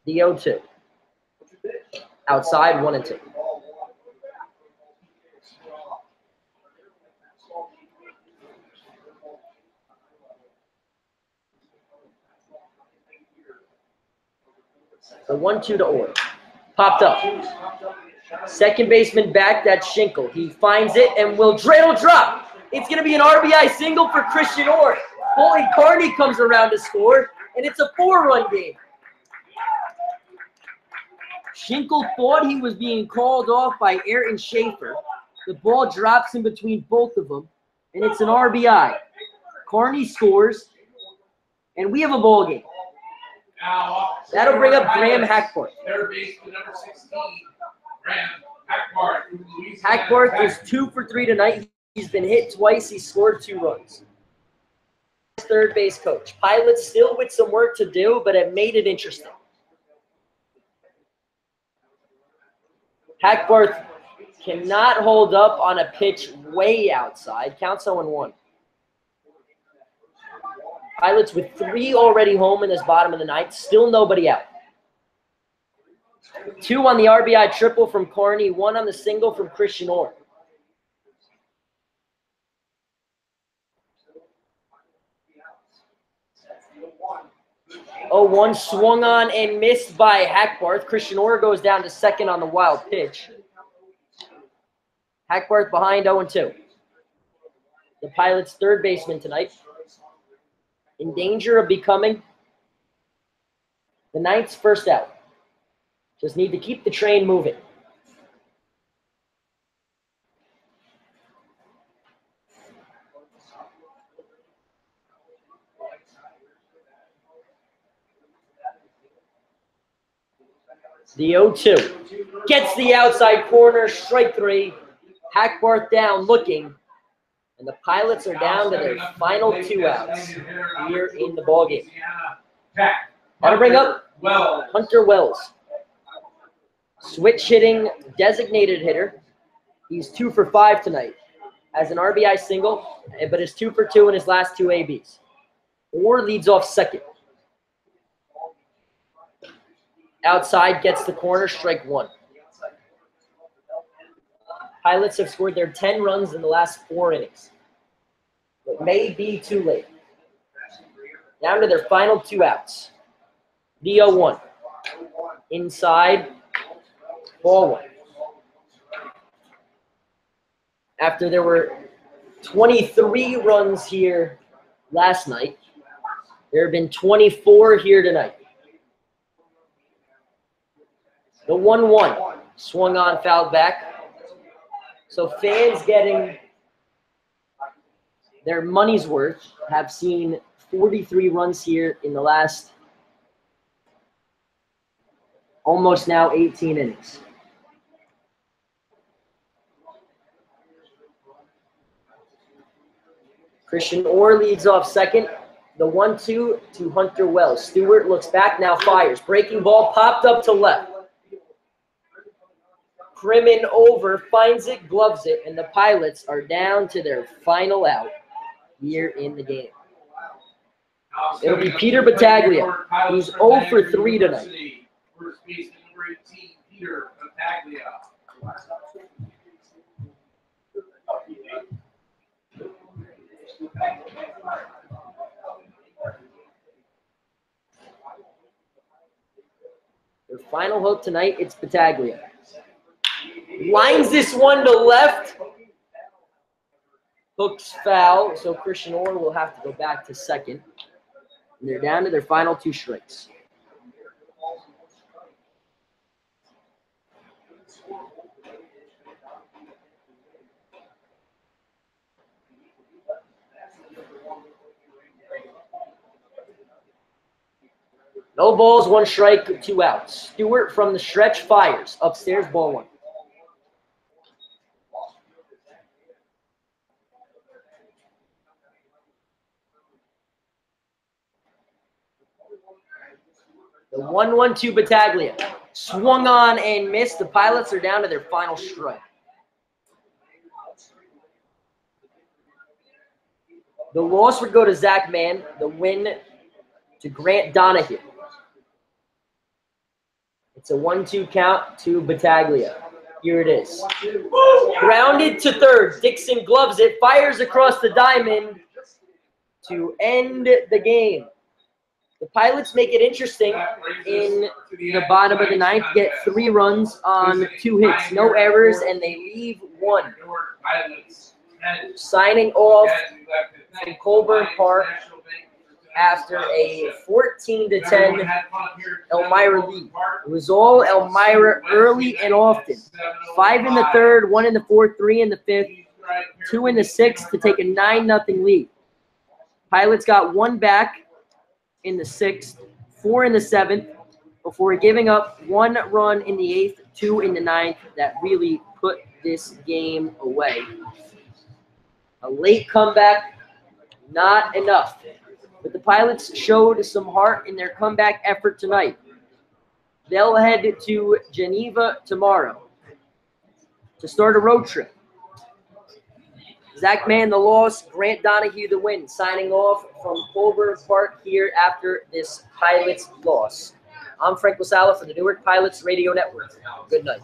The 0-2. Outside, 1-2. The 1-2 to Orr. Popped up. Second baseman back, that's Schinkel. He finds it and will drop. It's going to be an RBI single for Christian Orr. Paulie Carney comes around to score, and it's a 4-run game. Schinkel thought he was being called off by Ayrton Schaefer. The ball drops in between both of them, and it's an RBI. Carney scores, and we have a ball game. That'll bring up Graham Hackbarth. Third baseman number 16, Graham Hackbarth. Hackbarth is 2 for 3 tonight. He's been hit twice. He scored 2 runs. Third base coach. Pilots still with some work to do, but have made it interesting. Hackbarth cannot hold up on a pitch way outside. Counts 0-1. Pilots with 3 already home in this bottom of the ninth. Still nobody out. 2 on the RBI triple from Carney. 1 on the single from Christian Orr. 0-1 swung on and missed by Hackbarth. Christian Orr goes down to second on the wild pitch. Hackbarth behind 0-2. The Pilots' third baseman tonight. In danger of becoming the ninth's first out. Just need to keep the train moving. The 0-2. Gets the outside corner, strike 3. Hackbarth down looking. And the Pilots are down to their final 2 outs here in the ballgame. That'll bring up Hunter Wells. Switch hitting, designated hitter. He's 2 for 5 tonight. Has an RBI single, but is 2 for 2 in his last 2 ABs. Orr leads off second. Outside, gets the corner, strike 1. Pilots have scored their 10 runs in the last 4 innings. It may be too late. Down to their final 2 outs. The 0-1. Inside, ball 1. After there were 23 runs here last night, there have been 24 here tonight. The 1-1 swung on, fouled back. So fans getting their money's worth have seen 43 runs here in the last almost now 18 innings. Christian Orr leads off second. The 1-2 to Hunter Wells. Stewart looks back, now fires. Breaking ball popped up to left. Crimin over, finds it, gloves it, and the Pilots are down to their final out here in the game. It'll be Peter Battaglia. He's 0 for 3 tonight. First baseman number 18, Peter Battaglia. Their final hook tonight, it's Battaglia. Lines this one to left. Hook's foul, so Christian Orr will have to go back to second. And they're down to their final 2 strikes. No balls, 1 strike, 2 outs. Stewart from the stretch fires. Upstairs, ball 1. The 1-1-2 Battaglia. Swung on and missed. The Pilots are down to their final strike. The loss would go to Zach Mann. The win to Grant Donahue. It's a 1-2 count to Battaglia. Here it is. Grounded to third. Dixon gloves it. Fires across the diamond to end the game. The Pilots make it interesting in the bottom of the ninth, get 3 runs on 2 hits, no errors, and they leave 1. Signing off from Colburn Park after a 14-10 Elmira lead. It was all Elmira early and often. 5 in the third, 1 in the fourth, 3 in the fifth, 2 in the sixth to take a 9-0 lead. Pilots got 1 back in the 6th, 4 in the 7th, before giving up 1 run in the 8th, 2 in the 9th. That really put this game away. A late comeback, not enough. But the Pilots showed some heart in their comeback effort tonight. They'll head to Geneva tomorrow to start a road trip. Zach Mann the loss, Grant Donahue the win. Signing off from Colburn Park here after this Pilots loss. I'm Frank Lasala for the Newark Pilots Radio Network. Good night.